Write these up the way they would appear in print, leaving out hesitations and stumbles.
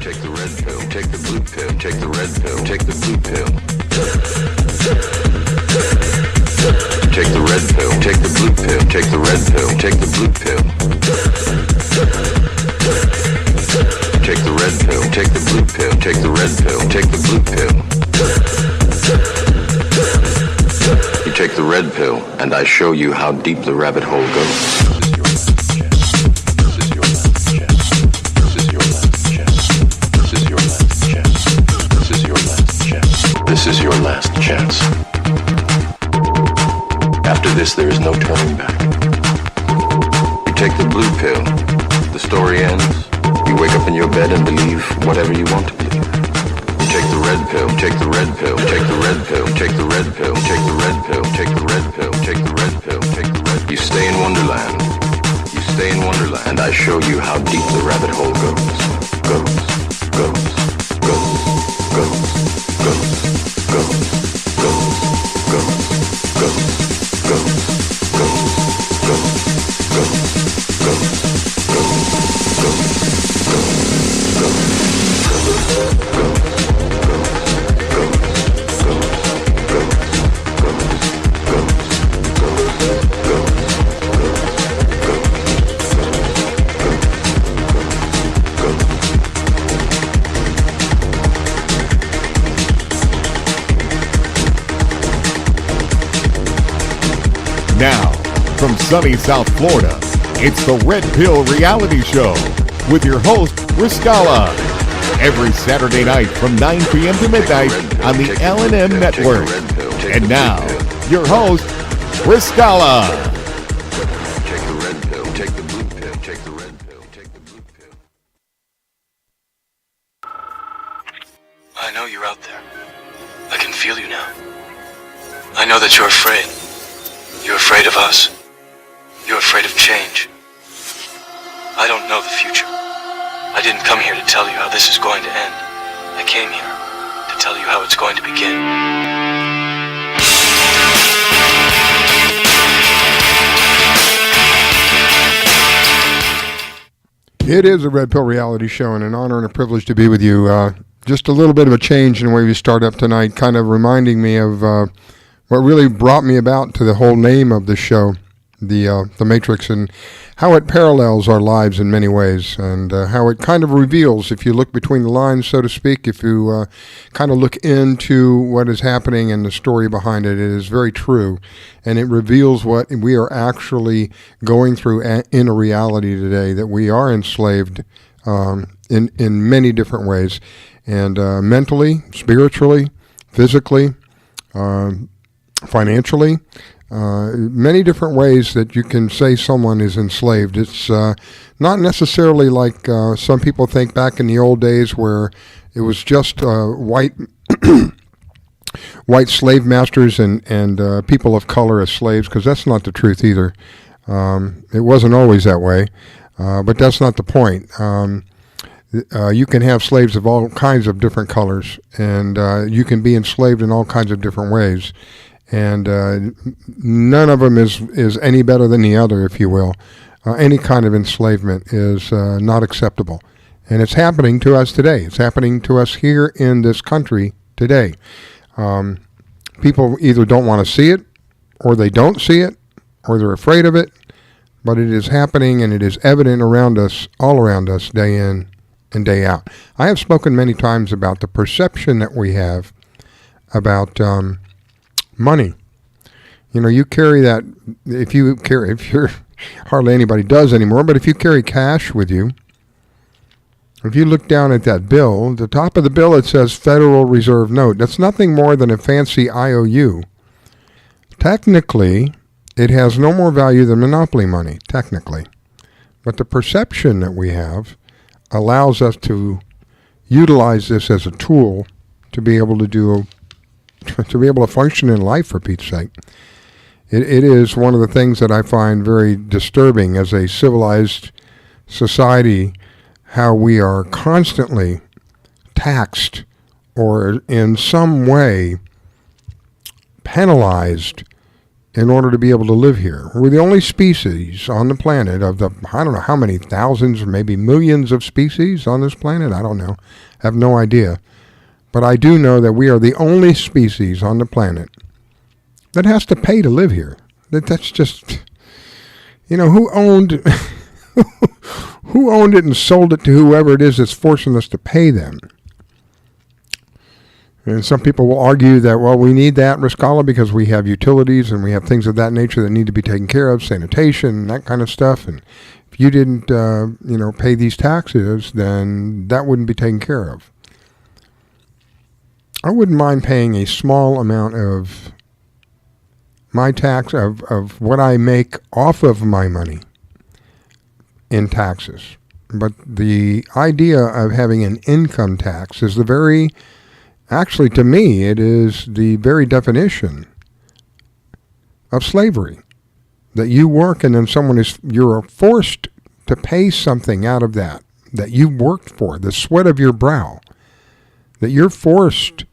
Take the red pill, take the blue pill, take the red pill, take the blue pill. Take the red pill, take the blue pill, take the red pill, take the blue pill. Take the red pill, take the blue pill, take the red pill, take the blue pill. You take the red pill, and I show you how deep the rabbit hole goes. This is your last chance. After this, there is no turning back. You take the blue pill, the story ends. You wake up in your bed and believe whatever you want to believe. You take the red pill, take the red pill, take the red pill, take the red pill, take the red pill, take the red pill, take the red pill, take the red. You stay in Wonderland. You stay in Wonderland, and I show you how deep the rabbit hole goes. Goes, goes, goes, goes, goes. Go, go, go, go, go, go, go, go, go, Now, from sunny South Florida, it's the Red Pill Reality Show with your host, Riscalla. Every Saturday night from 9 p.m. to midnight on the L&M Network. And now, your host, Riscalla. Take the red pill, take the blue pill, take the red pill, take the blue pill. I know you're out there. I can feel you now. I know that you're afraid. You're afraid of us. You're afraid of change. I don't know the future. I didn't come here to tell you how this is going to end. I came here to tell you how it's going to begin. It is a Red Pill Reality Show, and an honor and a privilege to be with you. Just a little bit of a change in the way we start up tonight, kind of reminding me of what really brought me about to the whole name of the show, the Matrix, and how it parallels our lives in many ways, and how it kind of reveals, if you look between the lines, so to speak, if you kind of look into what is happening and the story behind it, it is very true, and it reveals what we are actually going through in a reality today, that we are enslaved in many different ways, and mentally, spiritually, physically, financially, many different ways that you can say someone is enslaved. It's not necessarily like some people think back in the old days where it was just white white slave masters and people of color as slaves, because that's not the truth either. It wasn't always that way, but that's not the point. You can have slaves of all kinds of different colors, and you can be enslaved in all kinds of different ways. And none of them is any better than the other, if you will. Any kind of enslavement is not acceptable. And it's happening to us today. It's happening to us here in this country today. People either don't want to see it, or they don't see it, or they're afraid of it. But it is happening, and it is evident around us, all around us, day in and day out. I have spoken many times about the perception that we have about money. You know, you carry that, if you're, hardly anybody does anymore, but if you carry cash with you, if you look down at that bill, the top of the bill, it says Federal Reserve Note. That's nothing more than a fancy IOU. Technically, it has no more value than monopoly money, technically. But the perception that we have allows us to utilize this as a tool to be able to function in life, for Pete's sake. It is one of the things that I find very disturbing as a civilized society, how we are constantly taxed or in some way penalized in order to be able to live here. We're the only species on the planet of the, I don't know how many thousands or maybe millions of species on this planet. I don't know. I have no idea. But I do know that we are the only species on the planet that has to pay to live here. That's just, who owned who owned it and sold it to whoever it is that's forcing us to pay them? And some people will argue that, well, we need that, Riscalla, because we have utilities and we have things of that nature that need to be taken care of, sanitation, that kind of stuff. And if you didn't, pay these taxes, then that wouldn't be taken care of. I wouldn't mind paying a small amount of my tax, of what I make off of my money in taxes. But the idea of having an income tax is actually, to me, it is the very definition of slavery. That you work and then you're forced to pay something out of that you worked for, the sweat of your brow. That you're forced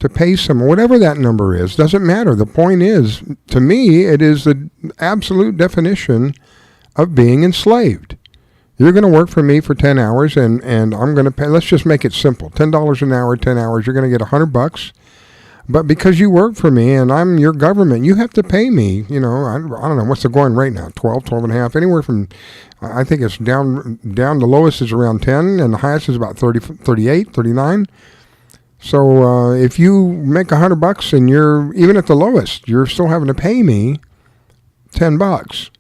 to pay whatever that number is, doesn't matter. The point is, to me, it is the absolute definition of being enslaved. You're going to work for me for 10 hours, and I'm going to pay, let's just make it simple, $10 an hour, 10 hours, you're going to get $100. But because you work for me and I'm your government, you have to pay me, I don't know, what's the going rate now, 12 and a half, anywhere from, I think it's down, the lowest is around 10, and the highest is about 30, 38, 39. So if you make $100 and you're, even at the lowest, you're still having to pay me $10.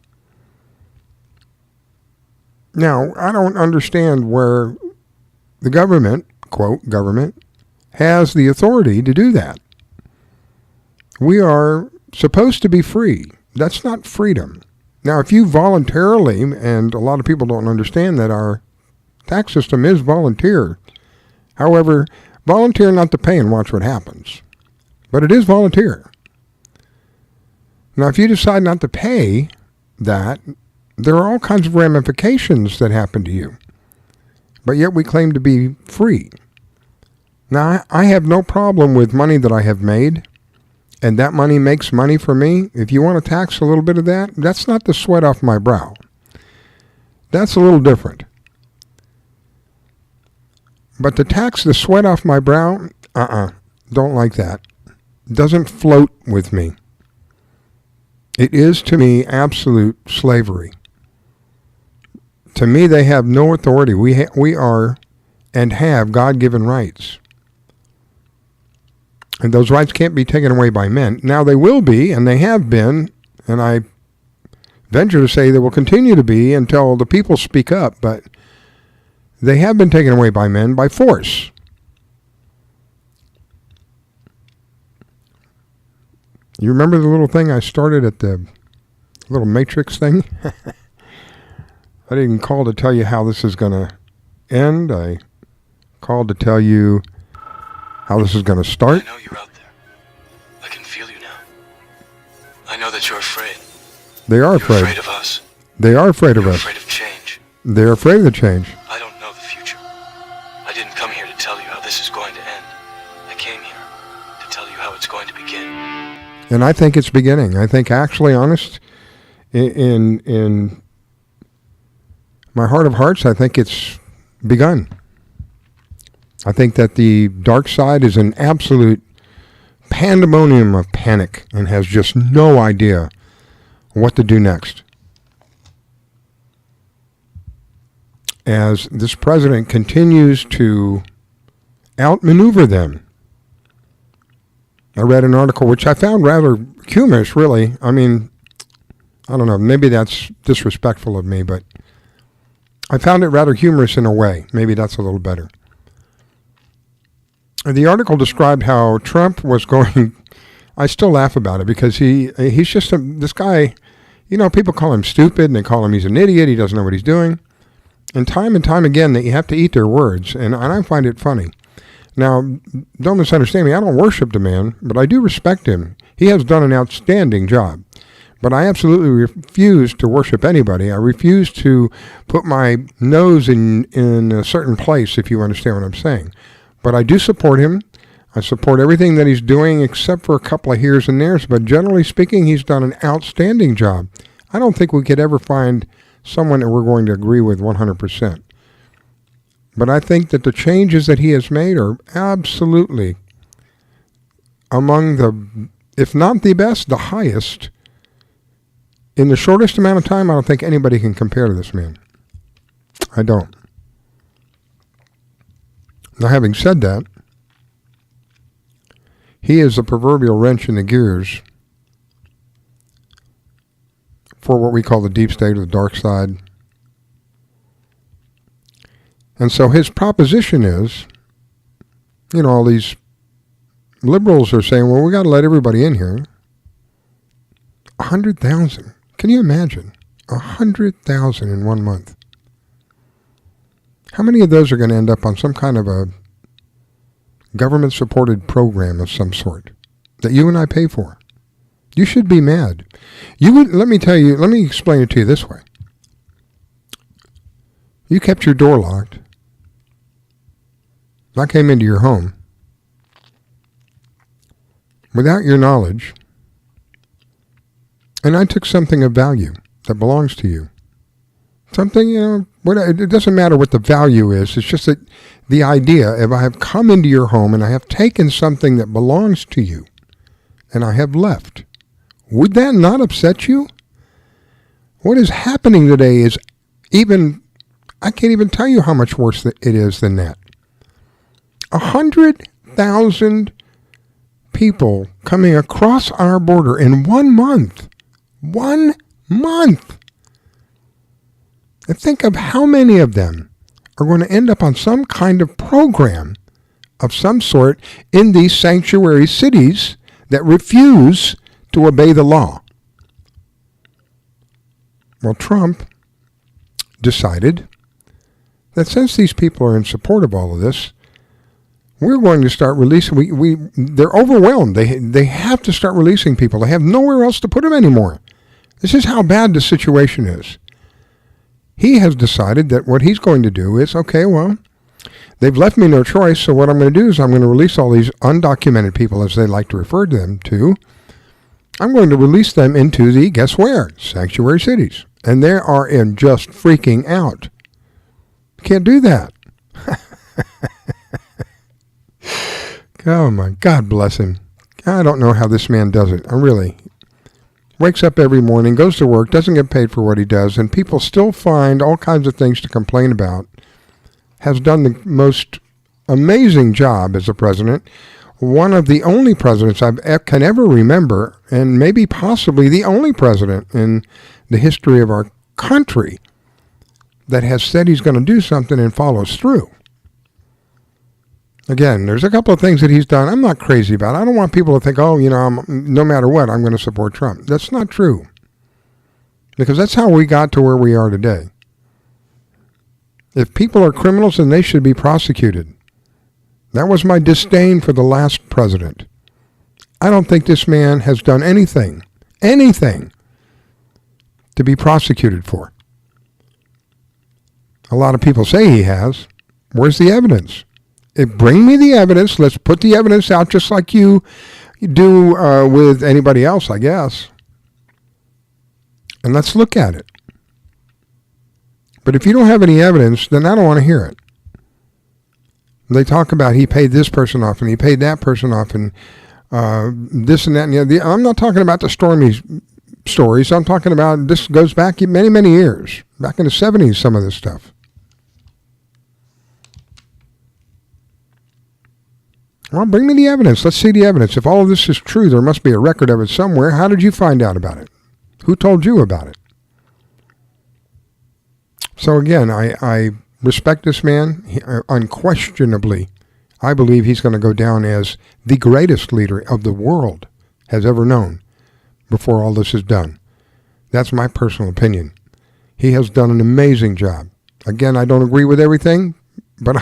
Now, I don't understand where the government, quote, government, has the authority to do that. We are supposed to be free. That's not freedom. Now, if you voluntarily, and a lot of people don't understand that our tax system is volunteer. However, volunteer not to pay and watch what happens. But it is volunteer. Now, if you decide not to pay that, there are all kinds of ramifications that happen to you. But yet we claim to be free. Now, I have no problem with money that I have made, and that money makes money for me. If you want to tax a little bit of that, that's not the sweat off my brow. That's a little different. But to tax the sweat off my brow, don't like that. Doesn't float with me. It is, to me, absolute slavery. To me, they have no authority. We are and have God-given rights. And those rights can't be taken away by men. Now, they will be, and they have been, and I venture to say they will continue to be until the people speak up, but they have been taken away by men by force. You remember the little thing I started at the little matrix thing? I didn't call to tell you how this is going to end. I called to tell you how this is going to start. I know you're out there. I can feel you now. I know that you're afraid. They are afraid. You're afraid of us. They are afraid of You're us. afraid of change. They're afraid of the change. I don't know the future. I didn't come here to tell you how this is going to end. I came here to tell you how it's going to begin. And I think it's beginning. I think, actually, honest, in my heart of hearts, I think it's begun. I think that the dark side is an absolute pandemonium of panic and has just no idea what to do next. As this president continues to outmaneuver them. I read an article which I found rather humorous, really. I mean, I don't know, maybe that's disrespectful of me, but I found it rather humorous in a way. Maybe that's a little better. The article described how Trump was going, I still laugh about it because he's just this guy, people call him stupid and they call him he's an idiot, he doesn't know what he's doing. And time again, that you have to eat their words, and I find it funny. Now, don't misunderstand me, I don't worship the man, but I do respect him. He has done an outstanding job. But I absolutely refuse to worship anybody. I refuse to put my nose in a certain place, if you understand what I'm saying. But I do support him. I support everything that he's doing except for a couple of heres and theres, but generally speaking, he's done an outstanding job. I don't think we could ever find someone that we're going to agree with 100%. But I think that the changes that he has made are absolutely among the, if not the best, the highest. In the shortest amount of time, I don't think anybody can compare to this man. I don't. Now, having said that, he is a proverbial wrench in the gears for what we call the deep state or the dark side. And so his proposition is, all these liberals are saying, well, we got to let everybody in here. 100,000. Can you imagine? 100,000 in 1 month. How many of those are going to end up on some kind of a government-supported program of some sort that you and I pay for? You should be mad. Let me explain it to you this way. You kept your door locked. I came into your home without your knowledge, and I took something of value that belongs to you. Something, it doesn't matter what the value is. It's just that the idea, if I have come into your home and I have taken something that belongs to you and I have left, would that not upset you? What is happening today is I can't even tell you how much worse it is than that. 100,000 people coming across our border in 1 month. 1 month. And think of how many of them are going to end up on some kind of program of some sort in these sanctuary cities that refuse to obey the law. Well, Trump decided that since these people are in support of all of this, we're going to start releasing. They're overwhelmed. They have to start releasing people. They have nowhere else to put them anymore. This is how bad the situation is. He has decided that what he's going to do is, okay, well, they've left me no choice, so what I'm going to do is I'm going to release all these undocumented people, as they like to refer to them to. I'm going to release them into the, guess where? Sanctuary cities. And they are in just freaking out. Can't do that. Oh my God, bless him. I don't know how this man does it. I really. Wakes up every morning, goes to work, doesn't get paid for what he does, and people still find all kinds of things to complain about. Has done the most amazing job as a president. One of the only presidents I can ever remember, and maybe possibly the only president in the history of our country that has said he's going to do something and follows through. Again, there's a couple of things that he's done I'm not crazy about. I don't want people to think, no matter what, I'm going to support Trump. That's not true. Because that's how we got to where we are today. If people are criminals, then they should be prosecuted. That was my disdain for the last president. I don't think this man has done anything to be prosecuted for. A lot of people say he has. Where's the evidence? Bring me the evidence. Let's put the evidence out just like you do with anybody else, I guess. And let's look at it. But if you don't have any evidence, then I don't want to hear it. They talk about he paid this person off and he paid that person off and this and that and the other. I'm not talking about the Stormy stories. I'm talking about this goes back many, many years. Back in the 70s, some of this stuff. Well, bring me the evidence. Let's see the evidence. If all of this is true, there must be a record of it somewhere. How did you find out about it? Who told you about it? So again, I respect this man. Unquestionably, I believe he's going to go down as the greatest leader of the world has ever known before all this is done. That's my personal opinion. He has done an amazing job. Again, I don't agree with everything, but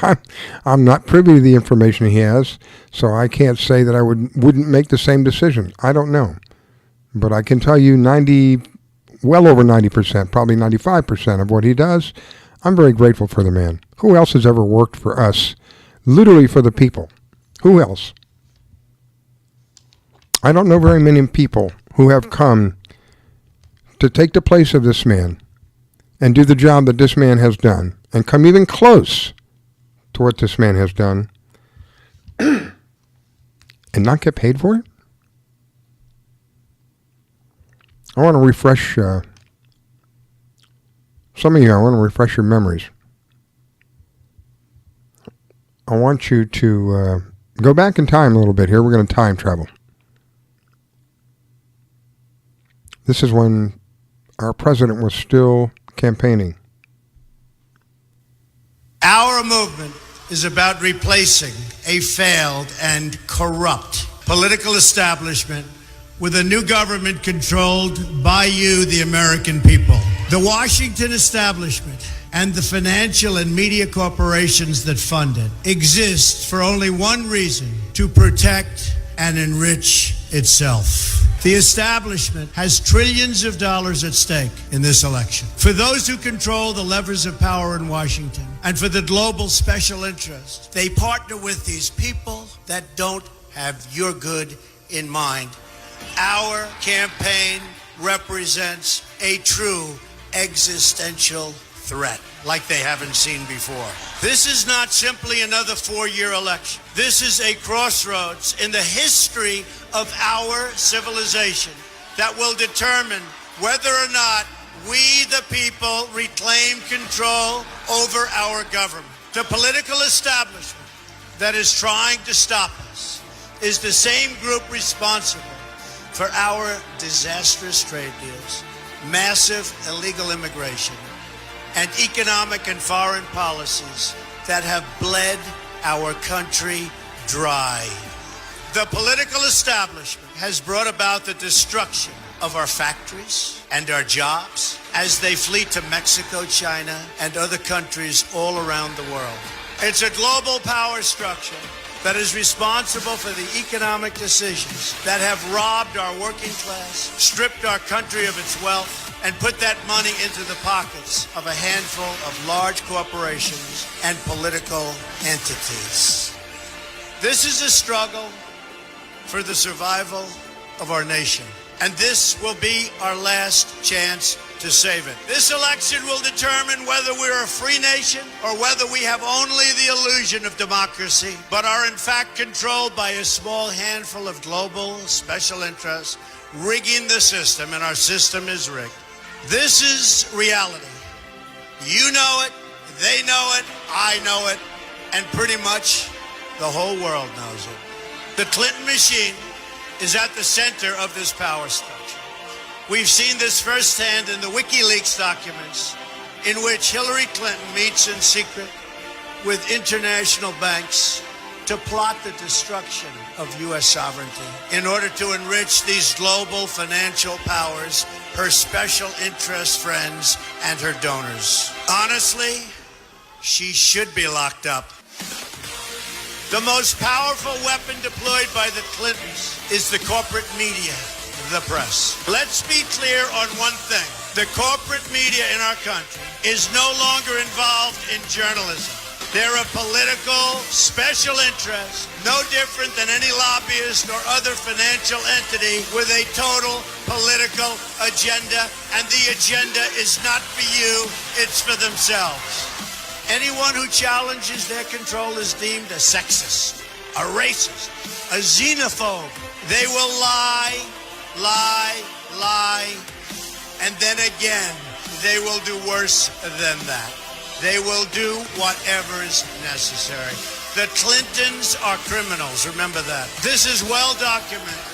I'm not privy to the information he has, so I can't say that I wouldn't make the same decision. I don't know. But I can tell you well over 90%, probably 95% of what he does, I'm very grateful for the man. Who else has ever worked for us, literally for the people? Who else? I don't know very many people who have come to take the place of this man and do the job that this man has done and come even close to what this man has done and not get paid for it. I want to refresh some of you. I want to refresh your memories. I want you to go back in time a little bit here. We're going to time travel. This is when our president was still campaigning. Our movement is about replacing a failed and corrupt political establishment with a new government controlled by you, the American people. The Washington establishment and the financial and media corporations that fund it exist for only one reason: to protect and enrich itself. The establishment has trillions of dollars at stake in this election. For those who control the levers of power in Washington and for the global special interests, they partner with these people that don't have your good in mind. Our campaign represents a true existential threat like they haven't seen before. This is not simply another 4-year election. This is a crossroads in the history of our civilization that will determine whether or not we, the people, reclaim control over our government. The political establishment that is trying to stop us is the same group responsible for our disastrous trade deals, massive illegal immigration, and economic and foreign policies that have bled our country dry. The political establishment has brought about the destruction of our factories and our jobs as they flee to Mexico, China, and other countries all around the world. It's a global power structure that is responsible for the economic decisions that have robbed our working class, stripped our country of its wealth, and put that money into the pockets of a handful of large corporations and political entities. This is a struggle for the survival of our nation, and this will be our last chance to save it. This election will determine whether we're a free nation or whether we have only the illusion of democracy, but are in fact controlled by a small handful of global special interests rigging the system, and our system is rigged. This is reality. You know it, they know it, I know it, and pretty much the whole world knows it. The Clinton machine is at the center of this power structure. We've seen this firsthand in the WikiLeaks documents, in which Hillary Clinton meets in secret with international banks to plot the destruction of U.S. sovereignty in order to enrich these global financial powers, her special interest friends, and her donors. Honestly, she should be locked up. The most powerful weapon deployed by the Clintons is the corporate media, the press. Let's be clear on one thing. The corporate media in our country is no longer involved in journalism. They're a political special interest, no different than any lobbyist or other financial entity with a total political agenda, and the agenda is not for you, it's for themselves. Anyone who challenges their control is deemed a sexist, a racist, a xenophobe. They will lie, and then again, they will do worse than that. They will do whatever is necessary. The Clintons are criminals, remember that. This is well documented,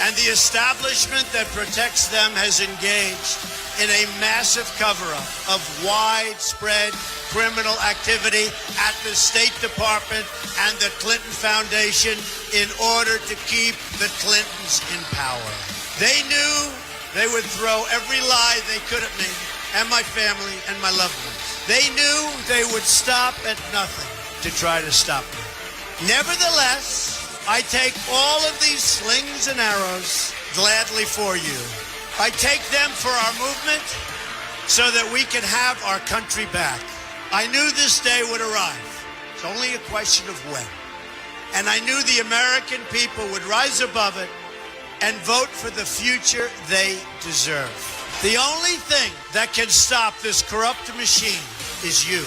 and the establishment that protects them has engaged in a massive cover-up of widespread criminal activity at the State Department and the Clinton Foundation in order to keep the Clintons in power. They knew they would throw every lie they could at me and my family and my loved ones. They knew they would stop at nothing to try to stop me. Nevertheless, I take all of these slings and arrows gladly for you. I take them for our movement so that we can have our country back. I knew this day would arrive. It's only a question of when. And I knew the American people would rise above it and vote for the future they deserve. The only thing that can stop this corrupt machine is you.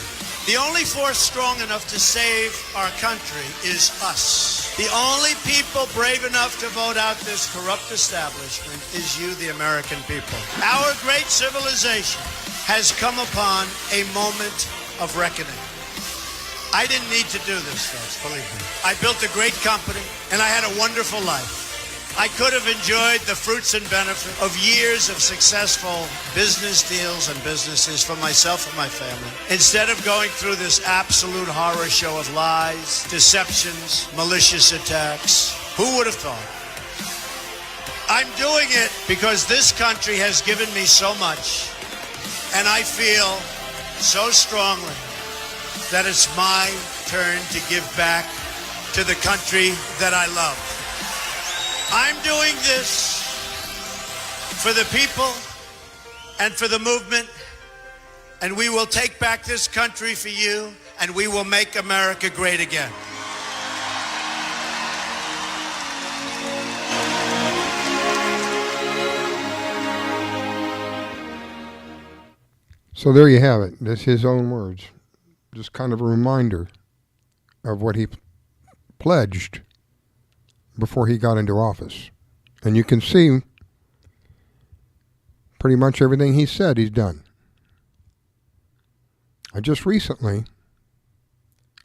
The only force strong enough to save our country is us. The only people brave enough to vote out this corrupt establishment is you, the American people. Our great civilization has come upon a moment of reckoning. I didn't need to do this, folks, believe me. I built a great company, and I had a wonderful life. I could have enjoyed the fruits and benefits of years of successful business deals and businesses for myself and my family, instead of going through this absolute horror show of lies, deceptions, malicious attacks. Who would have thought? I'm doing it because this country has given me so much, and I feel so strongly that it's my turn to give back to the country that I love. I'm doing this for the people and for the movement, and we will take back this country for you, and we will make America great again. So there you have it. That's his own words. Just kind of a reminder of what he pledged before he got into office. And you can see pretty much everything he said he's done. Just recently,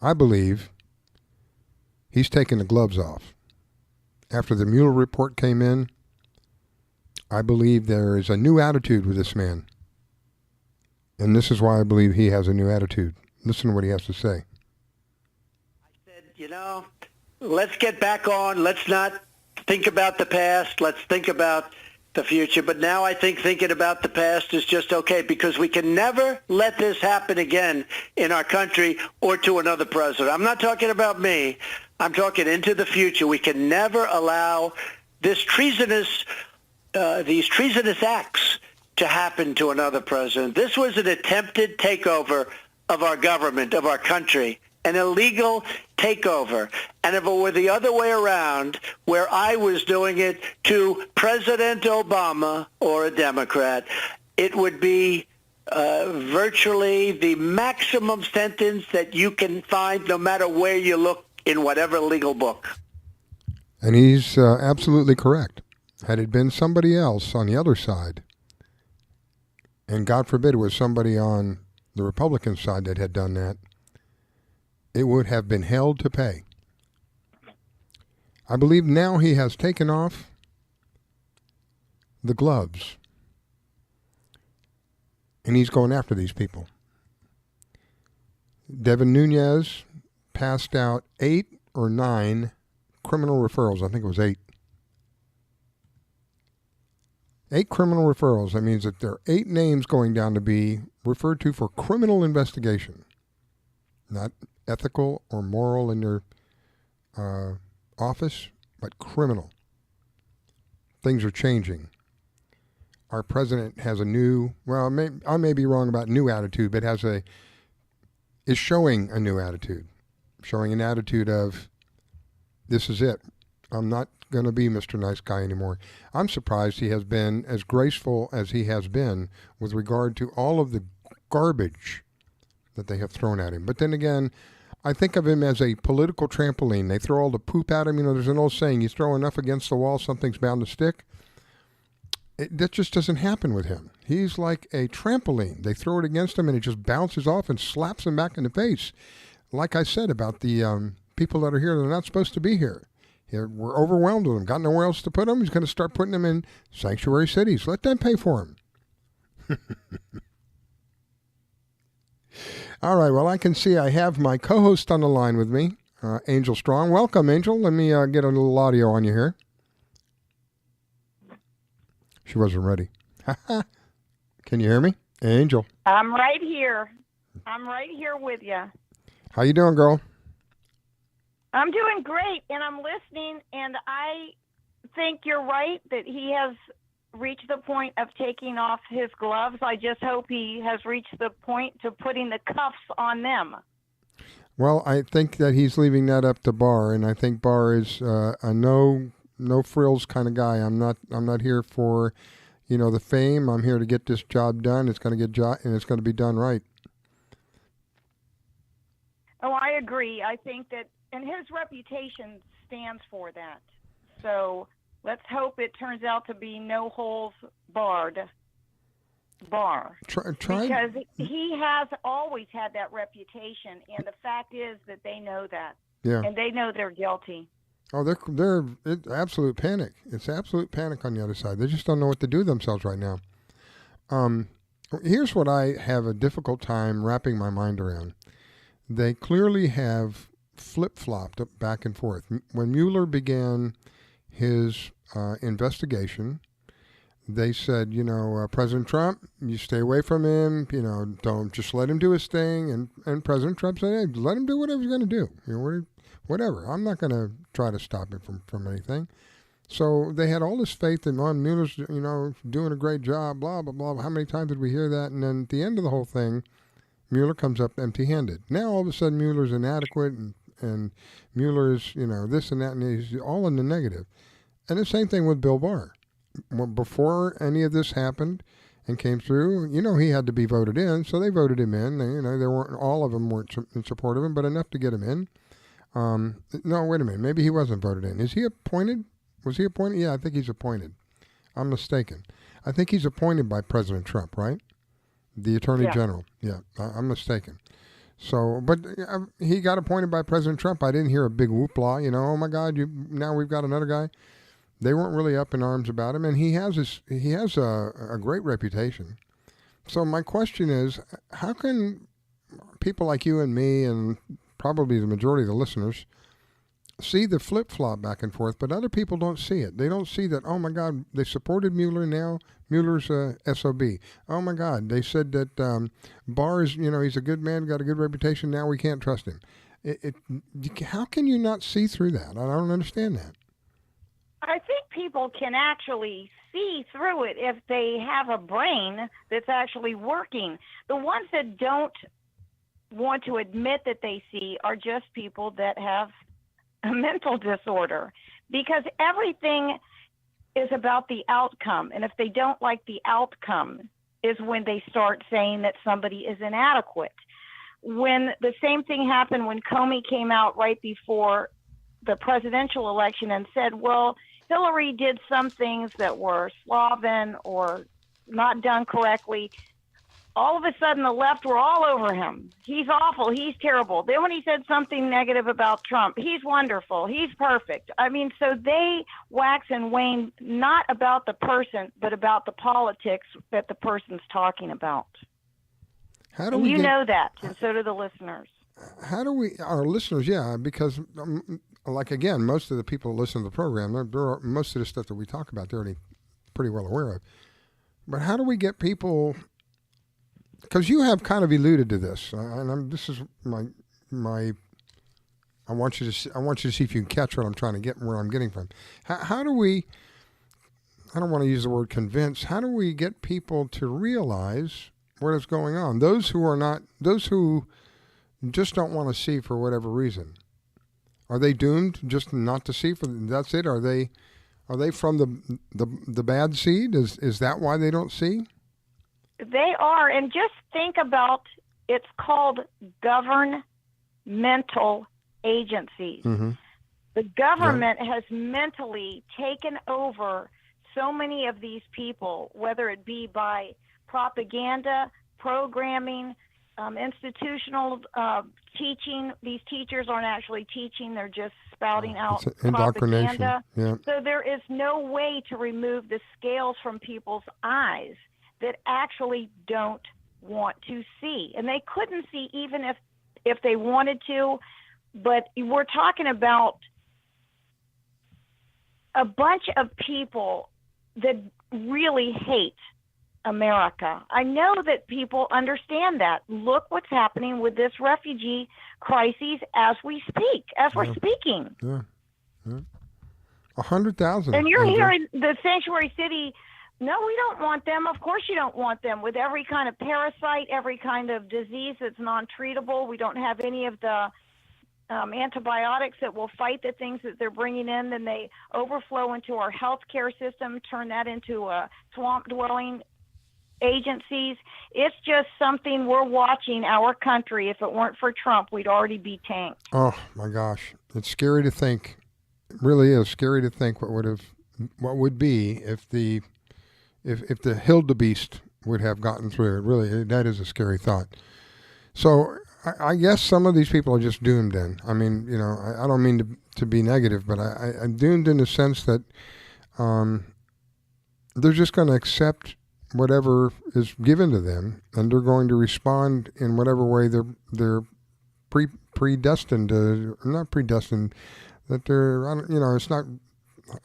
I believe, he's taken the gloves off. After the Mueller report came in, I believe there is a new attitude with this man. And this is why I believe he has a new attitude. Listen to what he has to say. I said, let's get back on. Let's not think about the past. Let's think about the future. But now I think thinking about the past is just okay, because we can never let this happen again in our country or to another president. I'm not talking about me. I'm talking into the future. We can never allow these treasonous acts to happen to another president. This was an attempted takeover of our government, of our country, an illegal takeover. And if it were the other way around, where I was doing it to President Obama or a Democrat, it would be virtually the maximum sentence that you can find no matter where you look in whatever legal book. And he's absolutely correct. Had it been somebody else on the other side, and God forbid it was somebody on the Republican side that had done that, it would have been held to pay. I believe now he has taken off the gloves, and he's going after these people. Devin Nunes passed out 8 or 9 criminal referrals. I think it was 8. 8 criminal referrals. That means that there are 8 names going down to be referred to for criminal investigation. Not ethical or moral in your office, but criminal. Things are changing. Our president has a new, I may be wrong about new attitude, but is showing a new attitude. Showing an attitude of, this is it. I'm not going to be Mr. Nice Guy anymore. I'm surprised he has been as graceful as he has been with regard to all of the garbage that they have thrown at him. But then again, I think of him as a political trampoline. They throw all the poop at him. There's an old saying, you throw enough against the wall, something's bound to stick. That just doesn't happen with him. He's like a trampoline. They throw it against him and it just bounces off and slaps him back in the face. Like I said about the people that are here that are not supposed to be here. We're overwhelmed with them. Got nowhere else to put them. He's going to start putting them in sanctuary cities. Let them pay for them. All right. Well, I can see I have my co-host on the line with me, Angel Strong. Welcome, Angel. Let me get a little audio on you here. She wasn't ready. Can you hear me? Angel. I'm right here. I'm right here with you. How you doing, girl? I'm doing great, and I'm listening, and I think you're right that he has reached the point of taking off his gloves. I just hope he has reached the point to putting the cuffs on them. Well, I think that he's leaving that up to Barr, and I think Barr is a no no frills kind of guy. I'm not here for, the fame. I'm here to get this job done. It's going to and it's going to be done right. Oh, I agree. I think that, and his reputation stands for that. So let's hope it turns out to be no holes barred bar. Try. Because he has always had that reputation, and the fact is that they know that. Yeah. And they know they're guilty. Oh, it's absolute panic. It's absolute panic on the other side. They just don't know what to do themselves right now. Here's what I have a difficult time wrapping my mind around. They clearly have flip-flopped back and forth. When Mueller began his investigation, they said, President Trump, you stay away from him, don't just let him do his thing. And President Trump said, hey, let him do whatever he's going to do. Whatever. I'm not going to try to stop him from anything. So they had all this faith in Mueller's, doing a great job, blah, blah, blah. How many times did we hear that? And then at the end of the whole thing, Mueller comes up empty-handed. Now all of a sudden Mueller's inadequate and Mueller's, this and that, and he's all in the negative. And the same thing with Bill Barr. Before any of this happened and came through, he had to be voted in, so they voted him in. All of them weren't in support of him, but enough to get him in. No, wait a minute. Maybe he wasn't voted in. Is he appointed? Was he appointed? Yeah, I think he's appointed. I'm mistaken. I think he's appointed by President Trump, right? The Attorney General. Yeah, I'm mistaken. So, but he got appointed by President Trump. I didn't hear a big whoopla, oh my God, now we've got another guy. They weren't really up in arms about him, and he has a great reputation. So my question is, how can people like you and me and probably the majority of the listeners see the flip-flop back and forth, but other people don't see it? They don't see that, oh my God, they supported Mueller, now Mueller's a SOB. Oh my God, they said that Barr is, he's a good man, got a good reputation, now we can't trust him. How can you not see through that? I don't understand that. I think people can actually see through it if they have a brain that's actually working. The ones that don't want to admit that they see are just people that have a mental disorder, because everything is about the outcome. And if they don't like the outcome is when they start saying that somebody is inadequate. When the same thing happened when Comey came out right before the presidential election and said, well, Hillary did some things that were sloven or not done correctly. All of a sudden, the left were all over him. He's awful. He's terrible. Then when he said something negative about Trump, he's wonderful. He's perfect. I mean, so they wax and wane not about the person, but about the politics that the person's talking about. How do we know that, and so do the listeners. How do we, our listeners, yeah, because again, most of the people that listen to the program, most of the stuff that we talk about, they're already pretty well aware of. But how do we get people, because you have kind of alluded to this, and this is my, I want you to see if you can catch what I'm trying to get, where I'm getting from. How do we, I don't want to use the word convince, how do we get people to realize what is going on? Those who just don't want to see for whatever reason. Are they doomed just not to see? That's it? Are they from the bad seed? Is that why they don't see? They are, and just think about, it's called governmental agencies. Mm-hmm. The government has mentally taken over so many of these people, whether it be by propaganda, programming, institutional teaching. These teachers aren't actually teaching, they're just spouting out propaganda. Yeah. So there is no way to remove the scales from people's eyes that actually don't want to see. And they couldn't see even if they wanted to, but we're talking about a bunch of people that really hate America. I know that people understand that. Look what's happening with this refugee crisis as we speak, as we're speaking. Yeah. 100,000. And you're hearing the sanctuary city, no, we don't want them. Of course you don't want them. With every kind of parasite, every kind of disease that's non-treatable, we don't have any of the antibiotics that will fight the things that they're bringing in. Then they overflow into our healthcare system, turn that into a swamp-dwelling agencies. It's just something we're watching our country. If it weren't for Trump, we'd already be tanked. Oh my gosh, it's scary to think. It really is scary to think what would be if the Hildebeest would have gotten through. It really, that is a scary thought. So I guess some of these people are just doomed. Then I mean, I don't mean to be negative, but I'm doomed in the sense that they're just going to accept whatever is given to them, and they're going to respond in whatever way they're predestined to, not predestined, that they're, it's not,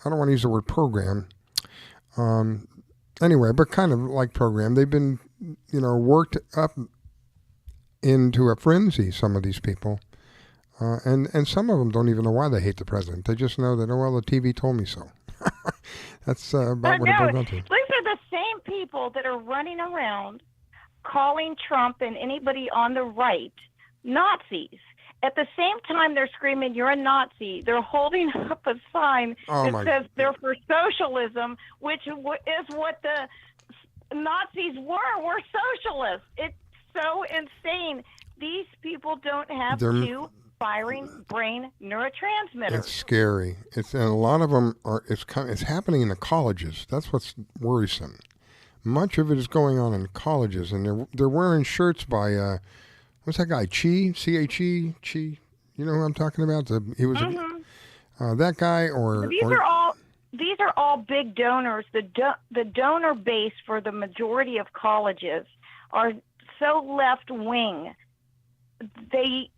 I don't want to use the word program, anyway, but kind of like program. They've been, worked up into a frenzy, some of these people, and some of them don't even know why they hate the president. They just know that, oh, well, the TV told me so. That's about what it boils down to. These are the same people that are running around calling Trump and anybody on the right Nazis. At the same time they're screaming, you're a Nazi, they're holding up a sign that says they're for socialism, which is what the Nazis were socialists. It's so insane. These people don't have two firing brain neurotransmitters. It's scary. And a lot of them are. It's happening in the colleges. That's what's worrisome. Much of it is going on in colleges, and they're wearing shirts by what's that guy? Che? You know who I'm talking about? He was that guy, or these are all big donors. The donor base for the majority of colleges are so left wing. They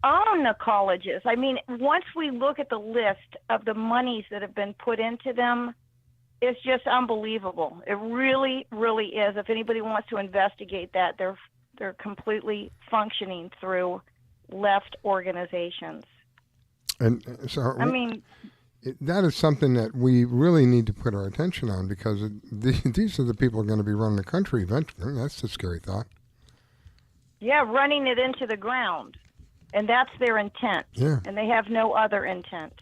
own the colleges. I mean, once we look at the list of the monies that have been put into them, it's just unbelievable. It really, really is. If anybody wants to investigate that, they're completely functioning through left organizations. And so, I mean, that is something that we really need to put our attention on, because these are the people who are going to be running the country eventually. That's the scary thought. Yeah, running it into the ground. And that's their intent. Yeah. And they have no other intent.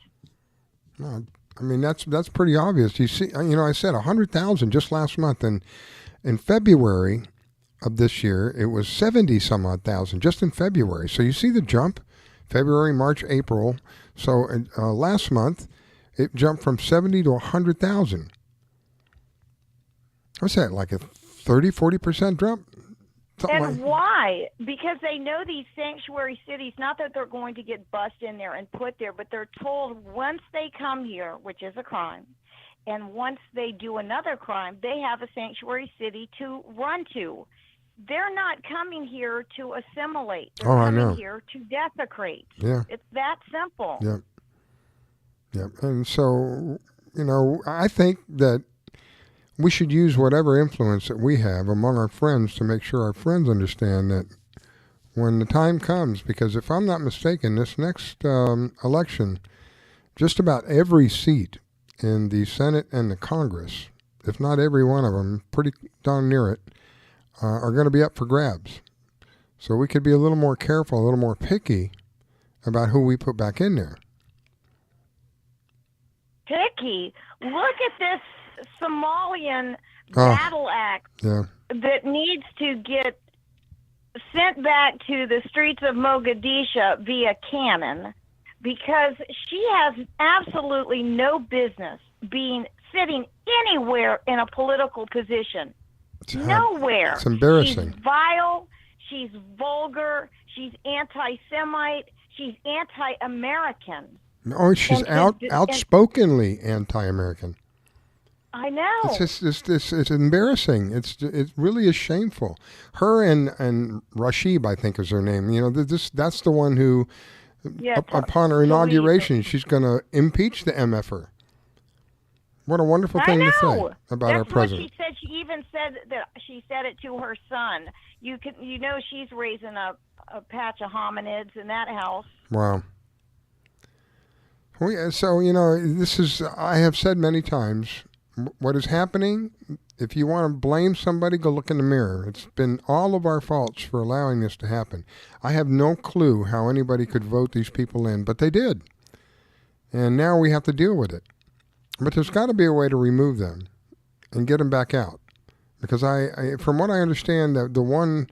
No, I mean, that's pretty obvious. You see, I said 100,000 just last month, and in February of this year, it was 70 some odd thousand just in February. So you see the jump, February, March, April. So last month, it jumped from 70 to 100,000. What's that, like a 40% drop? And why? Because they know these sanctuary cities, not that they're going to get bussed in there and put there, but they're told once they come here, which is a crime, and once they do another crime, they have a sanctuary city to run to. They're not coming here to assimilate. They're coming here to desecrate. Yeah. It's that simple. Yeah. Yeah. And so, I think that we should use whatever influence that we have among our friends to make sure our friends understand that when the time comes, because if I'm not mistaken, this next election, just about every seat in the Senate and the Congress, if not every one of them, pretty darn near it, are going to be up for grabs. So we could be a little more careful, a little more picky about who we put back in there. Picky? Look at this Somalian battle axe that needs to get sent back to the streets of Mogadishu via cannon, because she has absolutely no business sitting anywhere in a political position. Nowhere. It's embarrassing. She's vile. She's vulgar. She's anti-Semite. She's anti-American. No, she's outspokenly anti-American. I know. It's just it's embarrassing. It really is shameful. Her and Rashid, I think is her name. That's the one who, upon her inauguration, she's going to impeach the MFR. What a wonderful thing to say about our president. That's what she said. She even said that she said it to her son. She's raising a patch of hominids in that house. Wow. So, this is, I have said many times, what is happening, if you want to blame somebody, go look in the mirror. It's been all of our faults for allowing this to happen. I have no clue how anybody could vote these people in, but they did. And now we have to deal with it. But there's got to be a way to remove them and get them back out. Because I from what I understand, the one,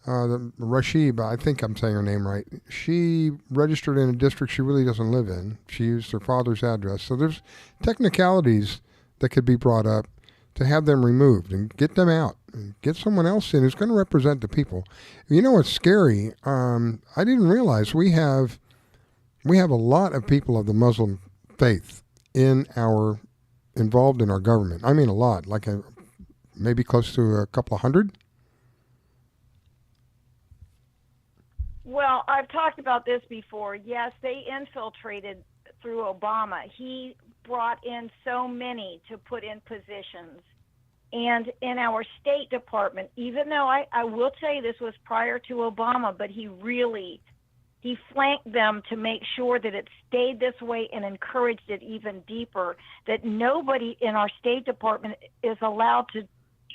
the Rashid, I think I'm saying her name right, she registered in a district she really doesn't live in. She used her father's address. So there's technicalities that could be brought up to have them removed and get them out. And get someone else in who's going to represent the people. You know what's scary? I didn't realize we have a lot of people of the Muslim faith involved in our government. I mean a lot, like maybe close to a couple of hundred. Well, I've talked about this before. Yes, they infiltrated through Obama. He brought in so many to put in positions. And in our State Department, even though I will tell you this was prior to Obama, but he flanked them to make sure that it stayed this way and encouraged it even deeper, that nobody in our State Department is allowed to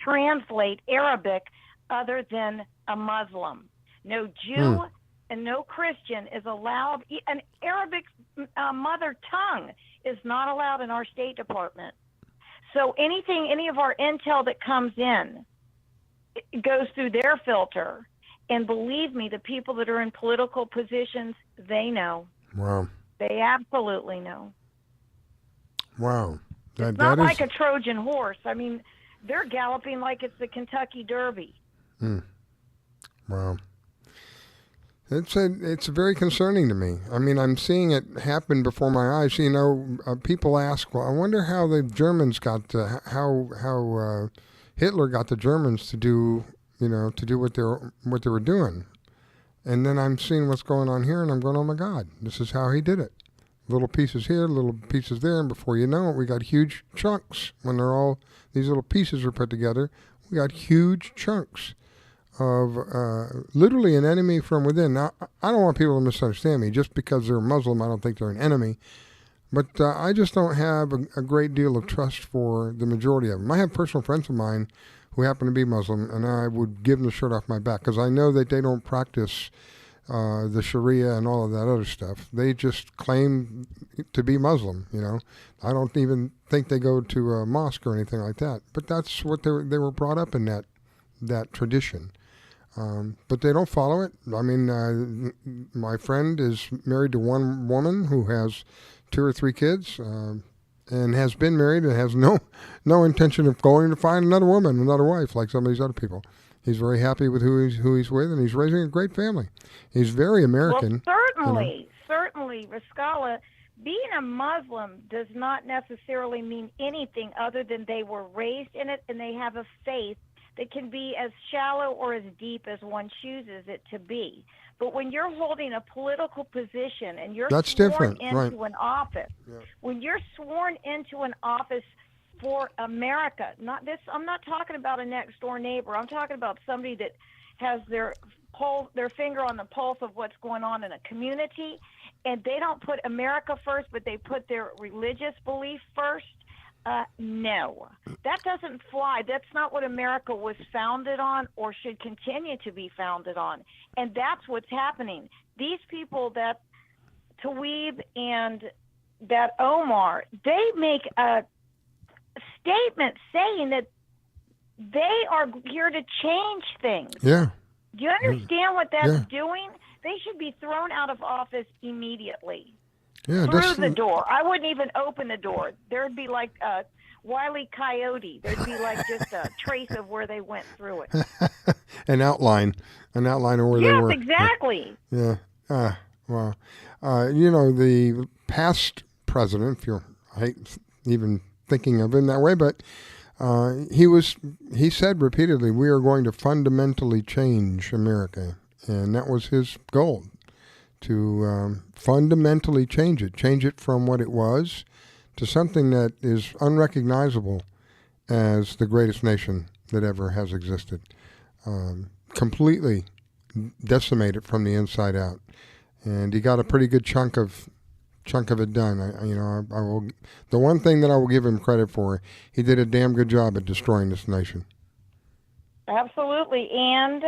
translate Arabic other than a Muslim. No Jew and no Christian is allowed. An Arabic mother tongue is not allowed in our State Department. So any of our intel that comes in, it goes through their filter. And believe me, the people that are in political positions, they know. Wow. They absolutely know. Wow. It's not like a Trojan horse. I mean, they're galloping like it's the Kentucky Derby. Wow. It's very concerning to me. I mean, I'm seeing it happen before my eyes. You know, people ask, well, I wonder how the Germans got how Hitler got the Germans to do what they were doing. And then I'm seeing what's going on here, and I'm going, oh my God, this is how he did it. Little pieces here, little pieces there, and before you know it, we got huge chunks. When these little pieces are put together, we got huge chunks of literally an enemy from within. Now, I don't want people to misunderstand me. Just because they're Muslim, I don't think they're an enemy. But I just don't have a great deal of trust for the majority of them. I have personal friends of mine who happen to be Muslim, and I would give them the shirt off my back because I know that they don't practice the Sharia and all of that other stuff. They just claim to be Muslim, you know. I don't even think they go to a mosque or anything like that. But that's what they were brought up in, that tradition. But they don't follow it. I mean, my friend is married to one woman who has 2 or 3 kids, and has been married and has no intention of going to find another woman, another wife, like some of these other people. He's very happy with who he's with, and he's raising a great family. He's very American. Well, certainly, Riscalla, being a Muslim does not necessarily mean anything other than they were raised in it and they have a faith that can be as shallow or as deep as one chooses it to be. But when you're holding a political position and you're sworn into an office, when you're sworn into an office for America, I'm not talking about a next door neighbor. I'm talking about somebody that has their finger on the pulse of what's going on in a community, and they don't put America first, but they put their religious belief first. No, that doesn't fly. That's not what America was founded on or should continue to be founded on. And that's what's happening. These people, that Tawib and that Omar, they make a statement saying that they are here to change things. Yeah. Do you understand what that's doing? They should be thrown out of office immediately. Yeah, through the door. I wouldn't even open the door. There'd be like a Wile E. Coyote. There'd be like just a trace of where they went through it. An outline of where they were. Yes, exactly. Yeah. Well, you know, the past president, I hate even thinking of him that way, but he said repeatedly, we are going to fundamentally change America. And that was his goal. To fundamentally change it from what it was to something that is unrecognizable as the greatest nation that ever has existed. Completely decimate it from the inside out. And he got a pretty good chunk of chunk of it done. I will. The one thing that I will give him credit for, he did a damn good job at destroying this nation. Absolutely, and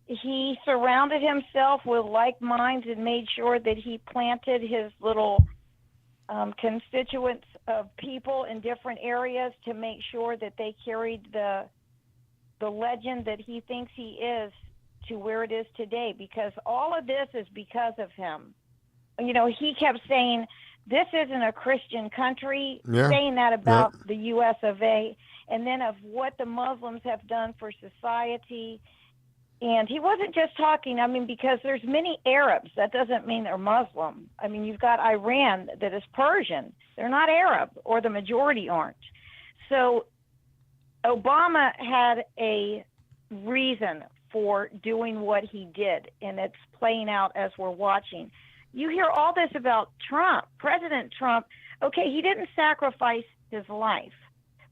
he surrounded himself with like minds and made sure that he planted his little constituents of people in different areas to make sure that they carried the legend that he thinks he is to where it is today, because all of this is because of him. He kept saying, this isn't a Christian country, saying that about the U.S. of A., and then of what the Muslims have done for society. And he wasn't just talking, because there's many Arabs. That doesn't mean they're Muslim. You've got Iran that is Persian. They're not Arab, or the majority aren't. So Obama had a reason for doing what he did, and it's playing out as we're watching. You hear all this about Trump, President Trump. Okay, he didn't sacrifice his life,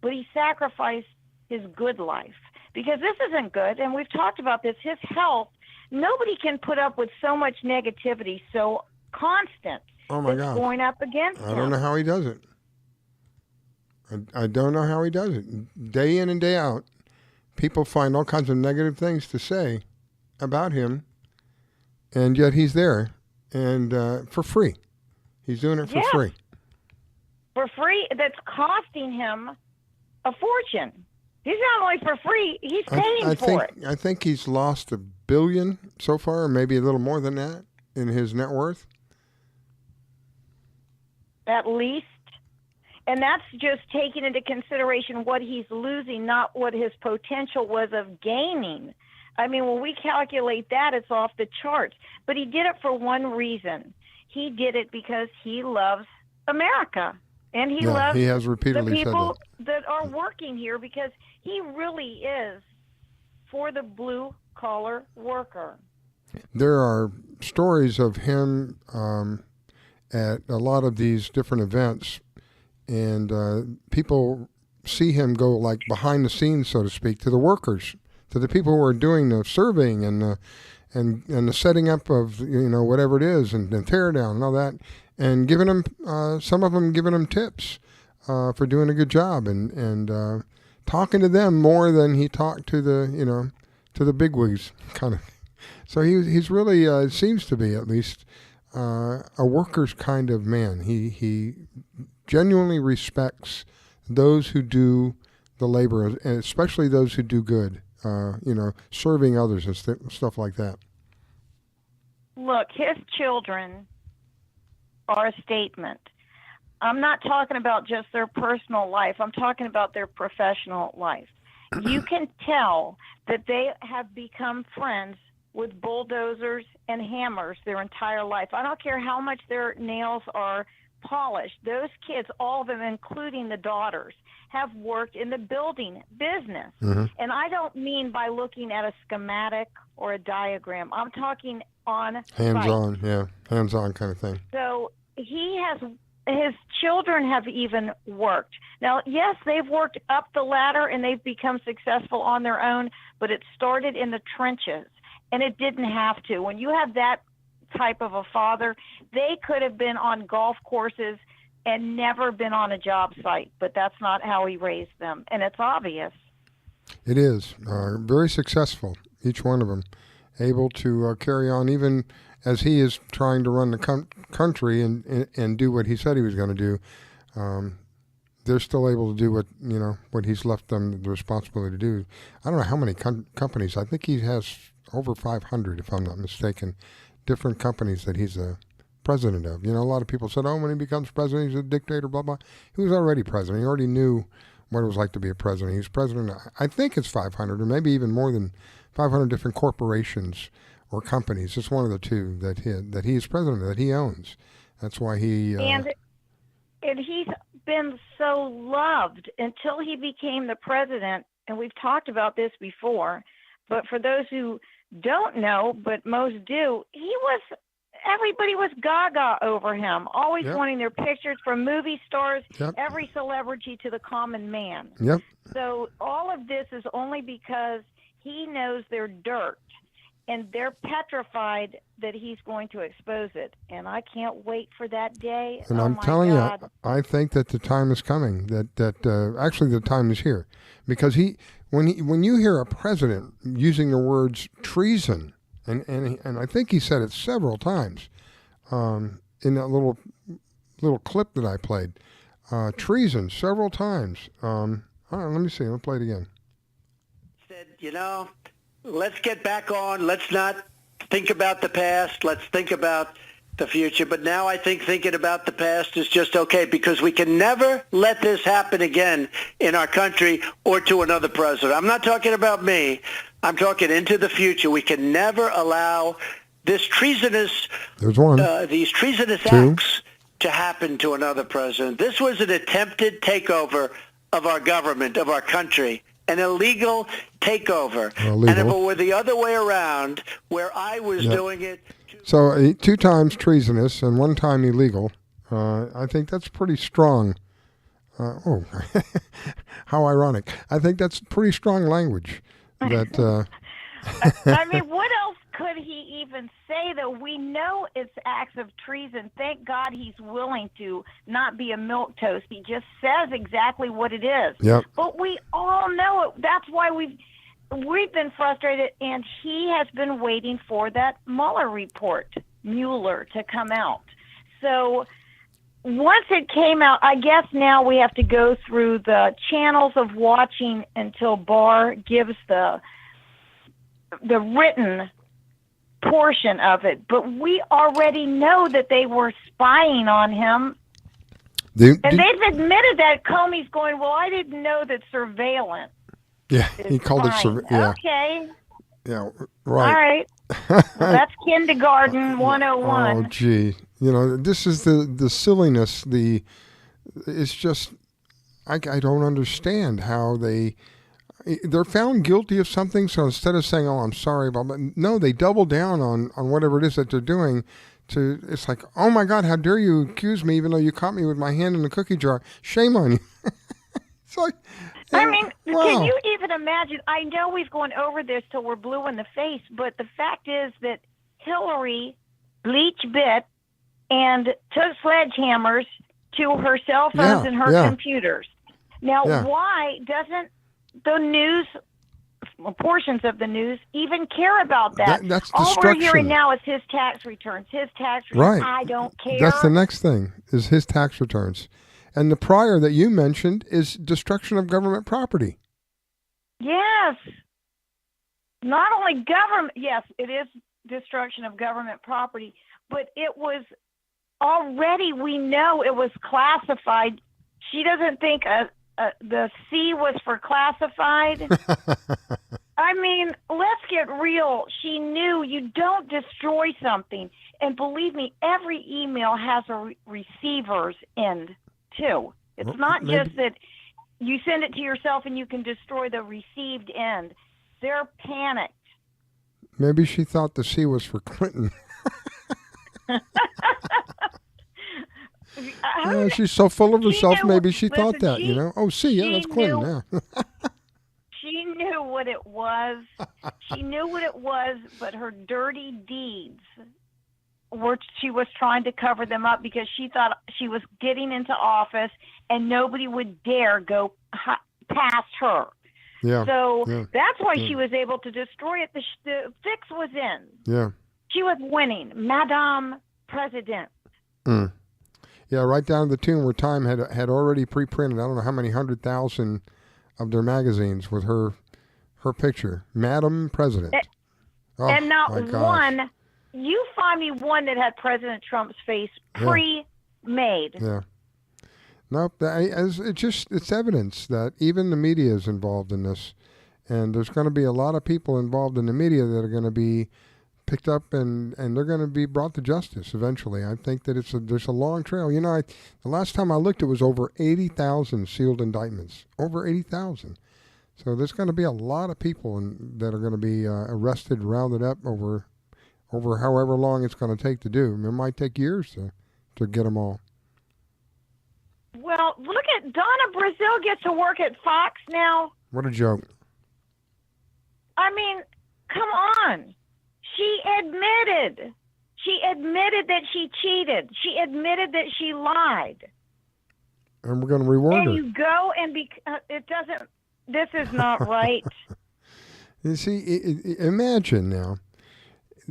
but he sacrificed his good life, because this isn't good, and we've talked about this. His health, nobody can put up with so much negativity, so constant. Oh, my that's God. Going up against I him. don't know how he does it. I don't know how he does it. Day in and day out, people find all kinds of negative things to say about him, and yet he's there, and for free. He's doing it for free. For free, that's costing him a fortune. He's not only for free, he's paying for it. I think he's lost $1 billion so far, or maybe a little more than that, in his net worth. At least. And that's just taking into consideration what he's losing, not what his potential was of gaining. When we calculate that, it's off the charts. But he did it for one reason. He did it because he loves America. And he has repeatedly the people that are working here, because he really is for the blue-collar worker. There are stories of him at a lot of these different events, and people see him go like behind the scenes, so to speak, to the workers, to the people who are doing the surveying and the setting up of whatever it is, and the tear down and all that, and giving them some of them giving him tips for doing a good job, and talking to them more than he talked to the bigwigs, kind of. So he's really seems to be, at least, a worker's kind of man. He genuinely respects those who do the labor, and especially those who do good, serving others and stuff like that. Look, his children are a statement. I'm not talking about just their personal life. I'm talking about their professional life. You can tell that they have become friends with bulldozers and hammers their entire life. I don't care how much their nails are polished. Those kids, all of them, including the daughters, have worked in the building business. Mm-hmm. And I don't mean by looking at a schematic or a diagram. I'm talking on hands-on, hands-on kind of thing. So his children have even worked. Now, yes, they've worked up the ladder and they've become successful on their own, but it started in the trenches, and it didn't have to. When you have that type of a father, they could have been on golf courses and never been on a job site, but that's not how he raised them, and it's obvious. It is. Very successful, each one of them, able to carry on even as he is trying to run the country and do what he said he was going to do. They're still able to do what he's left them the responsibility to do. I don't know how many companies. I think he has over 500, if I'm not mistaken, different companies that he's a president of. A lot of people said, when he becomes president, he's a dictator, blah, blah. He was already president. He already knew what it was like to be a president. He was president, I think it's 500, or maybe even more than 500 different corporations or companies. It's one of the two that he is president of, that he owns. That's why he... And he's been so loved until he became the president, and we've talked about this before, but for those who don't know, but most do, everybody was gaga over him, always wanting their pictures, from movie stars, every celebrity to the common man. Yep. So all of this is only because he knows their dirt. and they're petrified that he's going to expose it. And I can't wait for that day. And oh I'm my telling God. you, I think that the time is coming. That actually the time is here, because when you hear a president using the words treason, and I think he said it several times, in that little clip that I played, treason several times. Let me see. I'll play it again. Said, let's get back on. Let's not think about the past. Let's think about the future. But now I think thinking about the past is just okay, because we can never let this happen again in our country or to another president. I'm not talking about me. I'm talking into the future. We can never allow this treasonous, There's one. These treasonous Two. acts to happen to another president. This was an attempted takeover of our government, of our country, an illegal takeover. Illegal. And if it were the other way around, where I was doing it. So 2 times treasonous and 1 time illegal. I think that's pretty strong. How ironic. I think that's pretty strong language. That. I mean, what else could he even say, though? We know it's acts of treason. Thank God he's willing to not be a milquetoast. He just says exactly what it is. Yep. But we all know it. That's why we've been frustrated, and he has been waiting for that Mueller report, to come out. So once it came out, I guess now we have to go through the channels of watching until Barr gives the written portion of it. But we already know that they were spying on him. They've admitted that. Comey's going, well, I didn't know that surveillance. Yeah, he called it surveillance. Okay. Yeah, right. All right. Well, that's kindergarten 101. Oh, gee. This is the silliness. It's just, I don't understand how they're found guilty of something. So instead of saying, "Oh, I'm sorry about it," no, they double down on whatever it is that they're doing. It's like, "Oh my God, how dare you accuse me, even though you caught me with my hand in the cookie jar? Shame on you." It's like, I mean, wow. Can you even imagine? I know we've gone over this till we're blue in the face, but the fact is that Hillary bleach bit and took sledgehammers to her cell phones and her computers. Now, why doesn't the news, portions of the news, even care about that? That's all destruction. We're hearing now is his tax returns. Right. I don't care. That's the next thing, is his tax returns. And the prior that you mentioned is destruction of government property. Yes. Not only government, yes, it is destruction of government property, but it was already, we know it was classified. She doesn't think the C was for classified. I mean, let's get real. She knew you don't destroy something. And believe me, every email has a receiver's end, too. It's not just that you send it to yourself and you can destroy the received end. They're panicked. Maybe she thought the C was for Clinton. She's so full of herself, maybe she thought that, Oh, C, yeah, that's Clinton, yeah. She knew what it was. She knew what it was, but her dirty deeds she was trying to cover them up because she thought she was getting into office and nobody would dare go past her. Yeah. So that's why she was able to destroy it. The fix was in. Yeah. She was winning, Madame President. Mm. Yeah, right down to the tune where Time had already pre-printed, I don't know how many 100,000 of their magazines with her picture, Madam President. And not one, you find me one that had President Trump's face pre-made. Yeah. Nope, it's evidence that even the media is involved in this. And there's going to be a lot of people involved in the media that are going to be picked up and they're going to be brought to justice eventually. I think that there's a long trail. The last time I looked, it was over 80,000 sealed indictments. Over 80,000. So there's going to be a lot of people that are going to be arrested, rounded up over however long it's going to take to do. It might take years to get them all. Well, look at Donna Brazile gets to work at Fox now. What a joke. I mean, come on. She admitted that she cheated. She admitted that she lied. And we're going to reward her. And you go and it doesn't. This is not right. You see, imagine now.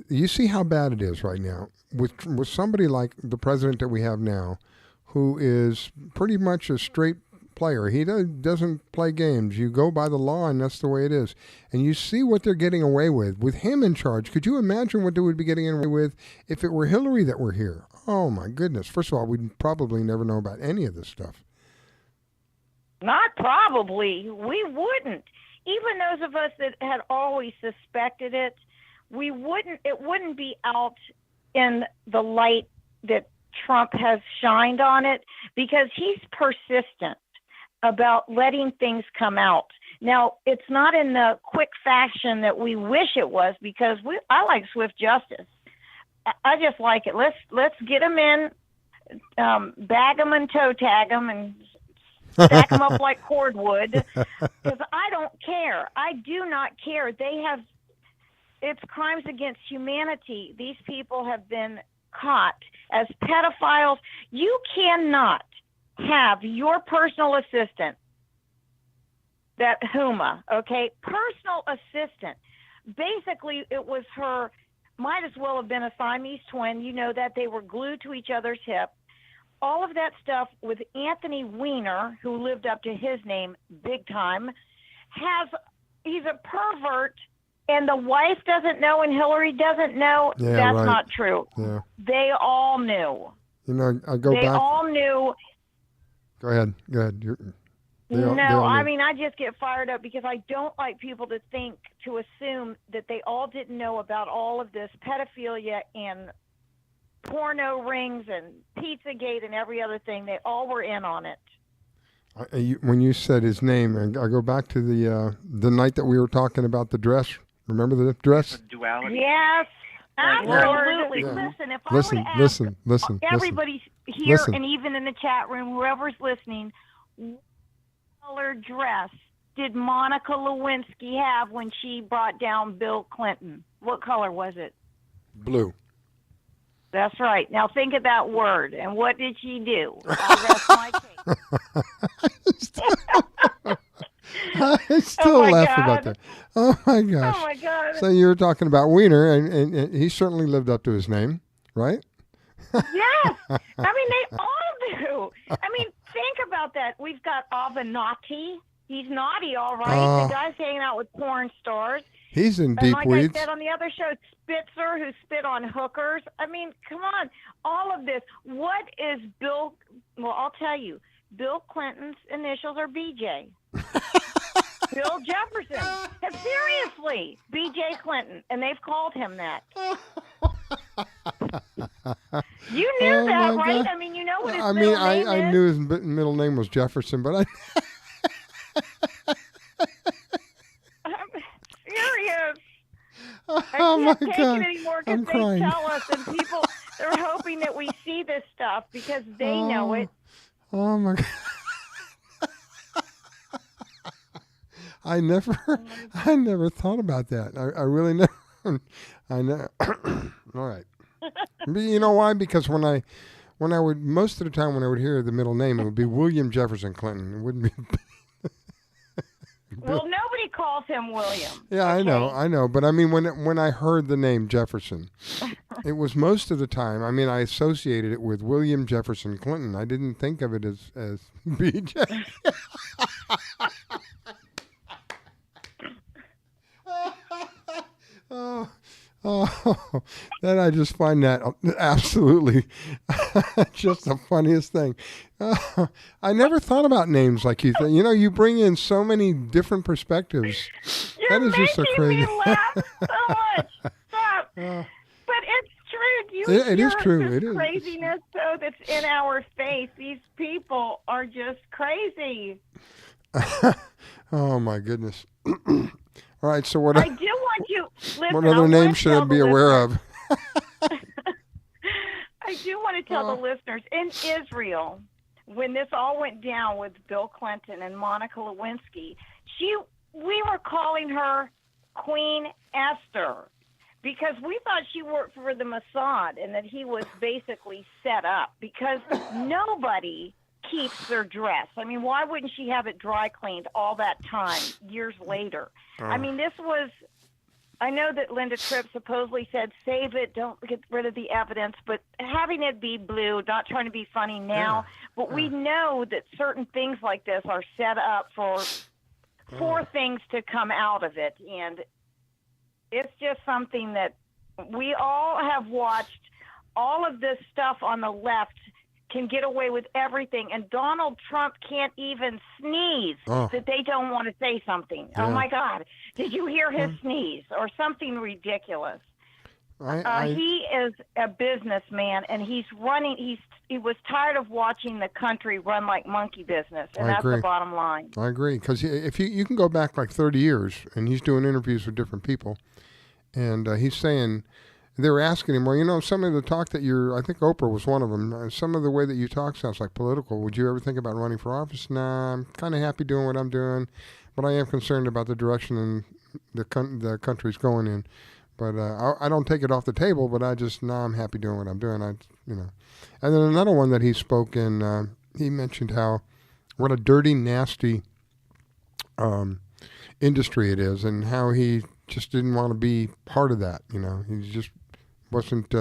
You see how bad it is right now with somebody like the president that we have now, who is pretty much a straight player. He doesn't play games. You go by the law, and that's the way it is. And you see what they're getting away with him in charge. Could you imagine what they would be getting away with if it were Hillary that were here? Oh, my goodness. First of all, we'd probably never know about any of this stuff. Not probably. We wouldn't. Even those of us that had always suspected it, it wouldn't be out in the light that Trump has shined on it, because he's persistent about letting things come out. Now, it's not in the quick fashion that we wish it was, because I like swift justice. I just like it. Let's get them in, bag them and toe tag them, and stack them up like cordwood, because I don't care. I do not care. It's crimes against humanity. These people have been caught as pedophiles. You cannot have your personal assistant, that Huma, okay, personal assistant. Basically, it was her, might as well have been a Siamese twin. You know that they were glued to each other's hip. All of that stuff with Anthony Weiner, who lived up to his name big time, he's a pervert, and the wife doesn't know and Hillary doesn't know. Yeah, that's right. not true. Yeah. They all knew. You know, I go back. They all knew. Go ahead. They all I knew. mean, I just get fired up because I don't like people to assume that they all didn't know about all of this pedophilia and porno rings and Pizzagate and every other thing. They all were in on it. When you said his name, I go back to the night that we were talking about the dress. Remember the dress? Duality. Yes, absolutely. Yeah. Listen, if Listen, I were to listen. everybody here Listen. and even in the chat room, whoever's listening, what color dress did Monica Lewinsky have when she brought down Bill Clinton? What color was it? Blue. That's right. Now think of that word. And what did she do? I rest my case. I still laugh about that. Oh my gosh. Oh my God. So you were talking about Weiner, and he certainly lived up to his name, right? Yes. I mean, they all do. I mean, think about that. We've got Avenatti. He's naughty, all right. The guy's hanging out with porn stars. He's in And deep like weeds. I said on the other show, Spitzer, who spit on hookers. I mean, come on. All of this. What is Bill? Well, I'll tell you. Bill Clinton's initials are BJ. Bill Jefferson. And seriously, BJ Clinton. And they've called him that. You knew that, my right? God. I mean, you know what his I middle mean, name I is? knew his middle name was Jefferson, but I'm serious. oh I my can't take God, it anymore I'm because they crying. tell us, and people, they're hoping that we see this stuff because they know it. Oh my God. I never thought about that. I really never. I know. All right. But you know why? Because when I would, most of the time when I would hear the middle name, it would be William Jefferson Clinton. It wouldn't be. Well, nobody calls him William. Yeah, okay? I know. But I mean, when I heard the name Jefferson, it was most of the time. I mean, I associated it with William Jefferson Clinton. I didn't think of it as BJ. Oh, that I just find that absolutely just the funniest thing. I never thought about names like you. You know, you bring in so many different perspectives. You're That is just so crazy. making me laugh so much. Stop. But it's true. Do you It is hear true. this It is. craziness, though, that's in our face? These people are just crazy. Oh my goodness. All right, so what? I do want you. Listen, What other name should I be aware of? I do want to tell the listeners, in Israel, when this all went down with Bill Clinton and Monica Lewinsky, we were calling her Queen Esther because we thought she worked for the Mossad and that he was basically set up because nobody keeps their dress. I mean, why wouldn't she have it dry cleaned all that time, years later? I mean, this was, I know that Linda Tripp supposedly said, save it, don't get rid of the evidence, but having it be blue, not trying to be funny now, but we know that certain things like this are set up for things to come out of it, and it's just something that we all have watched. All of this stuff on the left can get away with everything, and Donald Trump can't even sneeze that they don't want to say something. Oh my God, did you hear his sneeze or something ridiculous? He is a businessman, and he's running. He was tired of watching the country run like monkey business, and that's the bottom line. I agree, because if you can go back like 30 years, and he's doing interviews with different people, and he's saying, they were asking him, well, you know, some of the talk that I think Oprah was one of them, some of the way that you talk sounds like political. Would you ever think about running for office? Nah, I'm kind of happy doing what I'm doing, but I am concerned about the direction the country's going in. But I don't take it off the table, but I'm happy doing what I'm doing. And then another one that he spoke in, he mentioned what a dirty, nasty industry it is, and how he just didn't want to be part of that. He just wasn't,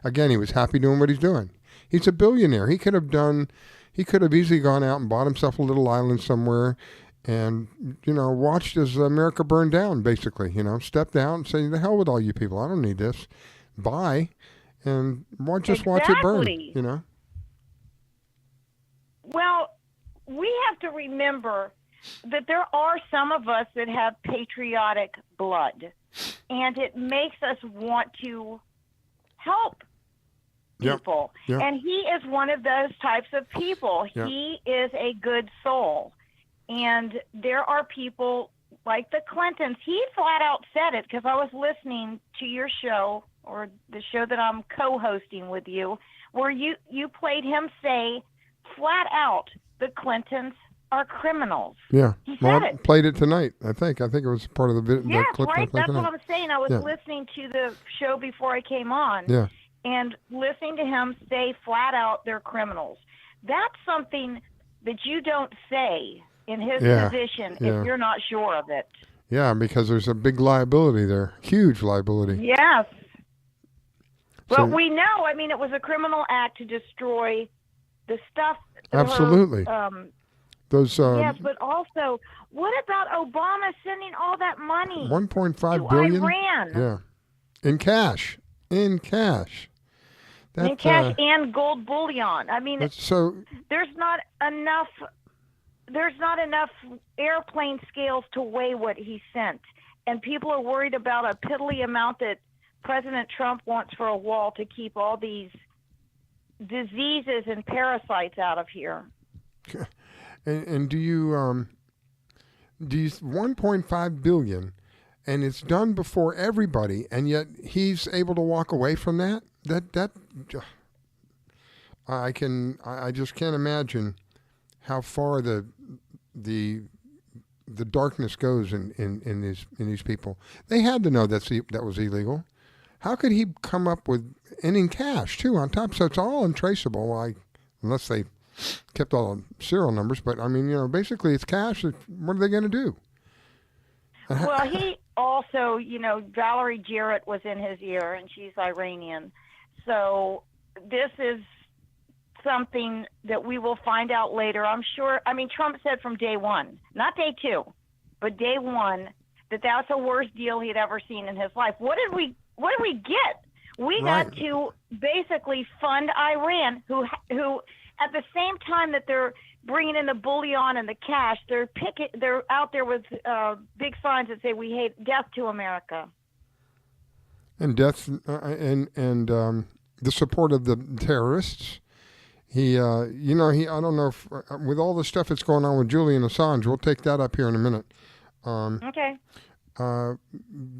again, he was happy doing what he's doing. He's a billionaire. He could have easily gone out and bought himself a little island somewhere and, watched as America burned down, basically, stepped out and say, the hell with all you people. I don't need this. Bye. And watch it burn, Well, we have to remember that there are some of us that have patriotic blood, and it makes us want to help people. Yep. And he is one of those types of people. Yep. He is a good soul. And there are people like the Clintons. He flat out said it, because I was listening to your show, or the show that I'm co-hosting with you, where you played him say flat out, the Clintons are criminals. Yeah. He said it. Played it tonight, I think. I think it was part of the video. Yes, clip right. That's tonight. what I'm saying. I was listening to the show before I came on. Yeah. And listening to him say flat out they're criminals. That's something that you don't say in his position if you're not sure of it. Yeah, because there's a big liability there. Huge liability. Yes. So, but we know, it was a criminal act to destroy the stuff. Absolutely. Those. Yes, but also, what about Obama sending all that money? $1.5 billion. Iran. Yeah, in cash. In cash and gold bullion. So there's not enough. There's not enough airplane scales to weigh what he sent, and people are worried about a piddly amount that President Trump wants for a wall to keep all these diseases and parasites out of here. And do you 1.5 billion, and it's done before everybody, and yet he's able to walk away from that? I just can't imagine how far the darkness goes in these people. They had to know that was illegal. How could he come up with, and in cash too on top? So it's all untraceable, unless they kept all the serial numbers. But basically it's cash. What are they going to do? Well, he also, Valerie Jarrett was in his ear, and she's Iranian. So this is something that we will find out later. I'm sure. Trump said from day one, not day two, but day one, that's the worst deal he'd ever seen in his life. What did we get? We got to basically fund Iran, who at the same time that they're bringing in the bullion and the cash, they're out there with big signs that say, "We hate death to America." And death, and the support of the terrorists. I don't know if, with all the stuff that's going on with Julian Assange, we'll take that up here in a minute. Okay.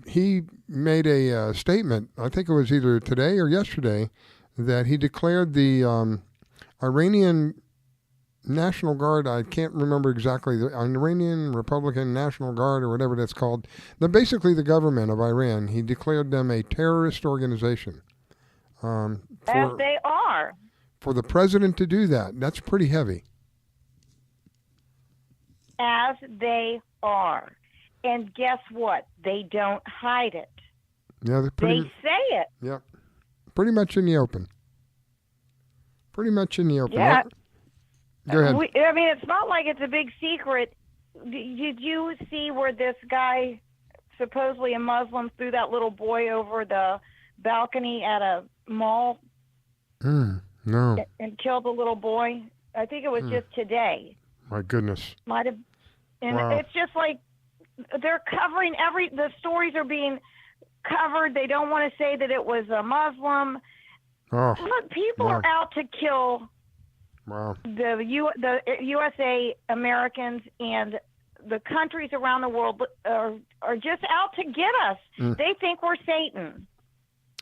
He made a statement, I think it was either today or yesterday, that he declared the Iranian National Guard, I can't remember exactly, the Iranian Republican National Guard or whatever that's called. Basically, the government of Iran, he declared them a terrorist organization. As they are. For the president to do that, that's pretty heavy. As they are. And guess what? They don't hide it. Yeah, they say it. Yep. Pretty much in the open. Yeah. Go ahead. I mean, it's not like it's a big secret. Did you see where this guy, supposedly a Muslim, threw that little boy over the balcony at a mall? No. And killed the little boy? I think it was just today. My goodness. Might have. And wow. It's just like they're covering the stories are being covered. They don't want to say that it was a Muslim. Oh. But people are out to kill the USA Americans, and the countries around the world are just out to get us. They think we're Satan,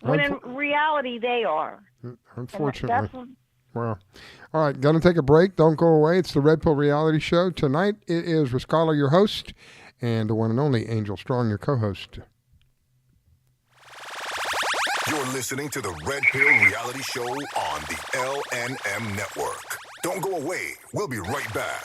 when in reality they are. Unfortunately. Wow. All right, going to take a break. Don't go away. It's the Red Pill Reality Show. Tonight it is Riscalla, your host, and the one and only Angel Strong, your co-host. You're listening to the Red Pill Reality Show on the LNM Network. Don't go away. We'll be right back.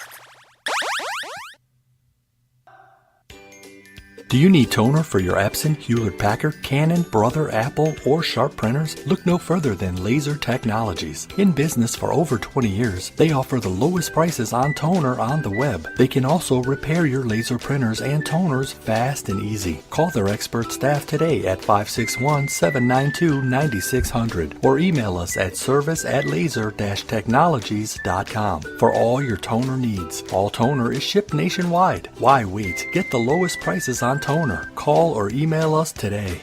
Do you need toner for your Epson, Hewlett-Packard, Canon, Brother, Apple, or Sharp printers? Look no further than Laser Technologies. In business for over 20 years, they offer the lowest prices on toner on the web. They can also repair your laser printers and toners fast and easy. Call their expert staff today at 561-792-9600 or email us at service@laser-technologies.com for all your toner needs. All toner is shipped nationwide. Why wait? Get the lowest prices on toner. Call or email us today.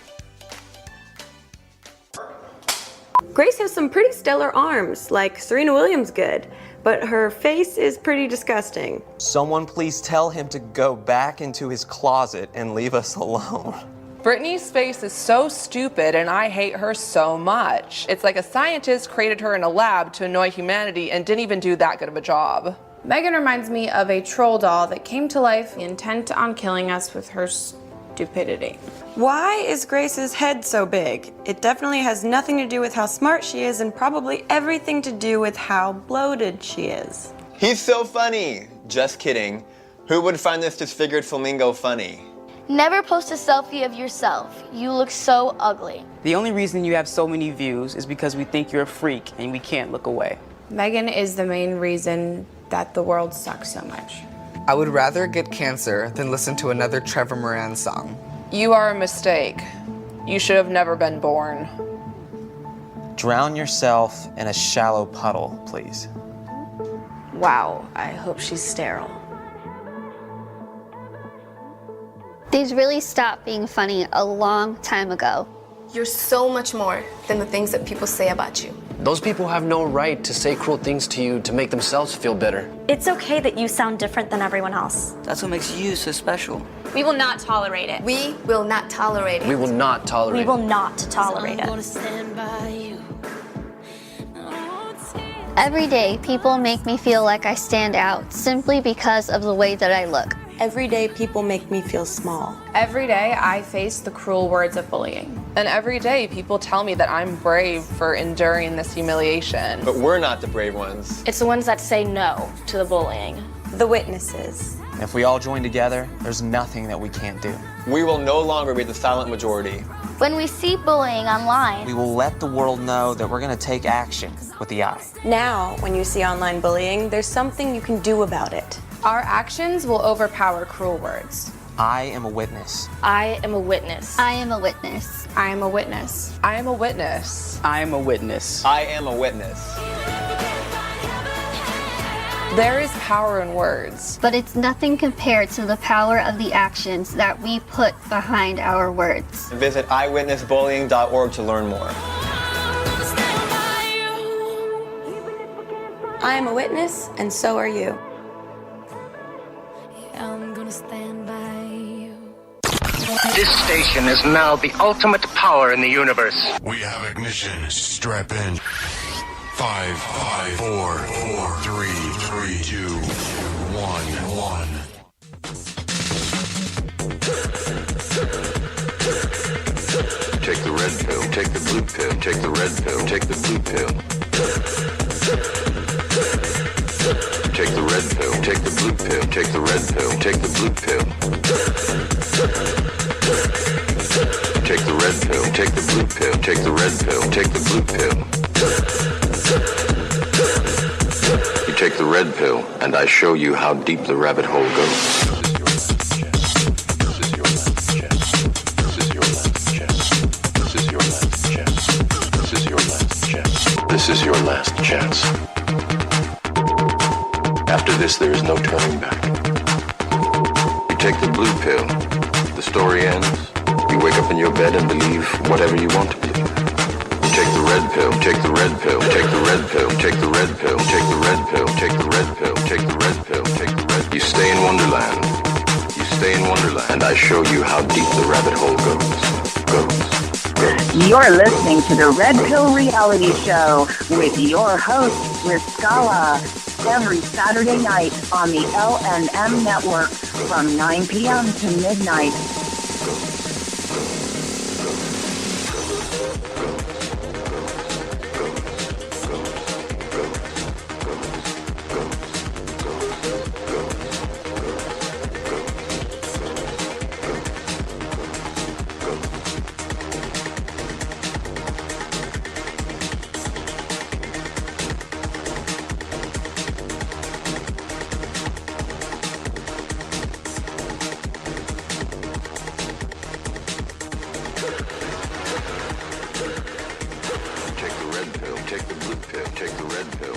Grace has some pretty stellar arms, like Serena Williams good, but her face is pretty disgusting. Someone please tell him to go back into his closet and leave us alone. Brittany's face is so stupid and I hate her so much. It's like a scientist created her in a lab to annoy humanity and didn't even do that good of a job. Megan reminds me of a troll doll that came to life intent on killing us with her stupidity. Why is Grace's head so big? It definitely has nothing to do with how smart she is and probably everything to do with how bloated she is. He's so funny. Just kidding. Who would find this disfigured flamingo funny? Never post a selfie of yourself. You look so ugly. The only reason you have so many views is because we think you're a freak and we can't look away. Megan is the main reason that the world sucks so much. I would rather get cancer than listen to another Trevor Moran song. You are a mistake. You should have never been born. Drown yourself in a shallow puddle, please. Wow, I hope she's sterile. These really stopped being funny a long time ago. You're so much more than the things that people say about you. Those people have no right to say cruel things to you to make themselves feel better. It's okay that you sound different than everyone else. That's what makes you so special. We will not tolerate it. We will not tolerate it. We will not tolerate it. We will not tolerate it. Every day, people make me feel like I stand out simply because of the way that I look. Every day, people make me feel small. Every day, I face the cruel words of bullying. And every day, people tell me that I'm brave for enduring this humiliation. But we're not the brave ones. It's the ones that say no to the bullying. The witnesses. If we all join together, there's nothing that we can't do. We will no longer be the silent majority. When we see bullying online, We will let the world know that we're going to take action with the I. Now, when you see online bullying, there's something you can do about it. Our actions will overpower cruel words. I am a witness. I am a witness. I am a witness. I am a witness. I am a witness. I am a witness. I am a witness. There is power in words. But it's nothing compared to the power of the actions that we put behind our words. Visit eyewitnessbullying.org to learn more. I am a witness, and so are you. I'm gonna stand by you. This station is now the ultimate power in the universe. We have ignition. Strap in. 5, 4, 3, 2, 1. Take the red pill, take the blue pill, take the red pill, take the blue pill. Take the red pill, take the blue pill, take the red pill, take the blue pill. Take the red pill, take the blue pill, take the red pill, take the blue pill. You take the red pill, and I show you how deep the rabbit hole goes. This is your last chance. After this, there is no turning back. You take the blue pill, the story ends. You wake up in your bed and believe whatever you want to believe. You take the red pill, take the red pill, take the red pill, take the red pill, take the red pill, take the red pill, take the red pill, take the red. You stay in Wonderland. You stay in Wonderland, and I show you how deep the rabbit hole goes. You're listening to the Red Pill Reality Show with your host, Riscalla, every Saturday night on the LNM Network from 9 p.m. to midnight.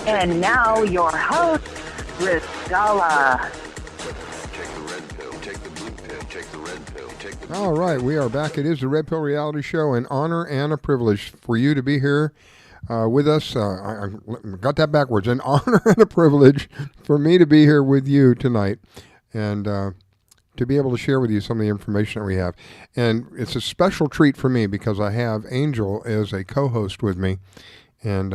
And now your host, Riscalla. All right, we are back. It is the Red Pill Reality Show, an honor and a privilege for you to be here with us. I got that backwards. An honor and a privilege for me to be here with you tonight and to be able to share with you some of the information that we have. And it's a special treat for me because I have Angel as a co-host with me. And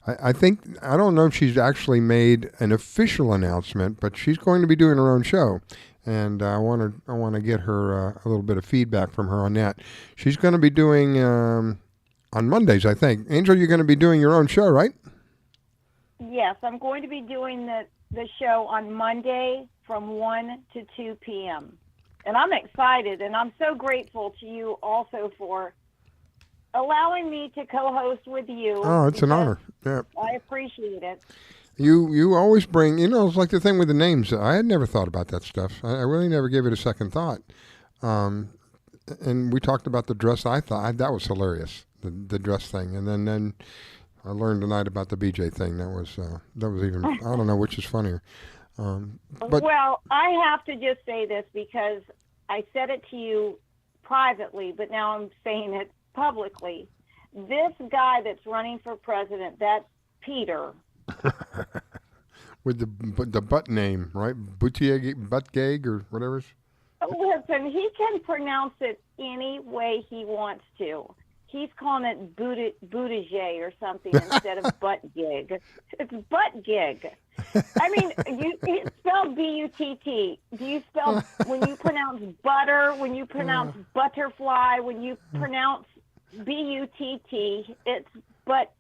I think, I don't know if she's actually made an official announcement, but she's going to be doing her own show. And I want to get her a little bit of feedback from her on that. She's going to be doing on Mondays, I think. Angel, you're going to be doing your own show, right? Yes, I'm going to be doing the show on Monday from 1 to 2 p.m. And I'm excited, and I'm so grateful to you also for allowing me to co-host with you. Oh, it's an honor. Yeah. I appreciate it. You always bring, it's like the thing with the names. I had never thought about that stuff. I really never gave it a second thought. And we talked about the dress. I thought that was hilarious, the dress thing. And then I learned tonight about the BJ thing. That was even, I don't know which is funnier. But well, I have to just say this because I said it to you privately, but now I'm saying it publicly. This guy that's running for president, that Peter. With the butt name, right? Buttigieg or whatever. Listen, he can pronounce it any way he wants to. He's calling it Buttigieg or something instead of butt gig. It's butt gig. I mean, it's spelled B-U-T-T. Do you spell when you pronounce butter, when you pronounce butterfly, when you pronounce B-U-T-T, it's butt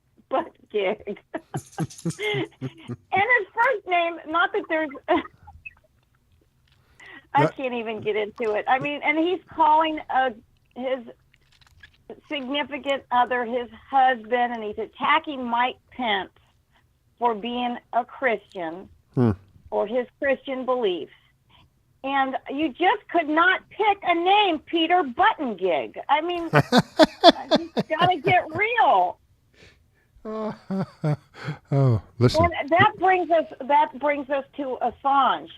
gig. And his first name, not that there's... I can't even get into it. I mean, and he's calling his significant other his husband, and he's attacking Mike Pence for being a Christian or his Christian beliefs. And you just could not pick a name, Peter Buttongig. I mean, you've got to get real. Oh, listen. And that brings us to Assange.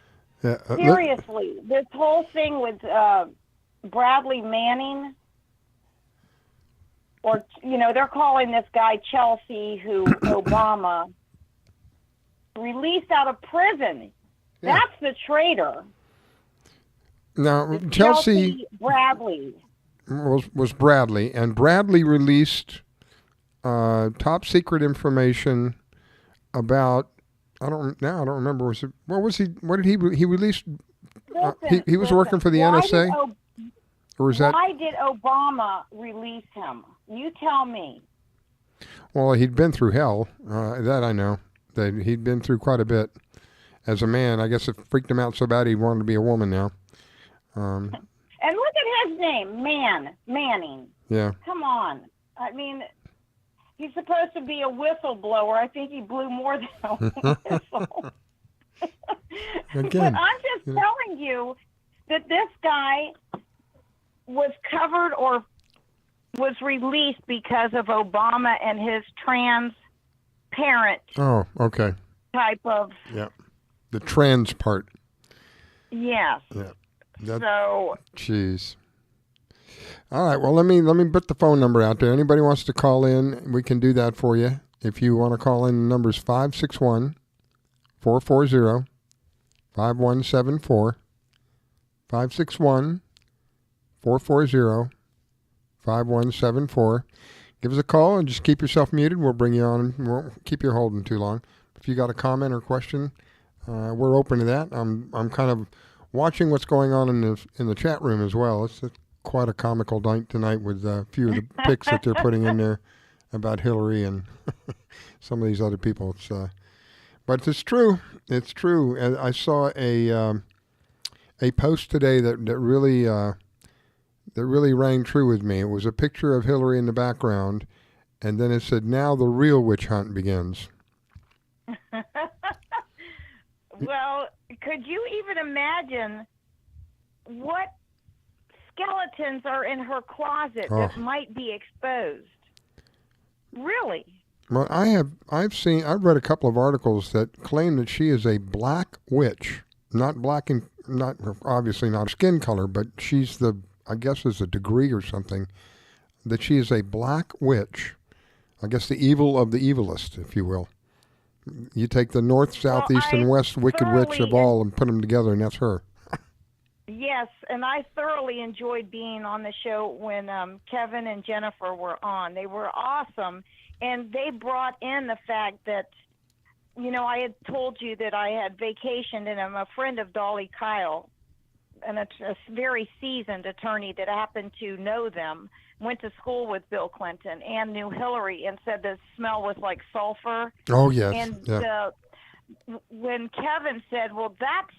Yeah, Seriously, this whole thing with Bradley Manning, or they're calling this guy Chelsea, who Obama released out of prison. Yeah. That's the traitor. Now, Chelsea Bradley was Bradley, and Bradley released top secret information about. I don't remember. What did he released? He was working for the NSA. Why did Obama release him? You tell me. Well, he'd been through hell. That I know. That he'd been through quite a bit as a man. I guess it freaked him out so bad he wanted to be a woman now. And look at his name, Manning. Yeah. Come on. I mean, he's supposed to be a whistleblower. I think he blew more than a whistle. Again, but I'm just telling you that this guy was covered or was released because of Obama and his transparent Oh, okay. type of. Yeah. The trans part. Yes. Yeah. So. Jeez. All right. Well, let me put the phone number out there. Anybody wants to call in, we can do that for you. If you want to call in, the number is 561-440-5174. 561-440-5174. Give us a call and just keep yourself muted. We'll bring you on. We won't keep you holding too long. If you got a comment or question, we're open to that. I'm kind of watching what's going on in the chat room as well. It's quite a comical night tonight with a few of the pics that they're putting in there about Hillary and some of these other people. But it's true. It's true. And I saw a post today that really rang true with me. It was a picture of Hillary in the background, and then it said, "Now the real witch hunt begins." Well, could you even imagine what skeletons are in her closet that might be exposed? Really? Well, I've read a couple of articles that claim that she is a black witch, not black and not obviously not skin color, but she's I guess is a degree or something, that she is a black witch. I guess the evil of the evilest, if you will. You take the north, south, east, and west wicked witch of all and put them together, and that's her. Yes, and I thoroughly enjoyed being on the show when Kevin and Jennifer were on. They were awesome, and they brought in the fact that, I had told you that I had vacationed, and I'm a friend of Dolly Kyle, and a very seasoned attorney that happened to know them, went to school with Bill Clinton and knew Hillary, and said the smell was like sulfur. Oh, yes. And yeah. When Kevin said, well, that's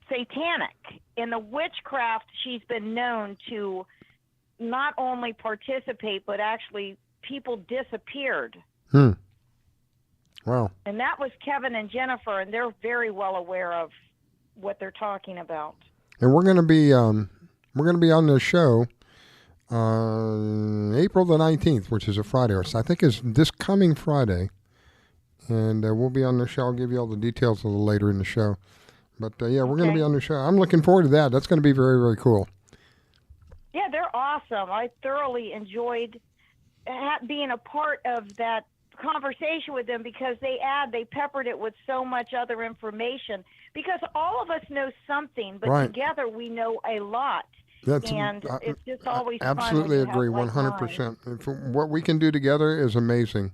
satanic. In the witchcraft, she's been known to not only participate, but actually people disappeared. Wow. And that was Kevin and Jennifer, and they're very well aware of what they're talking about. And we're going to be on the show April the 19th, which is a Friday, or I think is this coming Friday. And we'll be on the show. I'll give you all the details a little later in the show. But yeah, we're going to be on the show. I'm looking forward to that. That's going to be very, very cool. Yeah, they're awesome. I thoroughly enjoyed being a part of that conversation with them because they peppered it with so much other information. Because all of us know something, but together we know a lot. It's just always absolutely fun. Agree, 100%. What we can do together is amazing.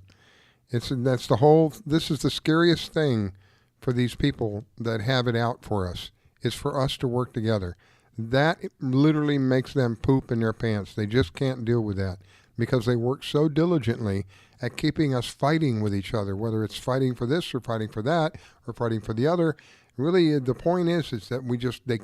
This is the scariest thing for these people that have it out for us, is for us to work together. That literally makes them poop in their pants. They just can't deal with that because they work so diligently at keeping us fighting with each other, whether it's fighting for this or fighting for that or fighting for the other. Really, the point is that they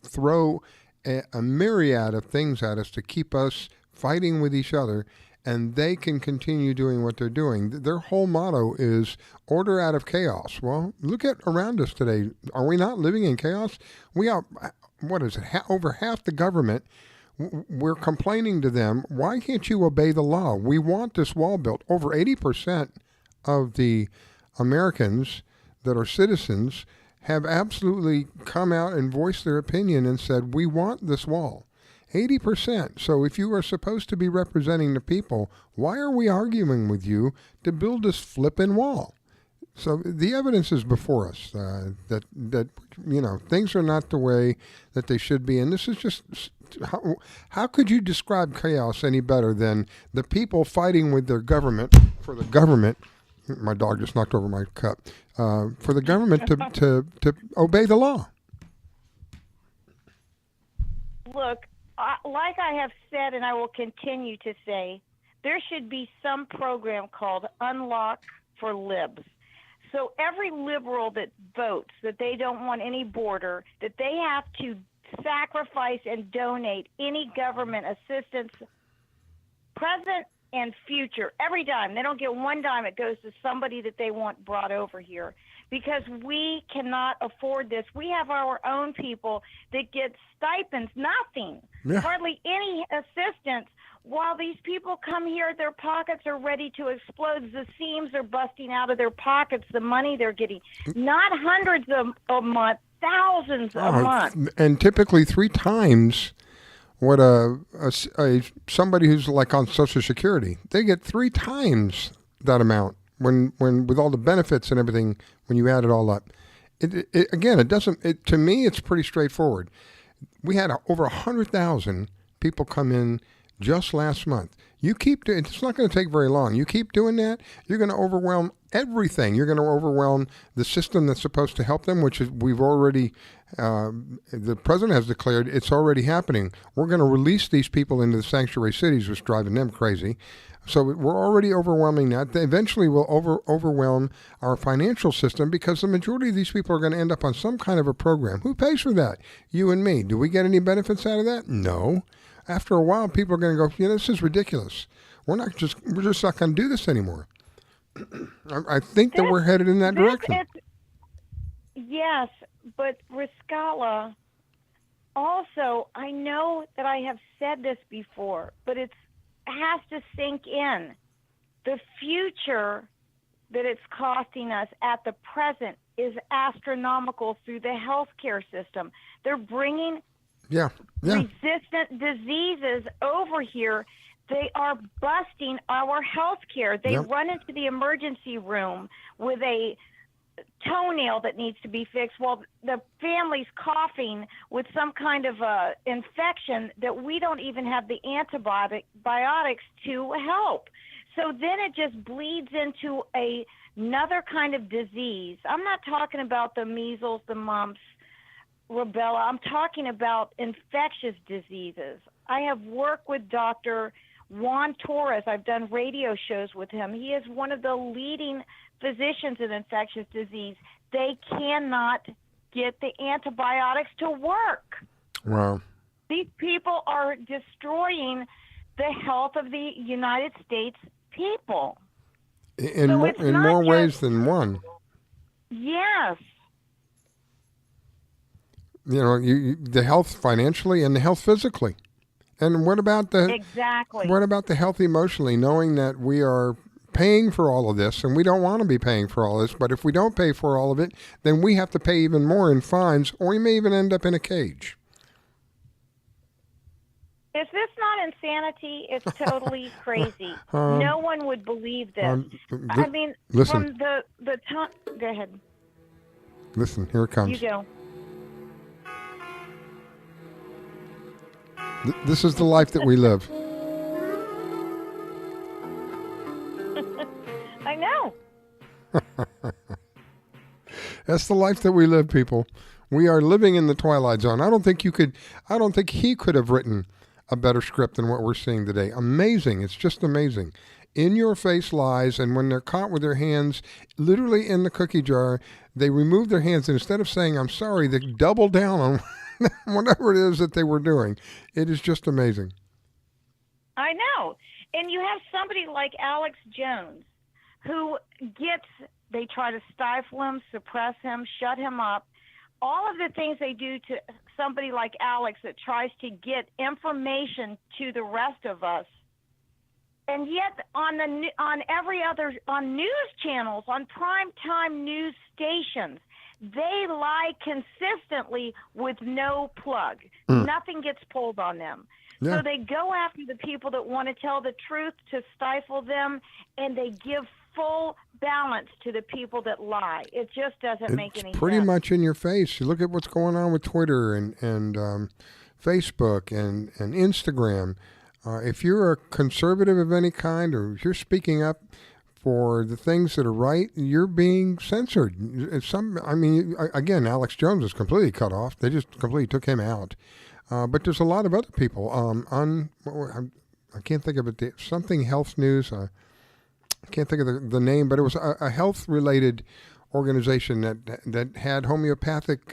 throw a myriad of things at us to keep us fighting with each other, and they can continue doing what they're doing. Their whole motto is order out of chaos. Well, look at around us today. Are we not living in chaos? We are, over half the government. We're complaining to them, why can't you obey the law? We want this wall built. Over 80% of the Americans that are citizens have absolutely come out and voiced their opinion and said, we want this wall. 80%. So if you are supposed to be representing the people, why are we arguing with you to build this flipping wall? So the evidence is before us that things are not the way that they should be. And this is just, how could you describe chaos any better than the people fighting with their government for the government. My dog just knocked over my cup. For the government to obey the law. Look, like I have said, and I will continue to say, there should be some program called Unlock for Libs. So every liberal that votes that they don't want any border, that they have to sacrifice and donate any government assistance, present and future, every dime. They don't get one dime. It goes to somebody that they want brought over here, because we cannot afford this. We have our own people that get stipends, nothing, hardly any assistance. While these people come here, their pockets are ready to explode. The seams are busting out of their pockets, the money they're getting. Not hundreds a month, thousands a month. And typically 3 times what somebody who's like on Social Security. They get 3 times that amount when with all the benefits and everything, when you add it all up. To me, it's pretty straightforward. We had over 100,000 people come in just last month. It's not going to take very long. You keep doing that, you're going to overwhelm everything. You're going to overwhelm the system that's supposed to help them, which is we've already, the president has declared it's already happening. We're going to release these people into the sanctuary cities, which is driving them crazy. So we're already overwhelming that. They eventually will overwhelm our financial system, because the majority of these people are going to end up on some kind of a program. Who pays for that? You and me. Do we get any benefits out of that? No. After a while, people are going to go, this is ridiculous. We're just not going to do this anymore. I think that we're headed in that direction. Yes, but Riscalla, also, I know that I have said this before, but it has to sink in. The future that it's costing us at the present is astronomical through the healthcare system. They're bringing resistant diseases over here. They are busting our health care. They run into the emergency room with a toenail that needs to be fixed while the family's coughing with some kind of infection that we don't even have the antibiotics to help. So then it just bleeds into another kind of disease. I'm not talking about the measles, the mumps, rubella. I'm talking about infectious diseases. I have worked with Dr. Juan Torres. I've done radio shows with him. He is one of the leading physicians in infectious disease. They cannot get the antibiotics to work. Wow. These people are destroying the health of the United States people. In more ways than one. Yes. The health financially and the health physically. And what about the health emotionally, knowing that we are paying for all of this, and we don't want to be paying for all this, but if we don't pay for all of it, then we have to pay even more in fines, or we may even end up in a cage. Is this not insanity? It's totally crazy. No one would believe this. Listen. From the time... Go ahead. Listen, here it comes. You go. This is the life that we live. I know. That's the life that we live, people. We are living in the twilight zone. I don't think he could have written a better script than what we're seeing today. Amazing. It's just amazing. In your face lies, and when they're caught with their hands literally in the cookie jar, they remove their hands, and instead of saying, I'm sorry, they double down on whatever it is that they were doing. It is just amazing. I know. And you have somebody like Alex Jones who they try to stifle him, suppress him, shut him up. All of the things they do to somebody like Alex that tries to get information to the rest of us. And yet on news channels, on primetime news stations, they lie consistently with no plug. Nothing gets pulled on them. Yeah. So they go after the people that want to tell the truth to stifle them, and they give full balance to the people that lie. It just doesn't make any sense. It's pretty much in your face. You look at what's going on with Twitter and Facebook and Instagram. If you're a conservative of any kind, or if you're speaking up for the things that are right, you're being censored. Again, Alex Jones is completely cut off. They just completely took him out. But there's a lot of other people. I can't think of it. Something Health News. I can't think of the name, but it was a health-related organization that had homeopathic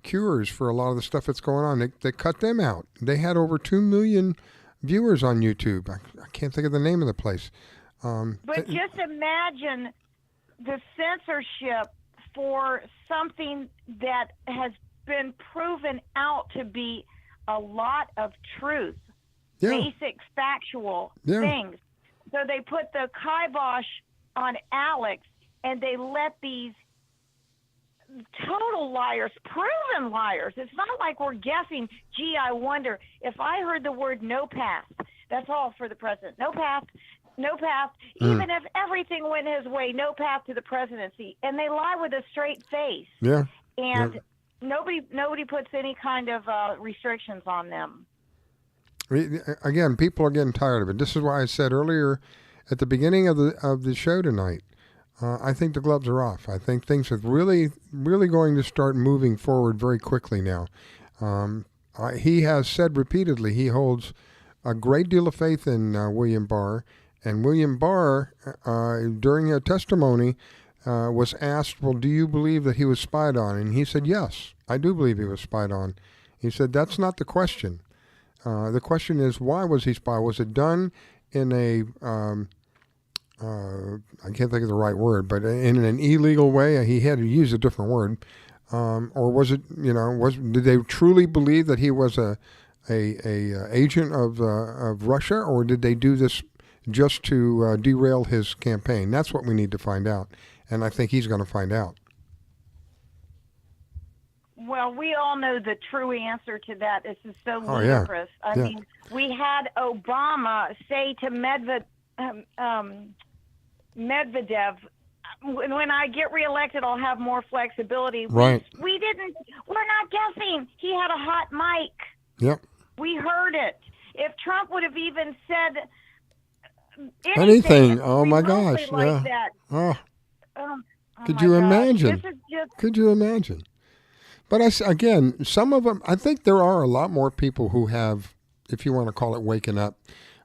cures for a lot of the stuff that's going on. They cut them out. They had over 2 million viewers on YouTube. I can't think of the name of the place. But just imagine the censorship for something that has been proven out to be a lot of truth, basic factual things. So they put the kibosh on Alex, and they let these total liars, proven liars. It's not like we're guessing, gee, I wonder if I heard the word no path. That's all for the president. No path, no path. Even if everything went his way, no path to the presidency. And they lie with a straight face. Yeah. And nobody puts any kind of restrictions on them. Again, people are getting tired of it. This is why I said earlier at the beginning of the show tonight, I think the gloves are off. I think things are really going to start moving forward very quickly now. He has said repeatedly he holds a great deal of faith in William Barr. And William Barr, during a testimony, was asked, well, do you believe that he was spied on? And he said, yes, I do believe he was spied on. He said, that's not the question. The question is, why was he spied? Was it done in a... I can't think of the right word, but in an illegal way. He had to use a different word, or was it? Did they truly believe that he was a agent of Russia, or did they do this just to derail his campaign? That's what we need to find out, and I think he's going to find out. Well, we all know the true answer to that. This is so ludicrous. I mean, we had Obama say to Medvedev, when I get reelected, I'll have more flexibility. Right. We're not guessing. He had a hot mic. Yep. We heard it. If Trump would have even said anything, oh my gosh. Like that. Could you imagine? Could you imagine? But again, some of them, I think there are a lot more people who have, if you want to call it waking up,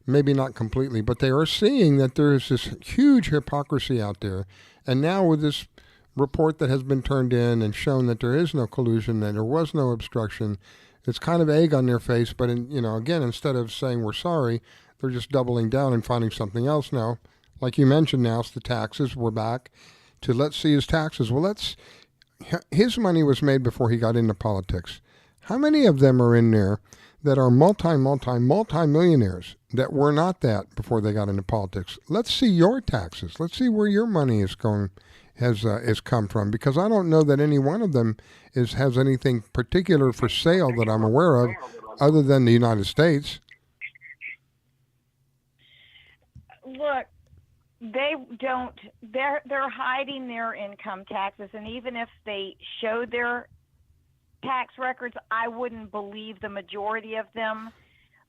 maybe not completely, but they are seeing that there is this huge hypocrisy out there. And now with this report that has been turned in and shown that there is no collusion, that there was no obstruction, it's kind of egg on their face. But, again, instead of saying we're sorry, they're just doubling down and finding something else now. Like you mentioned, now it's the taxes. We're back to let's see his taxes. Well, his money was made before he got into politics. How many of them are in there that are multi-millionaires that were not that before they got into politics? Let's see your taxes. Let's see where your money is going, has come from, because I don't know that any one of them has anything particular for sale that I'm aware of, other than the United States. Look, they don't. They're hiding their income taxes, and even if they showed their tax records, I wouldn't believe the majority of them.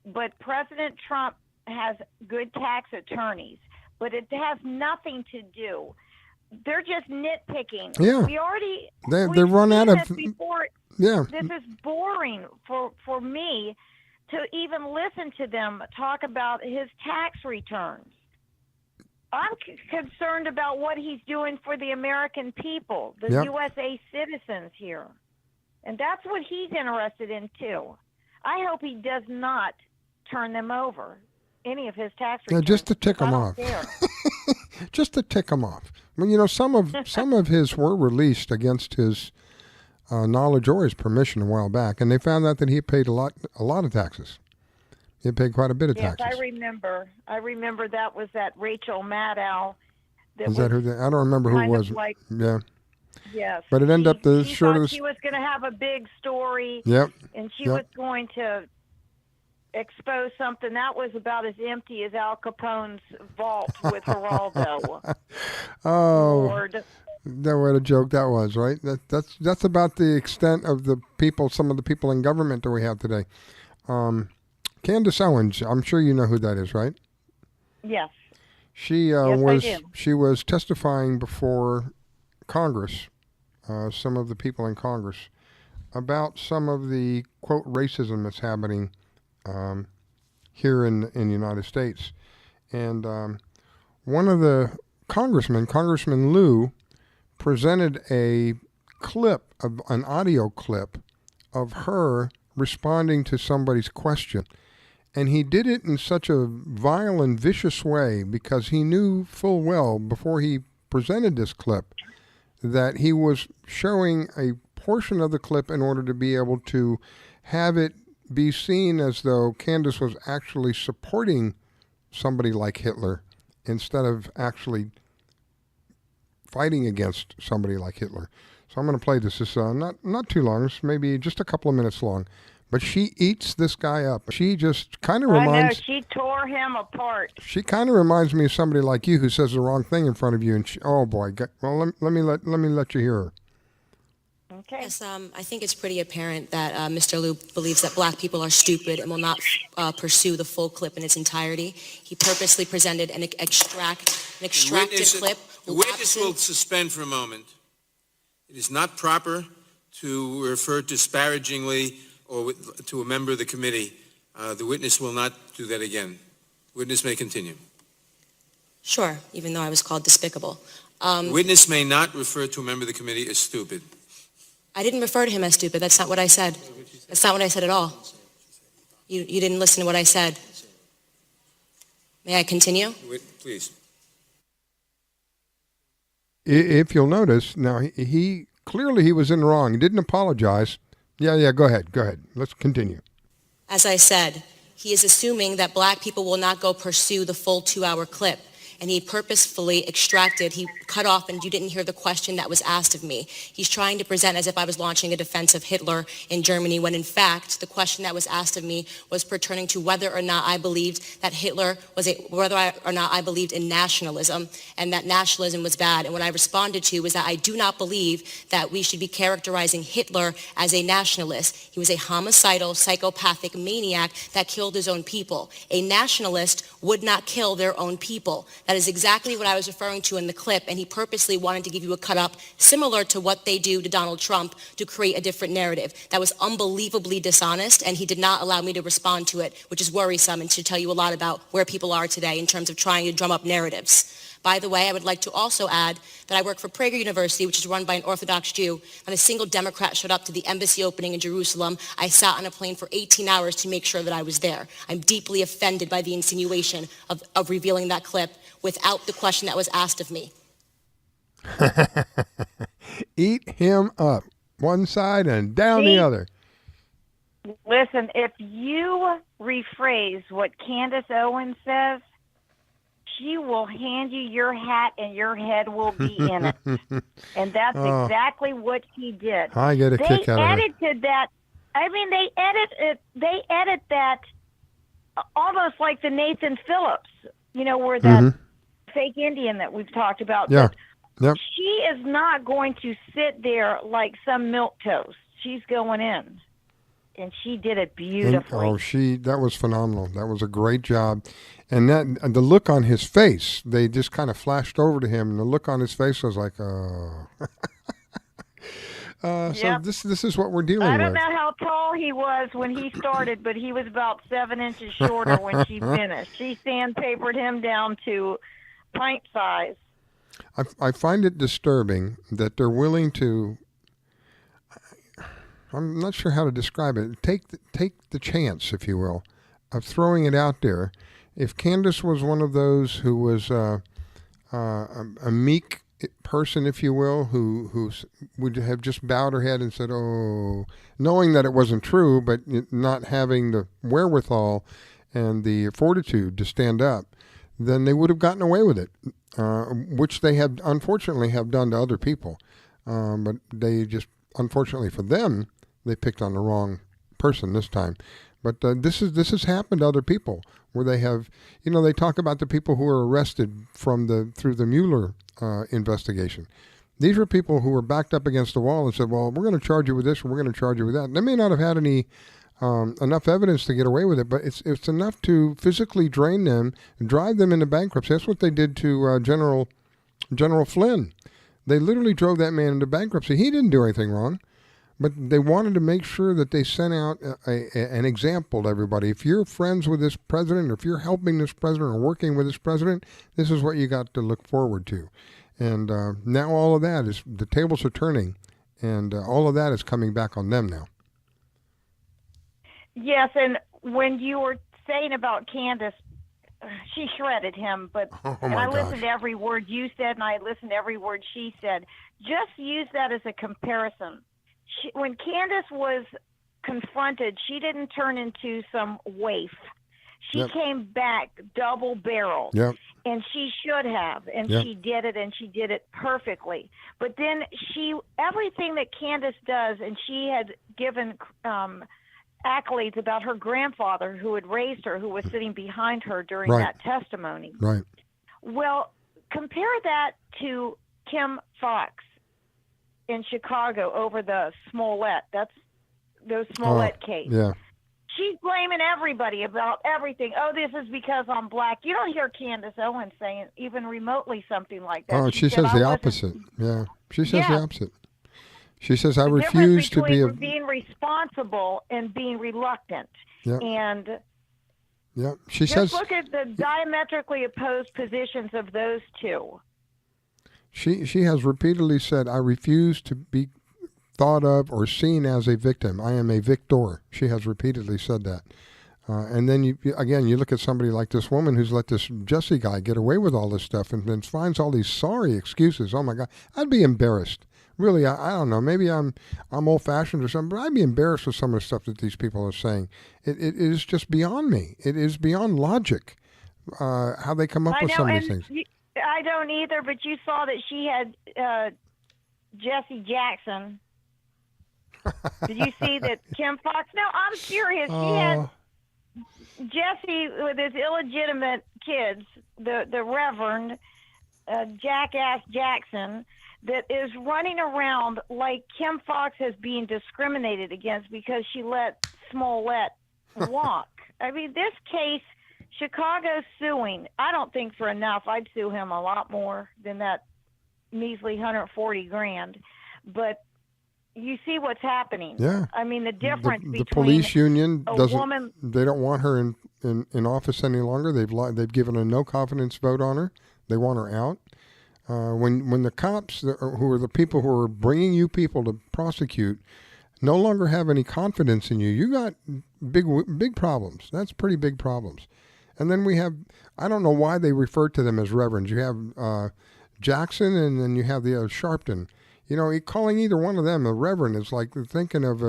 But President Trump has good tax attorneys, but it has nothing to do. They're just nitpicking. Yeah, they run out of. Before. Yeah, this is boring for me to even listen to them talk about his tax returns. I'm concerned about what he's doing for the American people, the USA citizens here. And that's what he's interested in, too. I hope he does not turn them over, any of his tax returns. Just to tick them off. Just to tick them off. I mean, some of his were released against his knowledge or his permission a while back, and they found out that he paid a lot of taxes. He paid quite a bit of taxes. Yes, I remember that was that Rachel Maddow. Is that who? I don't remember who it was. Yeah. Yes. But it ended up the short of the. She was going to have a big story. Yep. And she was going to expose something that was about as empty as Al Capone's vault with Geraldo. Oh. Lord. What a joke that was, right? That's about the extent of the people, some of the people in government that we have today. Candace Owens, I'm sure you know who that is, right? Yes. She she was testifying before Congress, some of the people in Congress, about some of the quote racism that's happening here in the United States, and one of the Congressman Liu, presented a clip of an audio clip of her responding to somebody's question. And he did it in such a vile and vicious way because he knew full well before he presented this clip that he was showing a portion of the clip in order to be able to have it be seen as though Candace was actually supporting somebody like Hitler instead of actually fighting against somebody like Hitler. So I'm going to play this. It's not too long. It's maybe just a couple of minutes long. But she eats this guy up. She just kind of reminds... I know, she tore him apart. She kind of reminds me of somebody like you who says the wrong thing in front of you. And oh, boy. Well, let me let you hear her. Okay. Yes, I think it's pretty apparent that Mr. Liu believes that black people are stupid and will not pursue the full clip in its entirety. He purposely presented an extracted clip. The witness will suspend for a moment. It is not proper to refer disparagingly or to a member of the committee. The witness will not do that again. Witness may continue. Sure, even though I was called despicable. Witness may not refer to a member of the committee as stupid. I didn't refer to him as stupid. That's not what I said. That's not what I said at all. You didn't listen to what I said. May I continue? Please. If you'll notice, now he clearly he was in the wrong. He didn't apologize. Yeah, go ahead. Let's continue. As I said, he is assuming that black people will not go pursue the full 2-hour clip. And he purposefully he cut off, and you didn't hear the question that was asked of me. He's trying to present as if I was launching a defense of Hitler in Germany, when in fact, the question that was asked of me was pertaining to whether or not I believed that whether or not I believed in nationalism, and that nationalism was bad. And what I responded to was that I do not believe that we should be characterizing Hitler as a nationalist. He was a homicidal, psychopathic maniac that killed his own people. A nationalist would not kill their own people. That is exactly what I was referring to in the clip, and he purposely wanted to give you a cut-up similar to what they do to Donald Trump to create a different narrative. That was unbelievably dishonest, and he did not allow me to respond to it, which is worrisome and should tell you a lot about where people are today in terms of trying to drum up narratives. By the way, I would like to also add that I work for Prager University, which is run by an Orthodox Jew. Not a single Democrat showed up to the embassy opening in Jerusalem. I sat on a plane for 18 hours to make sure that I was there. I'm deeply offended by the insinuation of revealing that clip without the question that was asked of me. Eat him up. One side and down the other. Listen, if you rephrase what Candace Owens says, she will hand you your hat and your head will be in it. And that's exactly what she did. I get a kick out of it. They edited that. I mean, they edit that almost like the Nathan Phillips, where that fake Indian that we've talked about. Yeah. Yep. She is not going to sit there like some milquetoast. She's going in. And she did it beautifully. That was phenomenal. That was a great job. And the look on his face, they just kind of flashed over to him, and the look on his face was like, oh. So this is what we're dealing with. I don't know how tall he was when he started, but he was about 7 inches shorter when she finished. She sandpapered him down to pint size. I find it disturbing that they're willing to, I'm not sure how to describe it, take the chance, if you will, of throwing it out there. If Candace was one of those who was a meek person, if you will, who would have just bowed her head and said, oh, knowing that it wasn't true, but not having the wherewithal and the fortitude to stand up, then they would have gotten away with it, which they have unfortunately have done to other people. But they just, unfortunately for them, they picked on the wrong person this time. But this has happened to other people where they have, they talk about the people who were arrested through the Mueller investigation. These were people who were backed up against the wall and said, well, we're going to charge you with this, or we're going to charge you with that. And they may not have had any enough evidence to get away with it, but it's enough to physically drain them and drive them into bankruptcy. That's what they did to General Flynn. They literally drove that man into bankruptcy. He didn't do anything wrong, but they wanted to make sure that they sent out an example to everybody. If you're friends with this president, or if you're helping this president or working with this president, this is what you got to look forward to. And now all of that is, the tables are turning, and all of that is coming back on them now. Yes, and when you were saying about Candace, she shredded him, but and I listened to every word you said, and I listened to every word she said. Just use that as a comparison. When Candace was confronted, she didn't turn into some waif. She came back double-barreled, and she should have, and she did it, and she did it perfectly. But then everything that Candace does, and she had given accolades about her grandfather who had raised her, who was sitting behind her during that testimony. Right. Well, compare that to Kim Fox in Chicago over the Smollett. That's the Smollett case. Yeah. She's blaming everybody about everything. Oh, this is because I'm black. You don't hear Candace Owens saying even remotely something like that. Oh, she says the opposite. Yeah. She says the opposite. She says, I refuse to be being responsible and being reluctant. Yep. And she just says, look at the diametrically opposed positions of those two. She has repeatedly said, I refuse to be thought of or seen as a victim. I am a victor. She has repeatedly said that. And then, you look at somebody like this woman who's let this Jesse guy get away with all this stuff and then finds all these sorry excuses. Oh, my God. I'd be embarrassed. Really, I don't know. Maybe I'm old-fashioned or something, but I'd be embarrassed with some of the stuff that these people are saying. It is just beyond me. It is beyond logic how they come up with some of these things. I don't either, but you saw that she had Jesse Jackson. Did you see that Kim Fox? No, I'm serious. She had Jesse with his illegitimate kids, the Reverend Jackass Jackson, that is running around like Kim Fox is being discriminated against because she let Smollett walk. I mean, this case, Chicago's suing. I don't think for enough. I'd sue him a lot more than that measly $140,000. But you see what's happening. Yeah. I mean, the difference the between police union a doesn't. woman. They don't want her in office any longer. They've given a no confidence vote on her. They want her out. When the cops, who are the people who are bringing you people to prosecute, no longer have any confidence in you, you got big problems. That's pretty big problems. And then we have, I don't know why they refer to them as reverends. You have Jackson, and then you have the other Sharpton. You know, calling either one of them a reverend is like thinking of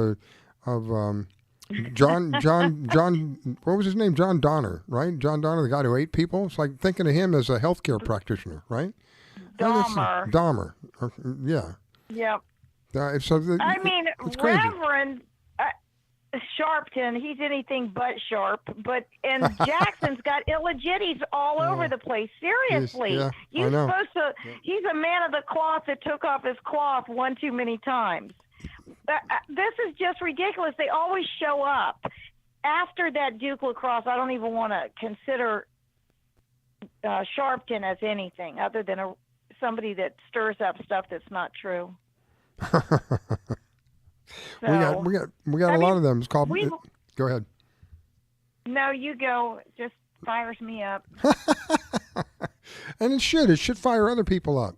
John. What was his name? John Donner, right? John Donner, the guy who ate people. It's like thinking of him as a healthcare practitioner, right? Dahmer. Yeah. Yep. I mean, Reverend Sharpton, he's anything but sharp. And Jackson's got illegitimies all over the place. Seriously. He's supposed to. He's a man of the cloth that took off his cloth one too many times. This is just ridiculous. They always show up. After that Duke lacrosse, I don't even want to consider Sharpton as anything other than somebody that stirs up stuff that's not true. We got a lot of them. It's called. Go ahead. No, you go. Just fires me up. And it should fire other people up.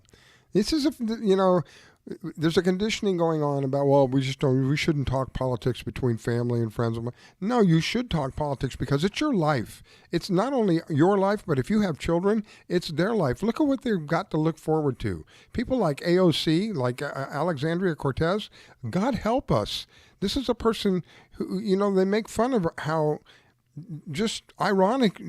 This is there's a conditioning going on about, well, we shouldn't talk politics between family and friends. No, you should talk politics because it's your life. It's not only your life, but if you have children, it's their life. Look at what they've got to look forward to. People like AOC, like Alexandria Cortez, God help us. This is a person who, they make fun of how just moronic,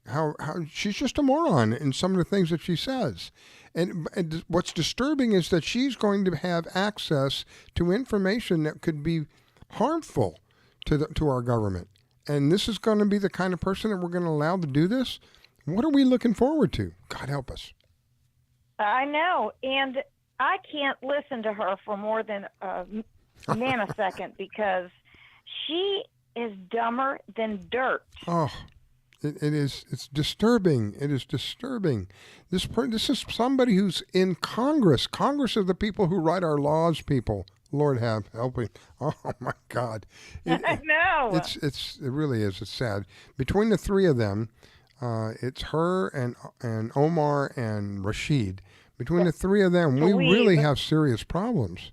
how she's just a moron in some of the things that she says. And what's disturbing is that she's going to have access to information that could be harmful to our government. And this is going to be the kind of person that we're going to allow to do this? What are we looking forward to? God help us. I know. And I can't listen to her for more than nanosecond because she is dumber than dirt. Oh, it is. It's disturbing. It is disturbing. This is somebody who's in Congress. Congress are the people who write our laws. People, Lord have help me. Oh my God, I know. It really is. It's sad. Between the three of them, it's her and Omar and Rashid. Between the three of them, we really have serious problems.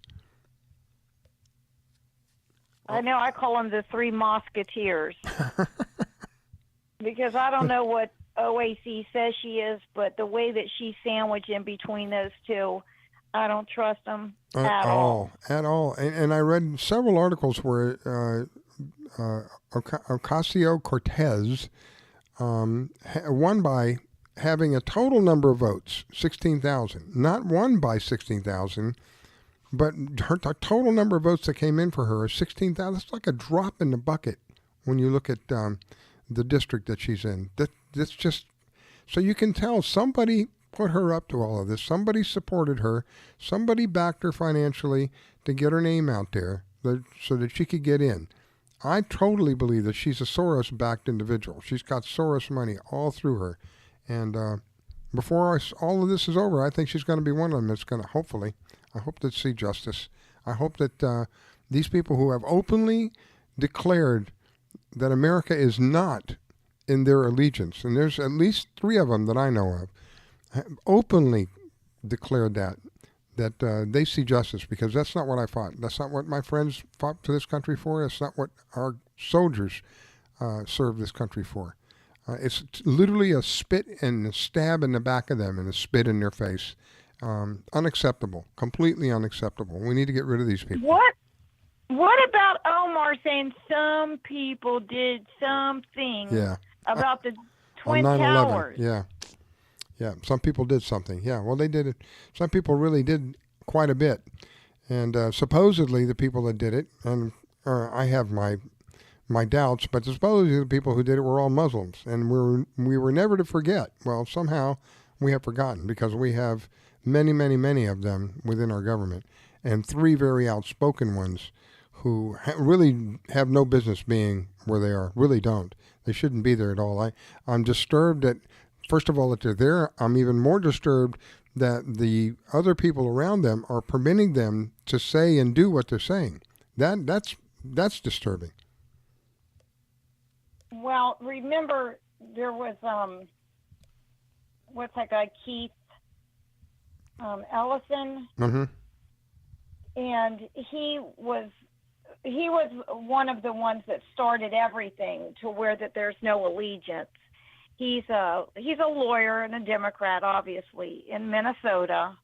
I know. I call them the Three Musketeers. Because I don't know what OAC says she is, but the way that she's sandwiched in between those two, I don't trust them at all. At all. And I read several articles where Ocasio-Cortez won by having a total number of votes, 16,000. Not won by 16,000, but her total number of votes that came in for her is 16,000. That's like a drop in the bucket when you look at the district that she's in. That's just, so you can tell somebody put her up to all of this. Somebody supported her. Somebody backed her financially to get her name out there so that she could get in. I totally believe that she's a Soros-backed individual. She's got Soros money all through her. And before all of this is over, I think she's going to be one of them that's going to, hopefully, I hope to see justice. I hope that these people who have openly declared that America is not in their allegiance, and there's at least three of them that I know of, have openly declared that they see justice, because that's not what I fought. That's not what my friends fought to this country for. That's not what our soldiers served this country for. It's literally a spit and a stab in the back of them and a spit in their face. Unacceptable. Completely unacceptable. We need to get rid of these people. What about Omar saying some people did something about the Twin Towers? Yeah. Some people did something. Yeah, well, they did it. Some people really did quite a bit. And supposedly the people that did it, and I have my doubts, but supposedly the people who did it were all Muslims. And we were never to forget. Well, somehow we have forgotten, because we have many, many, many of them within our government, and three very outspoken ones who really have no business being where they are. Really don't. They shouldn't be there at all. I'm disturbed that, first of all, that they're there. I'm even more disturbed that the other people around them are permitting them to say and do what they're saying. That's disturbing. Well, remember there was what's that guy, Keith Ellison, and he was one of the ones that started everything to where that there's no allegiance. He's a lawyer and a Democrat, obviously, in Minnesota,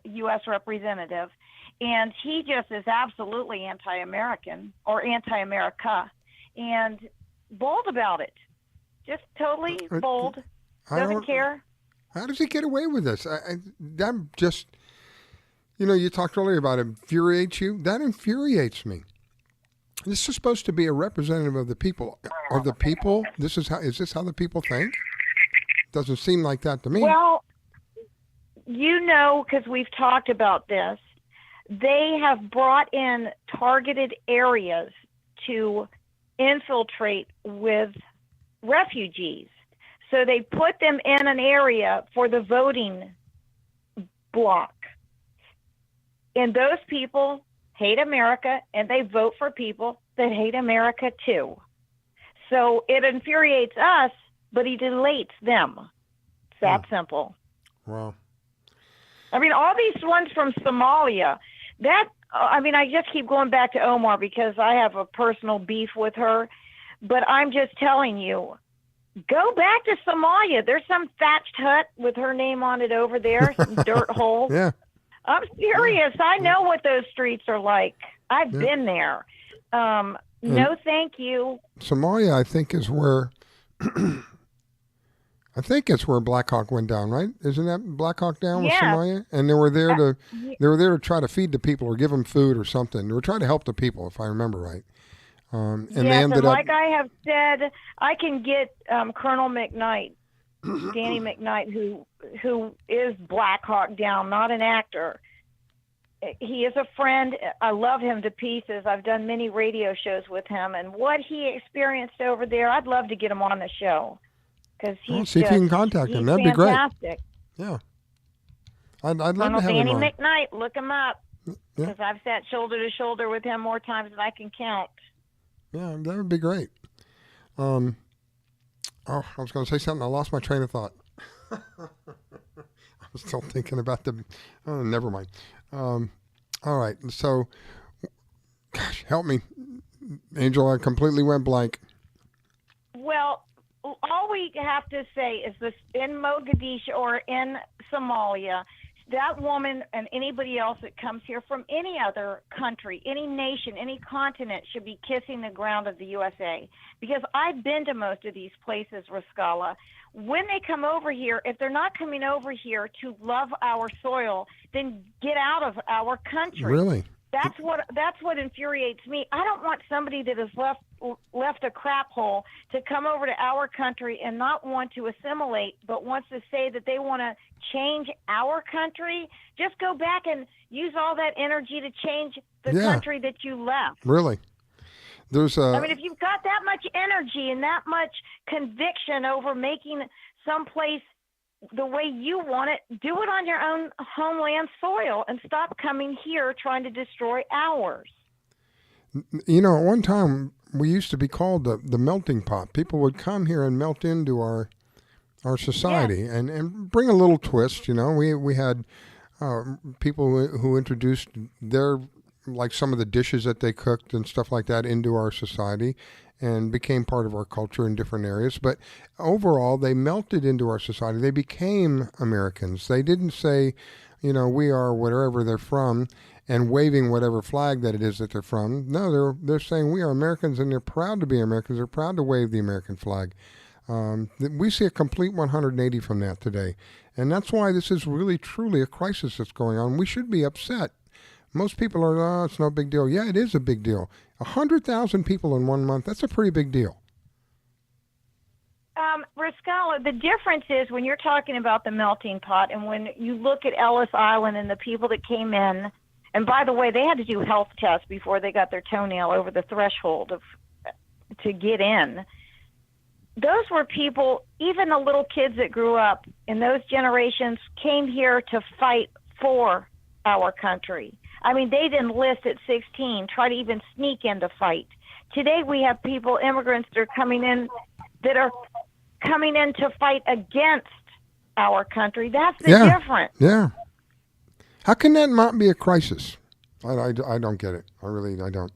U.S. representative, and he just is absolutely anti-American or anti-America, and bold about it. Just totally bold. Doesn't care. How does he get away with this? I'm just, you talked earlier about it infuriates you. That infuriates me. This is supposed to be a representative of the people. Are the people? Is this how the people think? Doesn't seem like that to me. Well, because we've talked about this, they have brought in targeted areas to infiltrate with refugees. So they put them in an area for the voting block. And those people hate America, and they vote for people that hate America too. So it infuriates us, but it elates them. It's that simple. Wow. I mean, all these ones from Somalia, I just keep going back to Omar because I have a personal beef with her, but I'm just telling you, go back to Somalia. There's some thatched hut with her name on it over there, some dirt hole. Yeah. I'm serious. I know what those streets are like. I've been there. No, thank you. Somalia, I think, is where it's where Black Hawk went down, right? Isn't that Black Hawk down with Somalia? And they were there to try to feed the people or give them food or something. They were trying to help the people, if I remember right. And they ended up, like I have said, I can get Colonel McKnight, Danny McKnight, who is Black Hawk Down, not an actor. he is a friend. I love him to pieces. I've done many radio shows with him, and what he experienced over there, I'd love to get him on the show because he's see if you can contact him. That'd be great. Fantastic. Yeah, I'd love Colonel to have him Danny on. McKnight, look him up Yeah. because I've sat shoulder to shoulder with him more times than I can count. Yeah, that would be great. I was going to say something. I lost my train of thought. I was still thinking about oh, never mind. All right. So, gosh, help me. Angel, I completely went blank. Well, all we have to say is this: in Mogadishu or in Somalia, that woman and anybody else that comes here from any other country, any nation, any continent should be kissing the ground of the USA. Because I've been to most of these places, Riscalla. When they come over here, if they're not coming over here to love our soil, then get out of our country. Really? That's what infuriates me. I don't want somebody that has left a crap hole to come over to our country and not want to assimilate, but wants to say that they want to change our country. Just go back and use all that energy to change the country that you left. Really? I mean, if you've got that much energy and that much conviction over making someplace the way you want it, do it on your own homeland soil and stop coming here trying to destroy ours. You know, at one time we used to be called the melting pot. People would come here and melt into our society and bring a little twist. You know, we had people who introduced their, like, some of the dishes that they cooked and stuff like that into our society and became part of our culture in different areas. But overall, they melted into our society. They became Americans. They didn't say, you know, we are wherever they're from and waving whatever flag that it is that they're from. No, they're saying we are Americans, and they're proud to be Americans. They're proud to wave the American flag. We see a complete 180 from that today. And that's why this is really, truly a crisis that's going on. We should be upset. Most people are, oh, it's no big deal. Yeah, it is a big deal. 100,000 people in 1 month, that's a pretty big deal. Riscalla, the difference is when you're talking about the melting pot and when you look at Ellis Island and the people that came in, and by the way, they had to do health tests before they got their toenail over the threshold to get in. Those were people, even the little kids that grew up in those generations came here to fight for our country. I mean, they didn't enlist at 16, try to even sneak in to fight. Today we have people, immigrants, that are coming in to fight against our country. That's the difference. Yeah. How can that not be a crisis? I don't get it. I don't.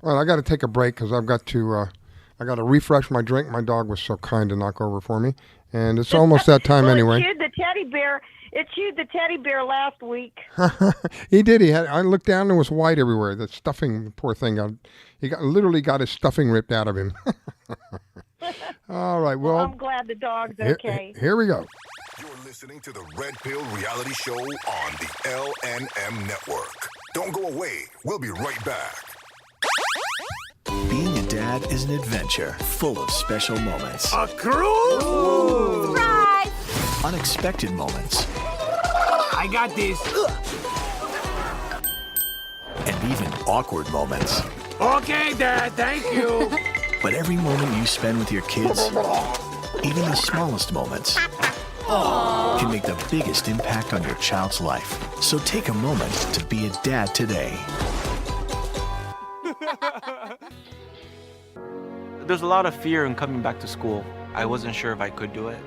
All right, I got to take a break because I've got to refresh my drink. My dog was so kind to knock over for me, and it's almost that time anyway. It chewed the teddy bear. It chewed the teddy bear last week. He did. I looked down and it was white everywhere. The stuffing, the poor thing, literally got his stuffing ripped out of him. All right. Well, I'm glad the dog's okay. Here we go. You're listening to the Red Pill Reality Show on the LNM Network. Don't go away. We'll be right back. Being a dad is an adventure full of special moments. A cruise? Surprise! Unexpected moments. I got this. And even awkward moments. Okay, Dad, thank you. But every moment you spend with your kids, even the smallest moments, can make the biggest impact on your child's life. So take a moment to be a dad today. There's a lot of fear in coming back to school. I wasn't sure if I could do it.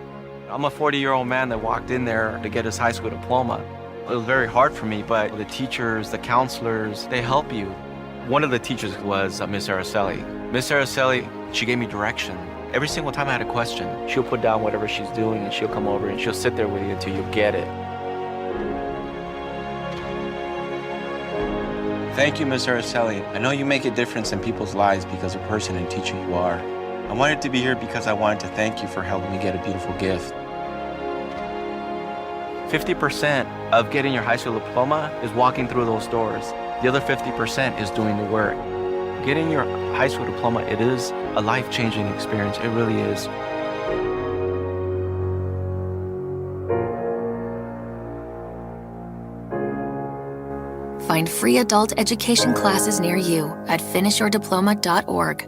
I'm a 40-year-old man that walked in there to get his high school diploma. It was very hard for me, but the teachers, the counselors, they help you. One of the teachers was Miss Araceli. Miss Araceli, she gave me direction. Every single time I had a question, she'll put down whatever she's doing and she'll come over and she'll sit there with you until you get it. Thank you, Miss Araceli. I know you make a difference in people's lives because of the person and teacher you are. I wanted to be here because I wanted to thank you for helping me get a beautiful gift. 50% of getting your high school diploma is walking through those doors. The other 50% is doing the work. Getting your high school diploma, it is a life-changing experience. It really is. find free adult education classes near you at finishyourdiploma.org.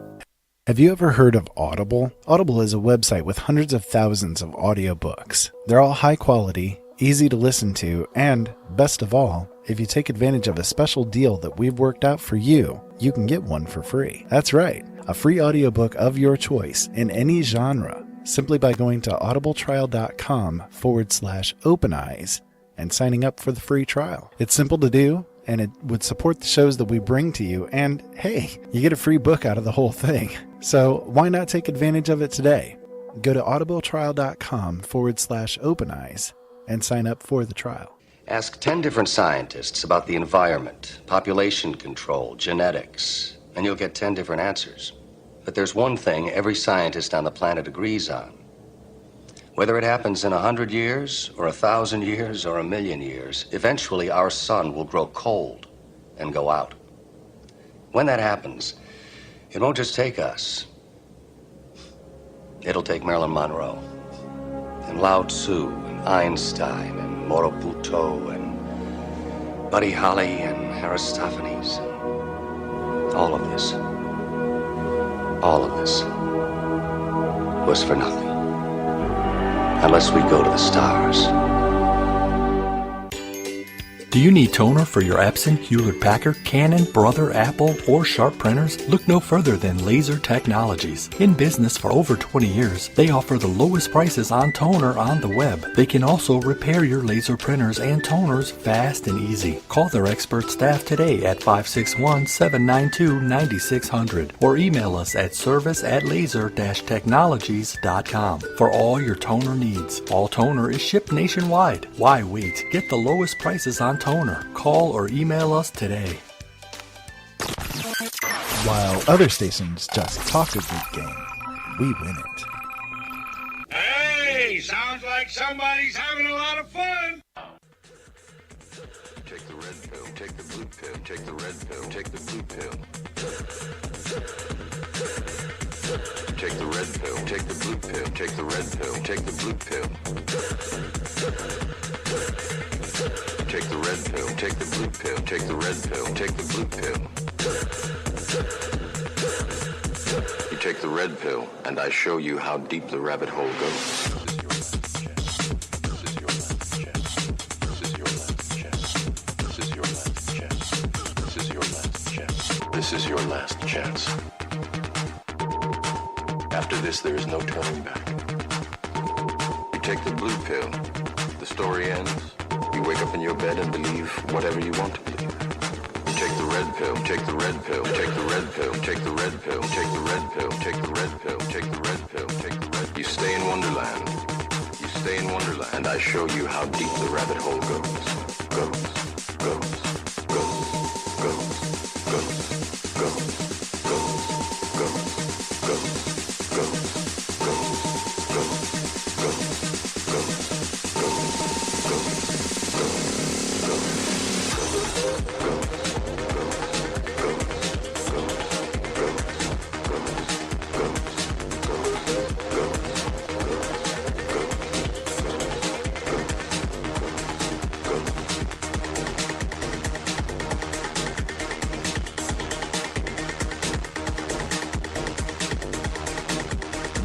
Have you ever heard of Audible? Audible is a website with hundreds of thousands of audiobooks. They're all high quality, easy to listen to, and, best of all, if you take advantage of a special deal that we've worked out for you, you can get one for free. That's right, a free audiobook of your choice in any genre, simply by going to audibletrial.com/openeyes and signing up for the free trial. It's simple to do, and it would support the shows that we bring to you, and hey, you get a free book out of the whole thing. So why not take advantage of it today? Go to audibletrial.com/openeyes and sign up for the trial. Ask 10 different scientists about the environment, population control, genetics, and you'll get 10 different answers. But there's one thing every scientist on the planet agrees on. Whether it happens in 100 years, or 1,000 years, or 1,000,000 years, eventually our sun will grow cold and go out. When that happens, it won't just take us. It'll take Marilyn Monroe, and Lao Tzu, and Einstein, and Morobuto, and Buddy Holly, and Aristophanes. All of this was for nothing. Unless we go to the stars. Do you need toner for your Epson, Hewlett-Packard, Canon, Brother, Apple, or Sharp printers? Look no further than Laser Technologies. In business for over 20 years, they offer the lowest prices on toner on the web. They can also repair your laser printers and toners fast and easy. Call their expert staff today at 561-792-9600 or email us at service@laser-technologies.com for all your toner needs. All toner is shipped nationwide. Why wait? Get the lowest prices on toner. Call or email us today. While other stations just talk a good game, we win it. Hey, sounds like somebody's having a lot of fun. Take the red pill, take the blue pill, take the red pill, take the blue pill. Take the red pill, take the blue pill, take the red pill, take the blue pill. Take the red pill, take the blue pill, take the red pill, take the blue pill. You take the red pill, and I show you how deep the rabbit hole goes. This is your last chance. After this, there is no turning back. You take the blue pill, the story ends. You wake up in your bed and believe whatever you want to believe. You take the red pill, take the red pill, take the red pill, take the red pill, take the red pill, take the red pill, take the red pill, take the red. You stay in Wonderland. You stay in Wonderland, and I show you how deep the rabbit hole goes. Goes, goes, goes, goes, goes, goes, goes, goes, goes, goes, goes, goes, goes,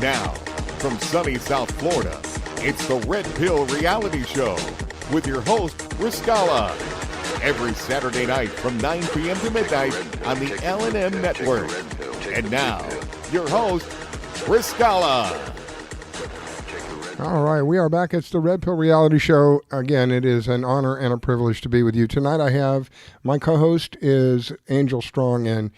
Now, from sunny South Florida, it's the Red Pill Reality Show with your host, Riscalla. Every Saturday night from 9 p.m. to midnight on the L&M Network. And now, your host, Riscalla. All right, we are back. It's the Red Pill Reality Show. Again, it is an honor and a privilege to be with you. Tonight I have, my co-host is Angel Strong, and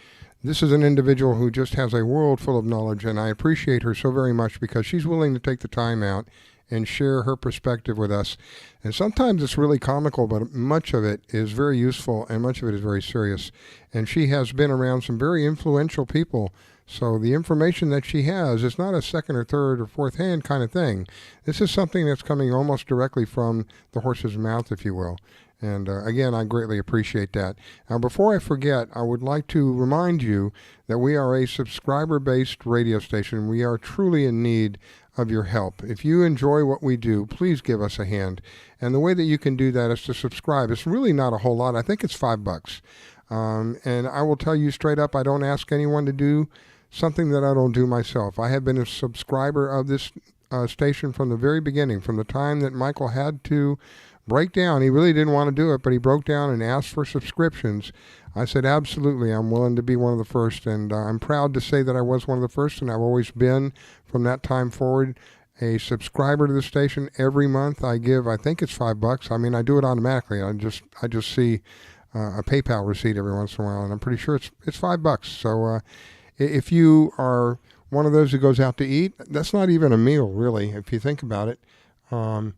this is an individual who just has a world full of knowledge, and I appreciate her so very much because she's willing to take the time out and share her perspective with us. And sometimes it's really comical, but much of it is very useful and much of it is very serious. And she has been around some very influential people. So the information that she has is not a second or third or fourth hand kind of thing. This is something that's coming almost directly from the horse's mouth, if you will. And again, I greatly appreciate that. Now, before I forget, I would like to remind you that we are a subscriber-based radio station. We are truly in need of your help. If you enjoy what we do, please give us a hand. And the way that you can do that is to subscribe. It's really not a whole lot. I think it's $5. And I will tell you straight up, I don't ask anyone to do something that I don't do myself. I have been a subscriber of this station from the very beginning, from the time that Michael had to break down. He really didn't want to do it, but he broke down and asked for subscriptions. I said, absolutely, I'm willing to be one of the first, and I'm proud to say that I was one of the first, and I've always been, from that time forward, a subscriber to the station. Every month I give, I think it's $5. I mean, I do it automatically. I just see a PayPal receipt every once in a while, and I'm pretty sure it's $5. So if you are one of those who goes out to eat, that's not even a meal, really, if you think about it. $5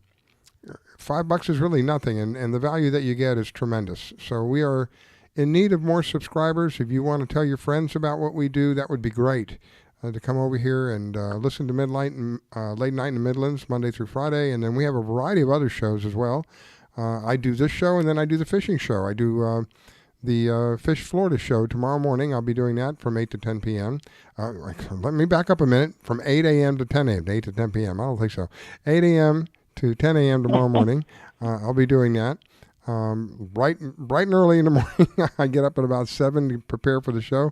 is really nothing, and the value that you get is tremendous. So we are in need of more subscribers. If you want to tell your friends about what we do, that would be great, to come over here and listen to Late Night in the Midlands, Monday through Friday, and then we have a variety of other shows as well. I do this show, and then I do the fishing show. I do the Fish Florida show tomorrow morning. I'll be doing that from 8 to 10 p.m. Let me back up a minute. From 8 a.m. to 10 a.m. 8 to 10 p.m. I don't think so. 8 a.m. to 10 a.m. tomorrow morning. I'll be doing that. Bright and early in the morning. I get up at about 7 to prepare for the show.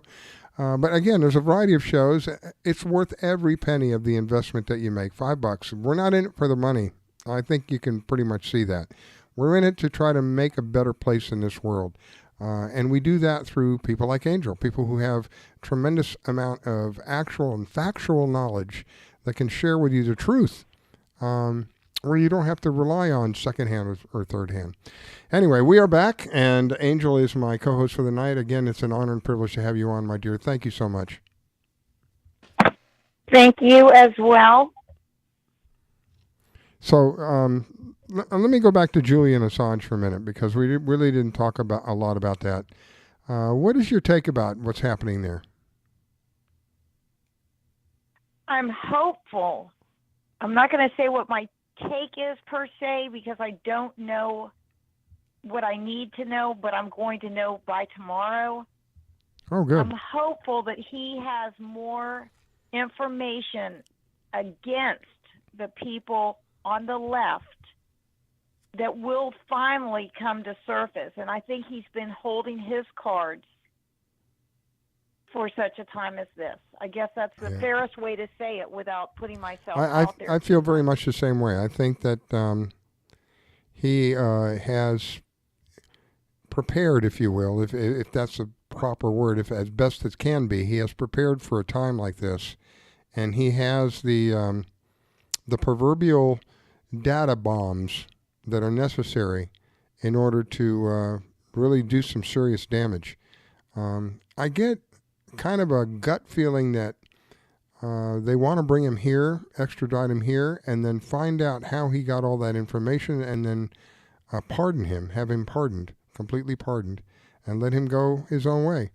But again, there's a variety of shows. It's worth every penny of the investment that you make. $5. We're not in it for the money. I think you can pretty much see that. We're in it to try to make a better place in this world. And we do that through people like Angel, people who have tremendous amount of actual and factual knowledge that can share with you the truth, where you don't have to rely on secondhand or thirdhand. Anyway, we are back, and Angel is my co-host for the night. Again, it's an honor and privilege to have you on, my dear. Thank you so much. Thank you as well. So let me go back to Julian Assange for a minute, because we really didn't talk about a lot about that. What is your take about what's happening there? I'm hopeful. I'm not going to say what my take is per se, because I don't know what I need to know, but I'm going to know by tomorrow. Oh, good. I'm hopeful that he has more information against the people on the left that will finally come to surface. And I think he's been holding his cards for such a time as this. I guess that's the fairest way to say it without putting myself out there. I feel very much the same way. I think that he has prepared, if you will, if that's a proper word, if as best as can be, he has prepared for a time like this, and he has the proverbial data bombs that are necessary in order to really do some serious damage. I get kind of a gut feeling that they want to bring him here, extradite him here, and then find out how he got all that information, and then pardon him, have him pardoned, completely pardoned, and let him go his own way,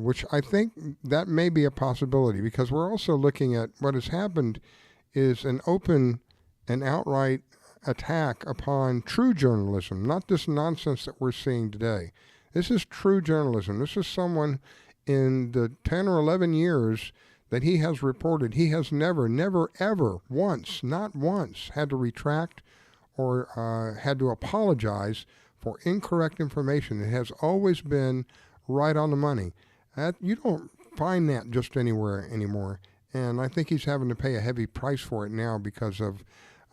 which I think that may be a possibility, because we're also looking at what has happened is an open and outright attack upon true journalism, not this nonsense that we're seeing today. This is true journalism. This is someone in the 10 or 11 years that he has reported, he has never, ever once, not once, had to retract or had to apologize for incorrect information. It has always been right on the money. You don't find that just anywhere anymore. And I think he's having to pay a heavy price for it now because of,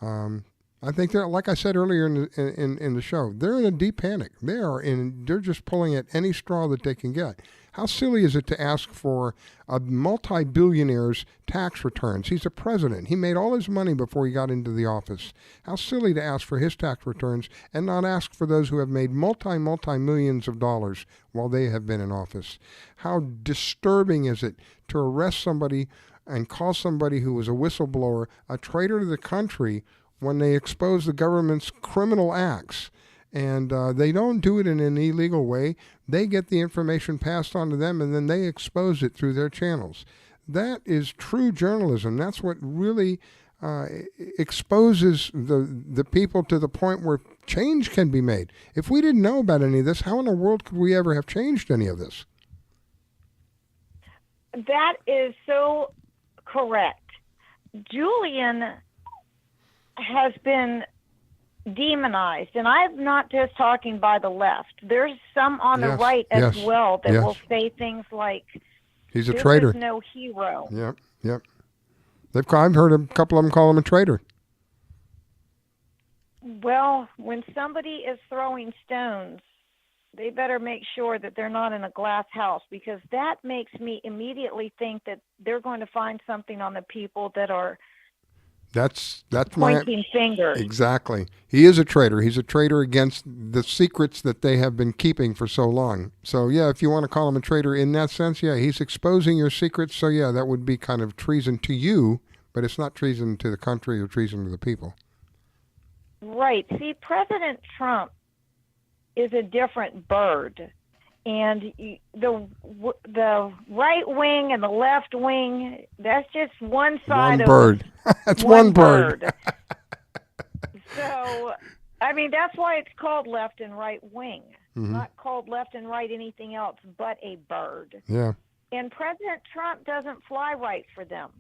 I think they're, like I said earlier in the show, they're in a deep panic. They're just pulling at any straw that they can get. How silly is it to ask for a multi-billionaire's tax returns? He's a president. He made all his money before he got into the office. How silly to ask for his tax returns and not ask for those who have made multi-millions of dollars while they have been in office. How disturbing is it to arrest somebody and call somebody who was a whistleblower a traitor to the country when they expose the government's criminal acts? And they don't do it in an illegal way. They get the information passed on to them, and then they expose it through their channels. That is true journalism. That's what really exposes the people to the point where change can be made. If we didn't know about any of this, how in the world could we ever have changed any of this? That is so correct. Julian has been demonized, and I'm not just talking by the left. There's some on the right as well that will say things like, "He's a this traitor. is no hero." Yep. I've heard a couple of them call him a traitor. Well, when somebody is throwing stones, they better make sure that they're not in a glass house, because that makes me immediately think that they're going to find something on the people that are That's pointing fingers. Exactly. He is a traitor. He's a traitor against the secrets that they have been keeping for so long. So, yeah, if you want to call him a traitor in that sense, yeah, he's exposing your secrets. So, yeah, that would be kind of treason to you, but it's not treason to the country or treason to the people. Right. See, President Trump is a different bird. And the right wing and the left wing, that's just one side of bird. That's one bird. So, I mean, that's why it's called left and right wing. Not called left and right anything else but a bird. Yeah. And President Trump doesn't fly right for them.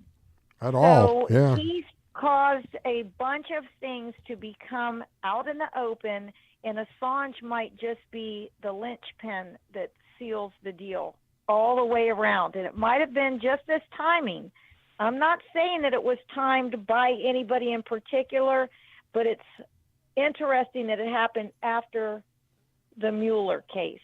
At all. So he's caused a bunch of things to become out in the open, and Assange might just be the linchpin that seals the deal all the way around. And it might have been just this timing. I'm not saying that it was timed by anybody in particular, but it's interesting that it happened after the Mueller case.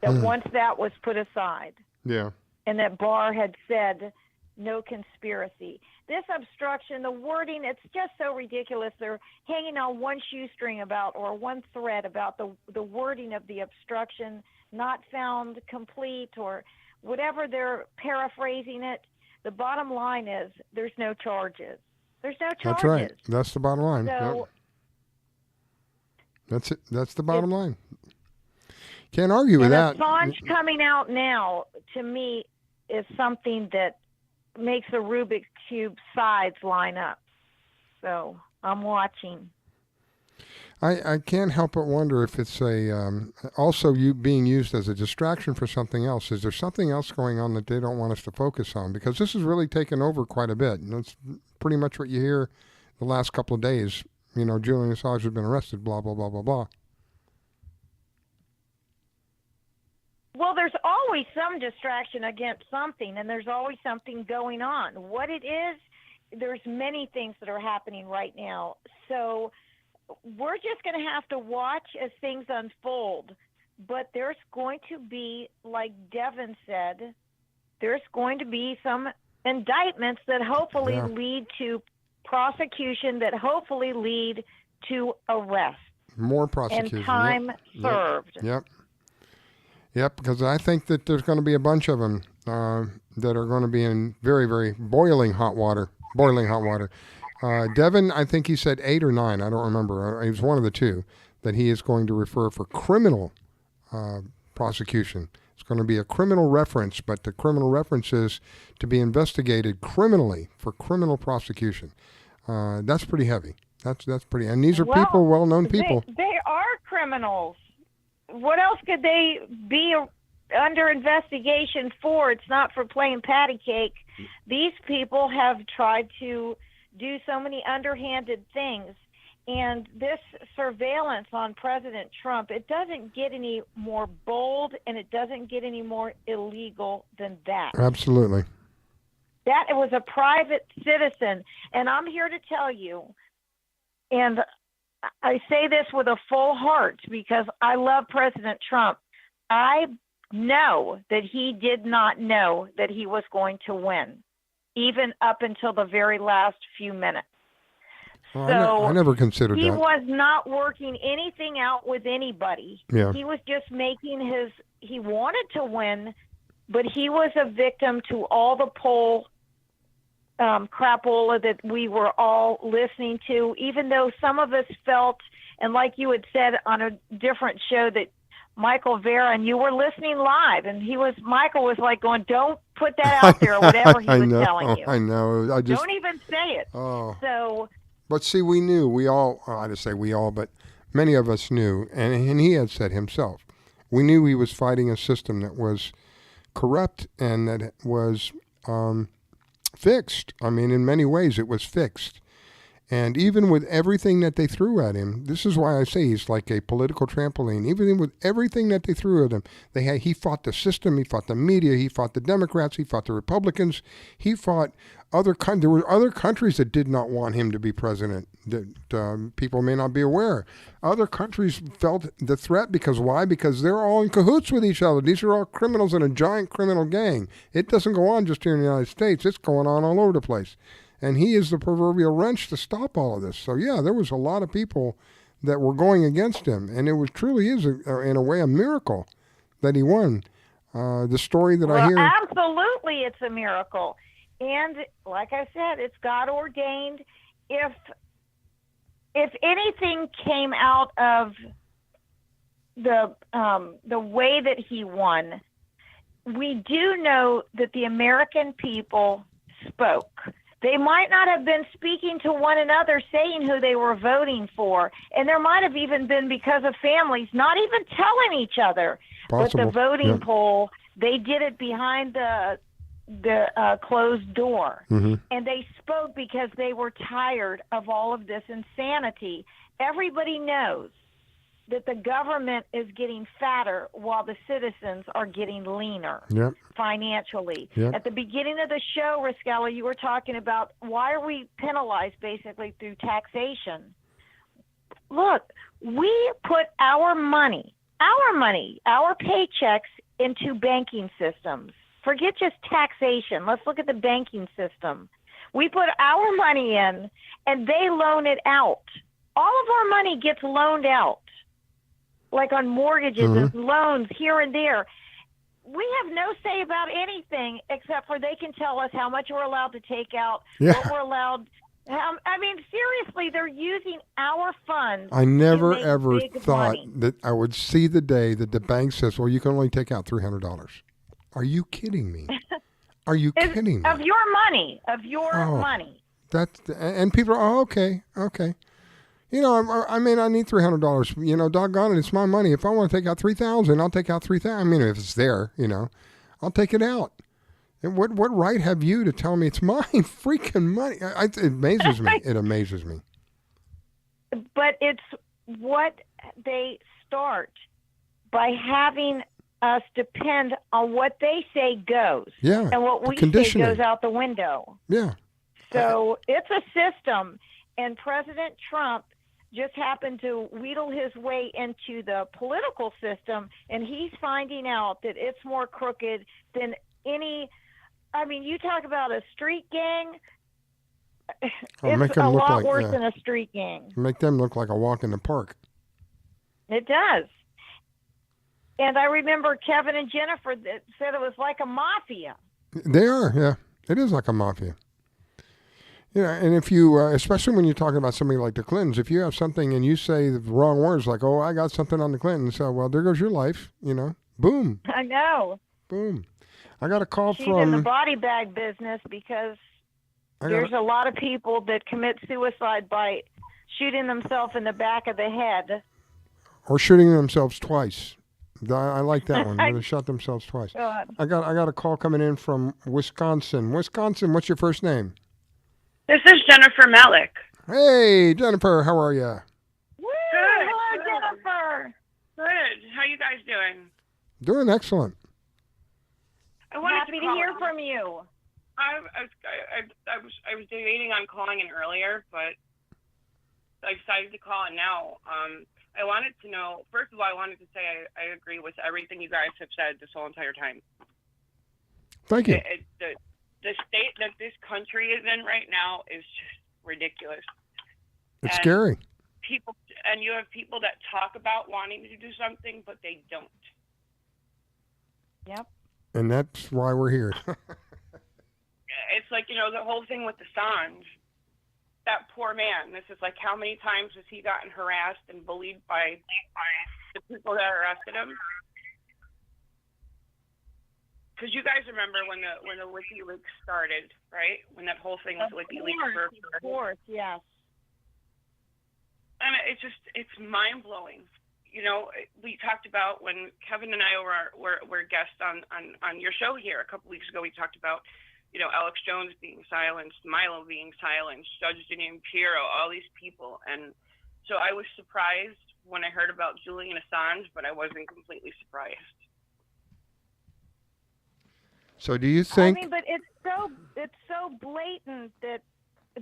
That once that was put aside. Yeah. And that Barr had said no conspiracy. This obstruction, the wording, it's just so ridiculous. They're hanging on one shoestring about, or one thread about the wording of the obstruction, not found complete, or whatever they're paraphrasing it. The bottom line is there's no charges. There's no charges. That's right. That's the bottom line. So, yep. That's it. That's the bottom line. Can't argue with that. Assange coming out now, to me, is something that makes the Rubik's Cube sides line up. So I'm watching. I can't help but wonder if it's also being used as a distraction for something else. Is there something else going on that they don't want us to focus on? Because this has really taken over quite a bit. And that's pretty much what you hear the last couple of days. You know, Julian Assange has been arrested, blah, blah, blah, blah, blah. Well, there's always some distraction against something, and there's always something going on. What it is, there's many things that are happening right now. So we're just going to have to watch as things unfold. But there's going to be, like Devin said, there's going to be some indictments that hopefully lead to prosecution, that hopefully lead to arrest. More prosecution. And time served. Yep, because I think that there's going to be a bunch of them that are going to be in very, very boiling hot water. Devin, I think he said 8 or 9. I don't remember. It was one of the two that he is going to refer for criminal prosecution. It's going to be a criminal reference, but the criminal reference is to be investigated criminally for criminal prosecution. That's pretty heavy. That's pretty. And these are people, well-known people. They are criminals. What else could they be under investigation for? It's not for playing patty cake. These people have tried to do so many underhanded things. And this surveillance on President Trump, it doesn't get any more bold, and it doesn't get any more illegal than that. Absolutely. That was a private citizen. And I'm here to tell you, and I say this with a full heart because I love President Trump. I know that he did not know that he was going to win, even up until the very last few minutes. Well, I never considered he that. He was not working anything out with anybody. Yeah. He was just making he wanted to win, but he was a victim to all the poll crapola that we were all listening to, even though some of us felt, and like you had said on a different show, that Michael Vera, and you were listening live, and Michael was like going, don't put that out there, or whatever he was telling you. I know. Don't even say it. Oh. So. But see, we knew, I just say we all, but many of us knew, and he had said himself, we knew he was fighting a system that was corrupt and that was fixed. I mean, in many ways, it was fixed. And even with everything that they threw at him, this is why I say he's like a political trampoline. Even with everything that they threw at him, he fought the system, he fought the media, he fought the Democrats, he fought the Republicans, he fought there were other countries that did not want him to be president that people may not be aware. Other countries felt the threat because why? Because they're all in cahoots with each other. These are all criminals in a giant criminal gang. It doesn't go on just here in the United States. It's going on all over the place. And he is the proverbial wrench to stop all of this. So, yeah, there was a lot of people that were going against him. And it was truly is, in a way, a miracle that he won. The story that I hear... Absolutely, it's a miracle. And like I said, it's God ordained. If anything came out of the way that he won, we do know that the American people spoke. They might not have been speaking to one another, saying who they were voting for. And there might have even been because of families not even telling each other. Possible. But the voting poll, they did it behind the closed door. Mm-hmm. And they spoke because they were tired of all of this insanity. Everybody knows that the government is getting fatter while the citizens are getting leaner financially. Yep. At the beginning of the show, Riscalla, you were talking about why are we penalized basically through taxation? Look, we put our money, our paychecks into banking systems. Forget just taxation. Let's look at the banking system. We put our money in, and they loan it out. All of our money gets loaned out, like on mortgages and loans here and there. We have no say about anything except for they can tell us how much we're allowed to take out, what we're allowed. I mean, seriously, they're using our funds. I never, to make ever big thought money. that I would see the day that the bank says, well, you can only take out $300. Are you kidding me? Are you kidding me? Of your money. Money. And people are, okay. You know, I mean, I need $300. You know, doggone it, it's my money. If I want to take out $3,000, I'll take out $3,000. I mean, if it's there, you know, I'll take it out. And what right have you to tell me it's my freaking money? It amazes me. It amazes me. But it's what they start by having us depend on what they say goes. Yeah. And what we say goes out the window. Yeah. So it's a system. And President Trump just happened to wheedle his way into the political system, and he's finding out that it's more crooked than any. I mean, you talk about a street gang. It's a lot worse than a street gang. Make them look like a walk in the park. It does. And I remember Kevin and Jennifer that said it was like a mafia. They are, yeah. It is like a mafia. Yeah, and if you, especially when you're talking about somebody like the Clintons, if you have something and you say the wrong words, like, oh, I got something on the Clintons, so, well, there goes your life, you know. Boom. I know. Boom. I got a call She's from... in the body bag business because there's a lot of people that commit suicide by shooting themselves in the back of the head. Or shooting themselves twice. I like that one, where they shot themselves twice. God. I got a call coming in from Wisconsin. Wisconsin, what's your first name? This is Jennifer Malik. Hey, Jennifer, how are you? Woo! Hello, Jennifer. Good. How you guys doing? Doing excellent. Happy to hear from you. I was debating on calling in earlier, but I decided to call in now. I wanted to know, first of all, I wanted to say I agree with everything you guys have said this whole entire time. Thank you. The state that this country is in right now is just ridiculous. It's scary. You have people that talk about wanting to do something, but they don't. Yep. And that's why we're here. It's like, you know, the whole thing with Assange. That poor man. This is like, how many times has he gotten harassed and bullied by the people that arrested him? Because you guys remember when the WikiLeaks started, right? When that whole thing with WikiLeaks first started. Of course, yes. And it's mind blowing. You know, we talked about when Kevin and I were guests on your show here a couple weeks ago. We talked about, Alex Jones being silenced, Milo being silenced, Judge Janine Pirro, all these people. And so I was surprised when I heard about Julian Assange, but I wasn't completely surprised. So do you think? I mean, but it's so blatant that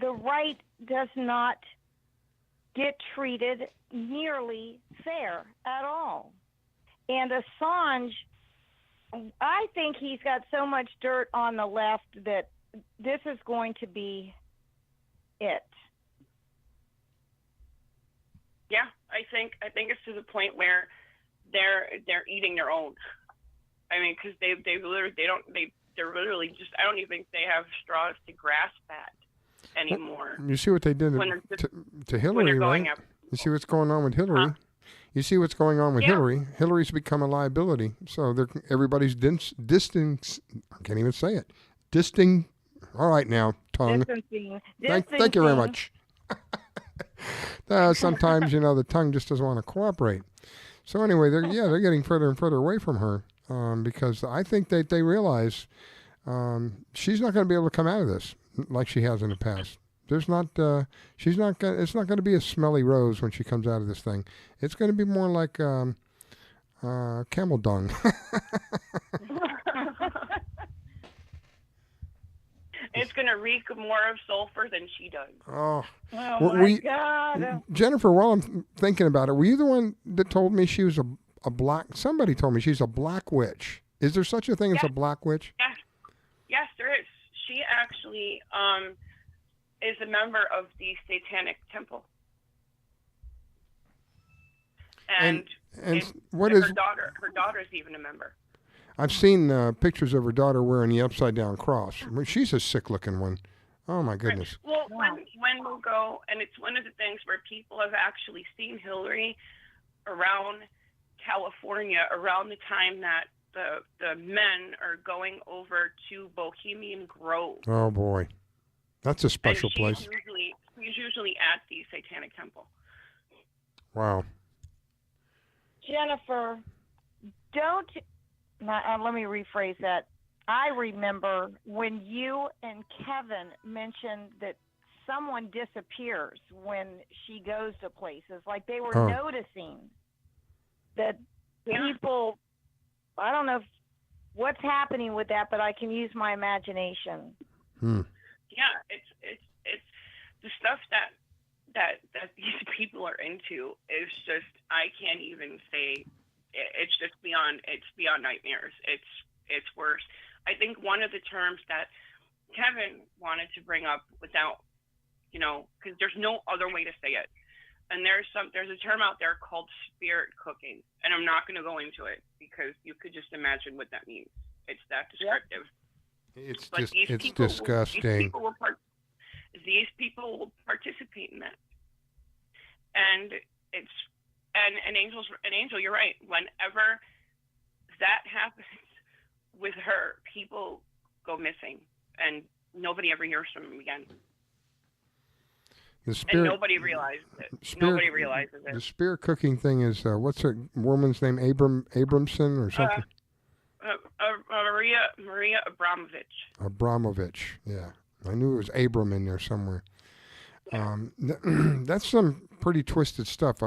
the right does not get treated nearly fair at all. And Assange, I think he's got so much dirt on the left that this is going to be it. Yeah, I think it's to the point where they're eating their own. I mean, because they're literally just, I don't even think they have straws to grasp that anymore. You see what they did to Hillary, right? You see what's going on with Hillary. Huh? You see what's going on with Hillary. Hillary's become a liability. So everybody's I can't even say it. All right now, tongue. Thank you very much. Sometimes, the tongue just doesn't want to cooperate. So anyway, they're getting further and further away from her because I think that they realize she's not going to be able to come out of this like she has in the past. It's not going to be a smelly rose when she comes out of this thing. It's going to be more like camel dung. It's going to reek more of sulfur than she does. Oh my God. Jennifer, while I'm thinking about it, were you the one that told me she was a black, somebody told me she's a black witch. Is there such a thing as a black witch? Yes, there is. She actually is a member of the Satanic Temple. And what her is her daughter's even a member. I've seen pictures of her daughter wearing the upside down cross. I mean, she's a sick looking one. Oh my goodness. Well, when we'll go, and it's one of the things where people have actually seen Hillary around California around the time that the men are going over to Bohemian Grove. Oh boy, that's a special place. She's usually at the Satanic Temple. Wow. Jennifer, let me rephrase that. I remember when you and Kevin mentioned that someone disappears when she goes to places. Like they were noticing that people, I don't know what's happening with that, but I can use my imagination. Yeah, it's the stuff that these people are into is just, I can't even say. It's just beyond nightmares. It's worse. I think one of the terms that Kevin wanted to bring up without, because there's no other way to say it. And there's a term out there called spirit cooking. And I'm not going to go into it because you could just imagine what that means. It's that descriptive. It's disgusting. These people will participate in that. And Angel, you're right. Whenever that happens with her, people go missing, and nobody ever hears from them again. And nobody realizes it. Nobody realizes it. The spirit cooking thing is what's her woman's name? Abramson or something? Maria Abramovich. Abramovich, yeah. I knew it was Abram in there somewhere. That's some pretty twisted stuff.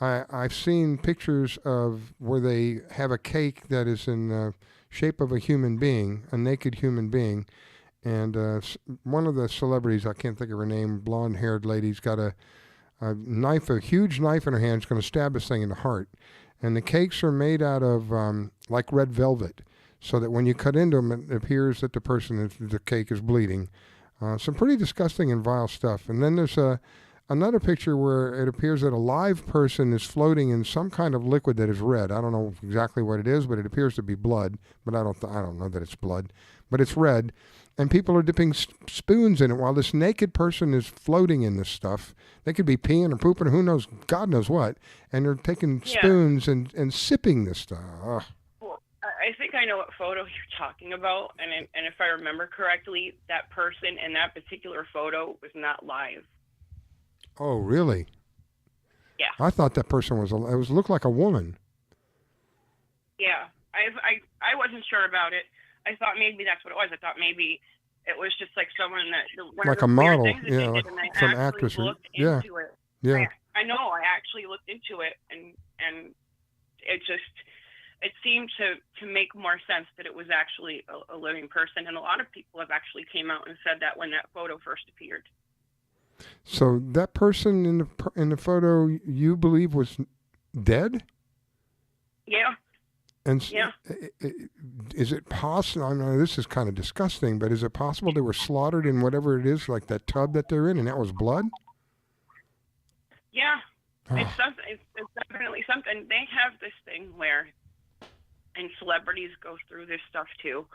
I've seen pictures of where they have a cake that is in the shape of a human being, a naked human being, and one of the celebrities, I can't think of her name, blonde-haired lady's got a knife, a huge knife in her hand. She's going to stab this thing in the heart. And the cakes are made out of like red velvet, so that when you cut into them, it appears that the cake is bleeding. Some pretty disgusting and vile stuff. And then there's another picture where it appears that a live person is floating in some kind of liquid that is red. I don't know exactly what it is, but it appears to be blood. But I don't know that it's blood, but it's red. And people are dipping spoons in it while this naked person is floating in this stuff. They could be peeing or pooping or who knows, God knows what. And they're taking spoons and sipping this stuff. Ugh. Well, I think I know what photo you're talking about. And if I remember correctly, that person in that particular photo was not live. Oh, really? Yeah. I thought that person looked like a woman. Yeah. I wasn't sure about it. I thought maybe that's what it was. I thought maybe It was just like someone that one Like of a the weird model, things that yeah, they like did, and I some actually actress. looked Yeah, into it. yeah. I know. I actually looked into it, and it just it seemed to make more sense that it was actually a living person, and a lot of people have actually came out and said that when that photo first appeared. So that person in the photo you believe was dead? Yeah. And yeah. Is it possible? I know this is kind of disgusting, but is it possible they were slaughtered in whatever it is, like that tub that they're in, and that was blood? Yeah, it's something. It's definitely something. They have this thing where, and celebrities go through this stuff too,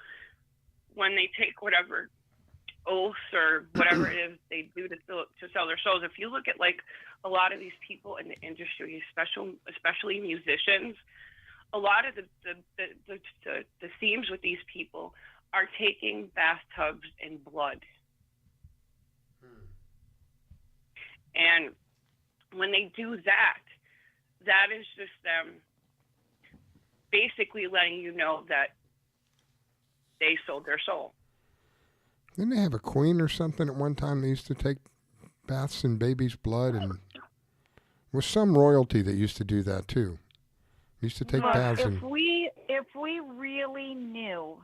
when they take whatever oaths or whatever it is they do to sell their souls. If you look at like a lot of these people in the industry, especially musicians, a lot of the themes with these people are taking bathtubs in blood. And when they do that, that is just them basically letting you know that they sold their soul. Didn't they have a queen or something at one time? They used to take baths in baby's blood, and was some royalty that used to do that too. Used to take baths in. If we really knew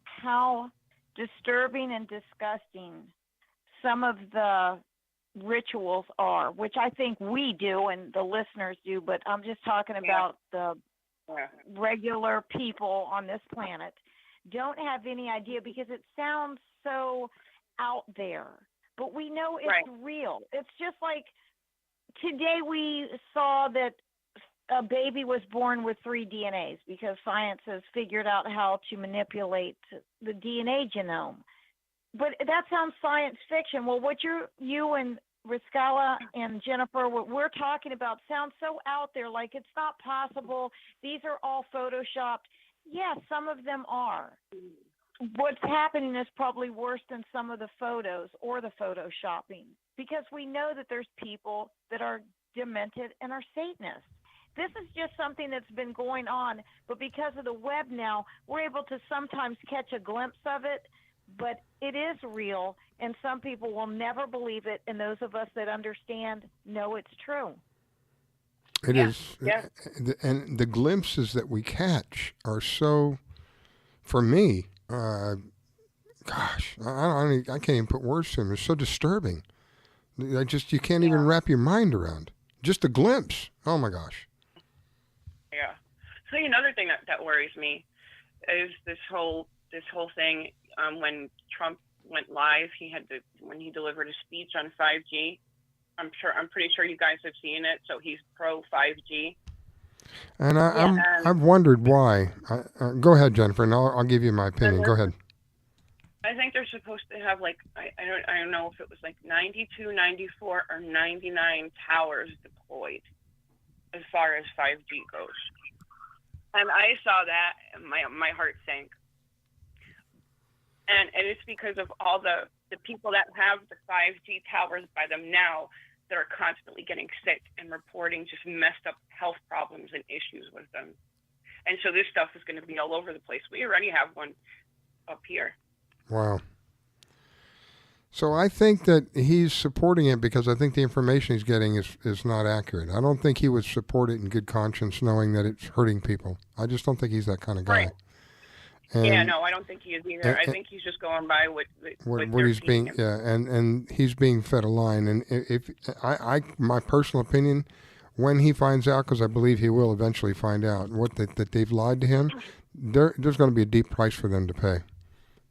how disturbing and disgusting some of the rituals are, which I think we do and the listeners do, but I'm just talking about the regular people on this planet, don't have any idea because it sounds so out there. But we know it's real. It's just like today we saw that a baby was born with 3 DNAs because science has figured out how to manipulate the DNA genome. But that sounds science fiction. Well, what you and Riscalla and Jennifer, what we're talking about sounds so out there, like it's not possible. These are all photoshopped. Yes, some of them are. What's happening is probably worse than some of the photos or the photoshopping because we know that there's people that are demented and are Satanists. This is just something that's been going on, but because of the web now, we're able to sometimes catch a glimpse of it, but it is real, and some people will never believe it, and those of us that understand know it's true. It is, and the glimpses that we catch are so, for me, gosh, I can't even put words to them. It's so disturbing. You can't even wrap your mind around. Just a glimpse. Oh my gosh. Yeah. So another thing that worries me is this whole thing. When Trump went live, when he delivered a speech on 5G. I'm pretty sure you guys have seen it. So he's pro 5G. And I've wondered why. Go ahead, Jennifer, and I'll give you my opinion. Go ahead. I think they're supposed to have like I don't know if it was like 92, 94, or 99 towers deployed as far as 5G goes. And I saw that and my heart sank. And it's because of all the people that have the 5G towers by them now that are constantly getting sick and reporting just messed up health problems and issues with them. And so this stuff is going to be all over the place. We already have one up here. Wow. So I think that he's supporting it because I think the information he's getting is not accurate. I don't think he would support it in good conscience knowing that it's hurting people. I just don't think he's that kind of guy. Right. And, no, I don't think he is either. I think he's just going by what he's being, and he's being fed a line. And if my personal opinion, when he finds out, because I believe he will eventually find out that they've lied to him, there's going to be a deep price for them to pay.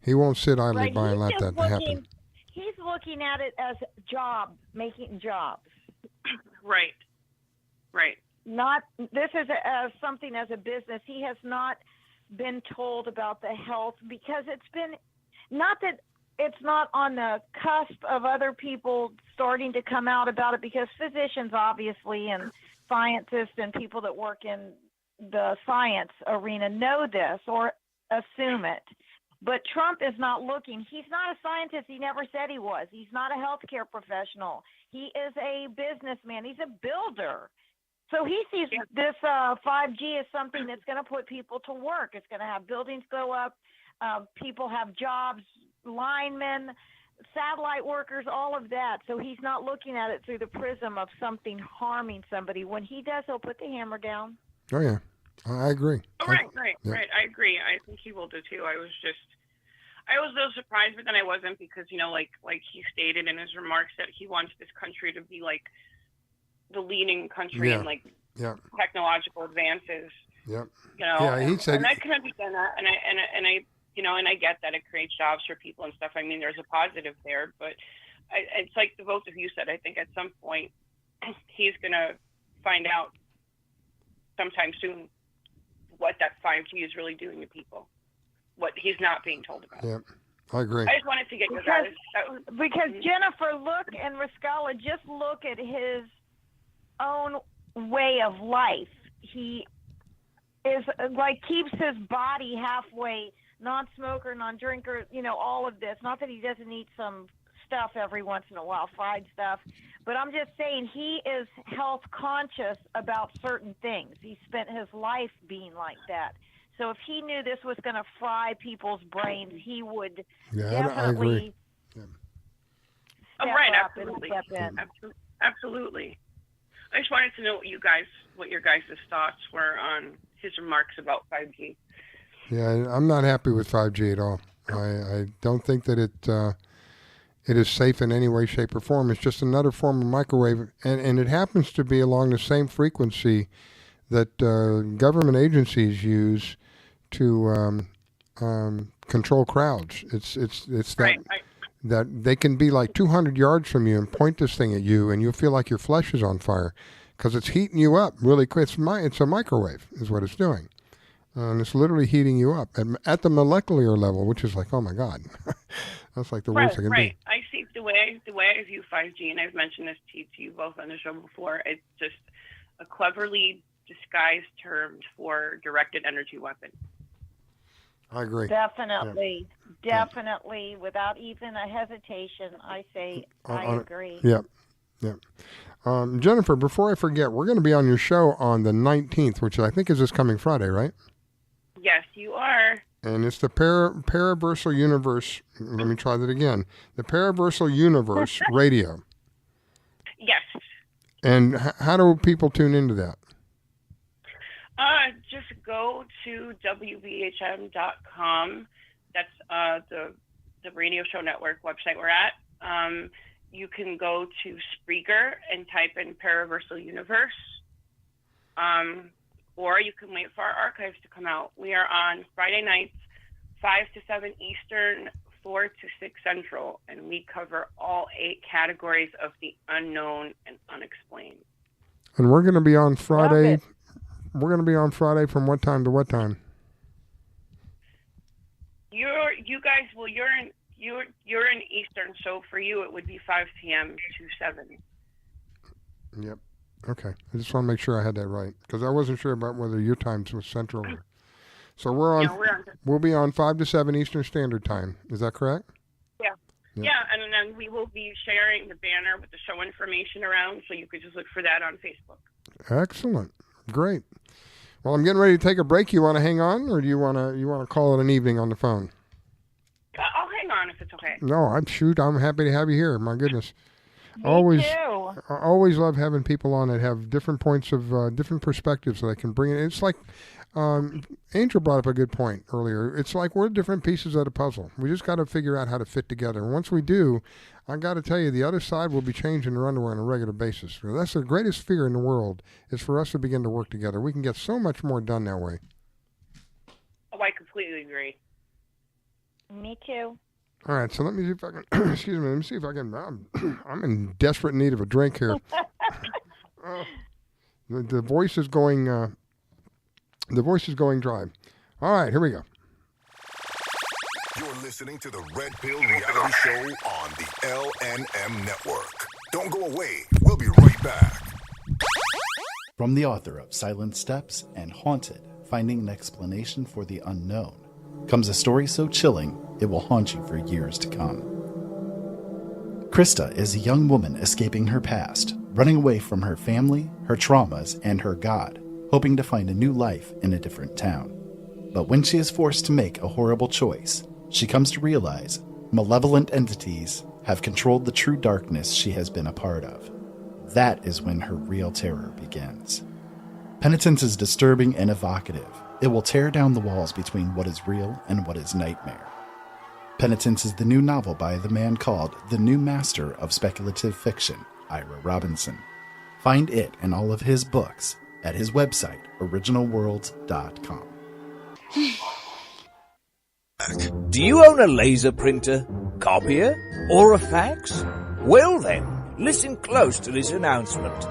He won't sit idly by and let that happen. He's looking at it as making jobs. Right. Not this is something as a business. He has not been told about the health because it's been not that it's not on the cusp of other people starting to come out about it because physicians obviously and scientists and people that work in the science arena know this or assume it. But Trump is not looking. He's not a scientist. He never said he was. He's not a healthcare professional. He is a businessman. He's a builder. So he sees this 5G as something that's going to put people to work. It's going to have buildings go up. people have jobs, linemen, satellite workers, all of that. So he's not looking at it through the prism of something harming somebody. When he does, he'll put the hammer down. Oh, yeah. I agree. Oh, right. I agree. I think he will do too. I was a little surprised, but then I wasn't, because, like he stated in his remarks that he wants this country to be like the leading country in technological advances. Yep. And, he said, and I can understand that, and I get that it creates jobs for people and stuff. I mean, there's a positive there, but it's like the both of you said. I think at some point he's gonna find out sometime soon what that 5G is really doing to people, what he's not being told about. Yep, I agree. I just wanted to get your guys. Because Jennifer, and Riscalla, just look at his own way of life. He is keeps his body halfway, non-smoker, non-drinker, all of this. Not that he doesn't eat some stuff every once in a while, fried stuff, but I'm just saying he is health conscious about certain things. He spent his life being like that. So if he knew this was going to fry people's brains, he would definitely step up and step in. Absolutely. I just wanted to know what your guys' thoughts were on his remarks about 5G. Yeah, I'm not happy with 5G at all. I don't think that it is safe in any way, shape, or form. It's just another form of microwave, and it happens to be along the same frequency that government agencies use to control crowds. It's that that they can be like 200 yards from you and point this thing at you, and you'll feel like your flesh is on fire because it's heating you up really quick. It's a microwave is what it's doing. And it's literally heating you up at the molecular level, which is like, oh my God, that's like the worst I can do. I see the way I view 5G, and I've mentioned this to you both on the show before. It's just a cleverly disguised term for directed energy weapon. I agree. Definitely, without even a hesitation, I say I agree. Yep. Jennifer, before I forget, we're going to be on your show on the 19th, which I think is this coming Friday, right? Yes, you are. And it's the Paraversal Universe. Let me try that again. The Paraversal Universe Radio. Yes. And how do people tune into that? Just go to WBHM.com. That's the radio show network website we're at. You can go to Spreaker and type in Paraversal Universe. Or you can wait for our archives to come out. We are on Friday nights, 5 to 7 Eastern, 4 to 6 Central, and we cover all 8 categories of the unknown and unexplained. And we're going to be on Friday. We're going to be on Friday from what time to what time? You're in Eastern, so for you it would be 5 p.m. to 7. Yep. Okay. I just want to make sure I had that right because I wasn't sure about whether your time was Central. So we'll be on 5 to 7 Eastern Standard Time. Is that correct? Yeah, and then we will be sharing the banner with the show information around, so you could just look for that on Facebook. Excellent. Great. Well, I'm getting ready to take a break. You want to hang on, or do you want to call it an evening on the phone? I'll hang on if it's okay. No, I'm happy to have you here. My goodness. Me always too. I always love having people on that have different points of different perspectives that I can bring in. It's like Angel brought up a good point earlier. It's like we're different pieces of the puzzle. We just got to figure out how to fit together. And once we do, I got to tell you, the other side will be changing their underwear on a regular basis. That's the greatest fear in the world is for us to begin to work together. We can get so much more done that way. Oh, I completely agree. Me too. All right, so let me see if I can. Excuse me. Let me see if I can. I'm in desperate need of a drink here. The voice is going. The voice is going dry. All right, here we go. You're listening to the Red Pill Reality Show on the LNM Network. Don't go away. We'll be right back. From the author of Silent Steps and Haunted, Finding an Explanation for the Unknown, comes a story so chilling it will haunt you for years to come. Krista is a young woman escaping her past, running away from her family, her traumas, and her God, hoping to find a new life in a different town. But when she is forced to make a horrible choice, she comes to realize malevolent entities have controlled the true darkness she has been a part of. That is when her real terror begins. Penitence is disturbing and evocative. It will tear down the walls between what is real and what is nightmare. Penitence is the new novel by the man called the new master of speculative fiction, Ira Robinson. Find it and all of his books at his website, originalworlds.com. Do you own a laser printer, copier, or a fax? Well then, listen close to this announcement.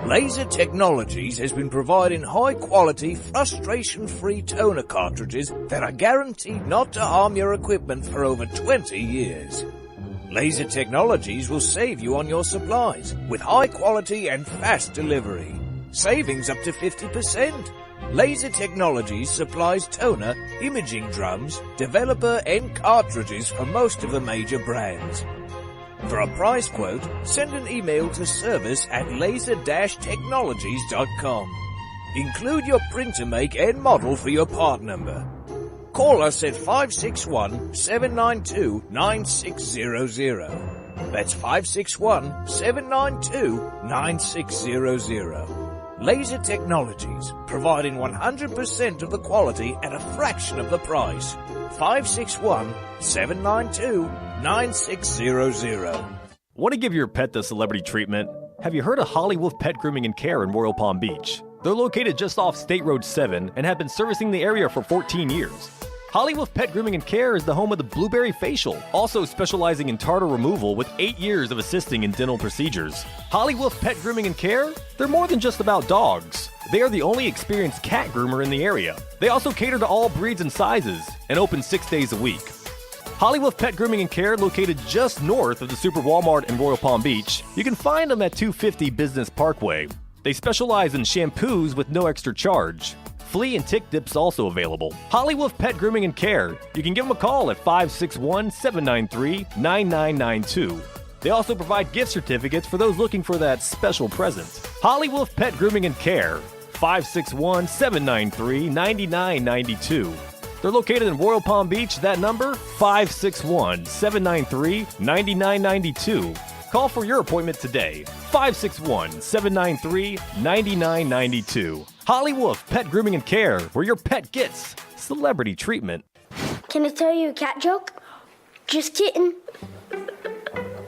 Laser Technologies has been providing high-quality, frustration-free toner cartridges that are guaranteed not to harm your equipment for over 20 years. Laser Technologies will save you on your supplies with high-quality and fast delivery. Savings up to 50%. Laser Technologies supplies toner, imaging drums, developer and cartridges for most of the major brands. For a price quote, send an email to service@laser-technologies.com. Include your printer make and model for your part number. Call us at 561-792-9600. That's 561-792-9600. Laser Technologies, providing 100% of the quality at a fraction of the price. 561-792-9600. Want to give your pet the celebrity treatment? Have you heard of Holly Wolf Pet Grooming and Care in Royal Palm Beach? They're located just off State Road 7 and have been servicing the area for 14 years. Holly Wolf Pet Grooming and Care is the home of the Blueberry Facial, also specializing in tartar removal with 8 years of assisting in dental procedures. Holly Wolf Pet Grooming and Care? They're more than just about dogs. They are the only experienced cat groomer in the area. They also cater to all breeds and sizes and open 6 days a week. Holly Wolf Pet Grooming and Care, located just north of the Super Walmart in Royal Palm Beach. You can find them at 250 Business Parkway. They specialize in shampoos with no extra charge. Flea and tick dips also available. Holly Wolf Pet Grooming and Care. You can give them a call at 561-793-9992. They also provide gift certificates for those looking for that special present. Holly Wolf Pet Grooming and Care. 561-793-9992. They're located in Royal Palm Beach. That number, 561-793-9992. Call for your appointment today. 561-793-9992. Holly Wolf Pet Grooming and Care, where your pet gets celebrity treatment. Can I tell you a cat joke? Just kidding.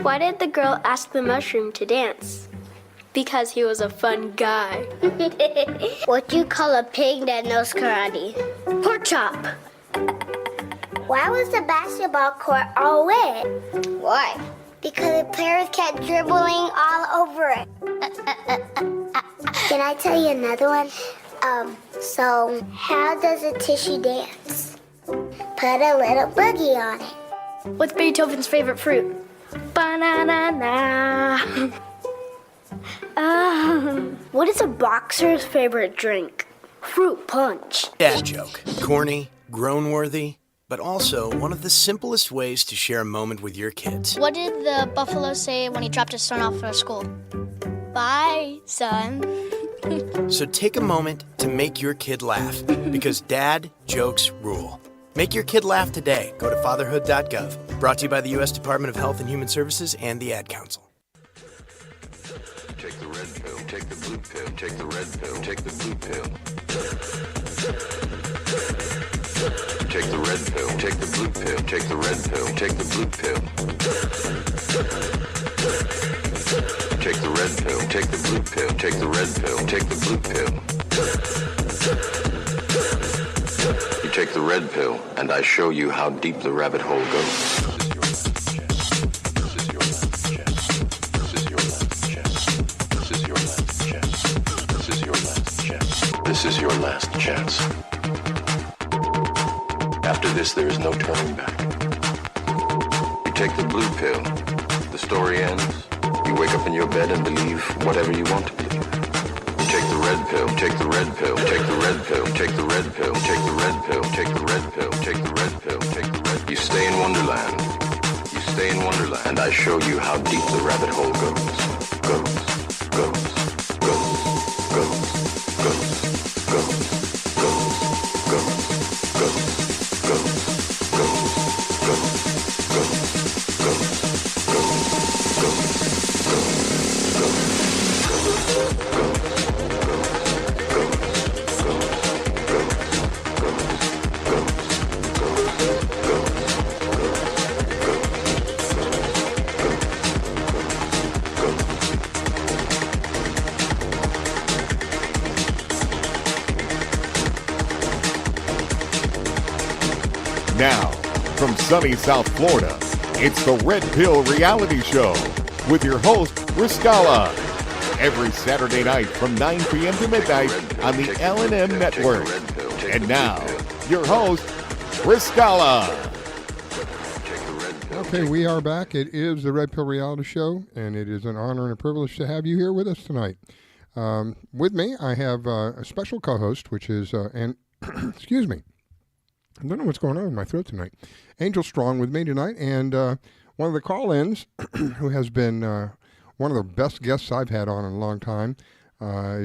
Why did the girl ask the mushroom to dance? Because he was a fun guy. What do you call a pig that knows karate? Pork chop. Why was the basketball court all wet? Why? Because the players kept dribbling all over it. Can I tell you another one? So how does a tissue dance? Put a little boogie on it. What's Beethoven's favorite fruit? Banana. What is a boxer's favorite drink? Fruit punch. Dad joke. Corny, groan-worthy, but also one of the simplest ways to share a moment with your kids. What did the buffalo say when he dropped his son off at school? Bye, son. So take a moment to make your kid laugh, because dad jokes rule. Make your kid laugh today. Go to fatherhood.gov. Brought to you by the U.S. Department of Health and Human Services and the Ad Council. Take the red pill, take the blue pill, take the red pill, take the blue pill. Take the red pill, take the blue pill, take the red pill, take the blue pill. Take the red pill, take the blue pill, take the red pill, take the blue pill. You take the red pill, and I show you how deep the rabbit hole goes. This is your last chance. After this, there is no turning back. You take the blue pill, the story ends. You wake up in your bed and believe whatever you want to believe. You take the red pill, take the red pill, take the red pill, take the red pill, take the red pill, take the red pill, take the red pill, take the red. You stay in Wonderland. You stay in Wonderland, and I show you how deep the rabbit hole goes. Goes, goes, goes, goes, goes, goes, goes, goes. Now, from sunny South Florida, it's the Red Pill Reality Show with your host, Riscalla. Every Saturday night from 9 p.m. to midnight on the L&M Network. And now, your host, Riscalla. Okay, we are back. It is the Red Pill Reality Show, and it is an honor and a privilege to have you here with us tonight. With me, I have a special co-host, which is, excuse me, I don't know what's going on with my throat tonight. Angel Strong with me tonight, and one of the call-ins who has been one of the best guests I've had on in a long time,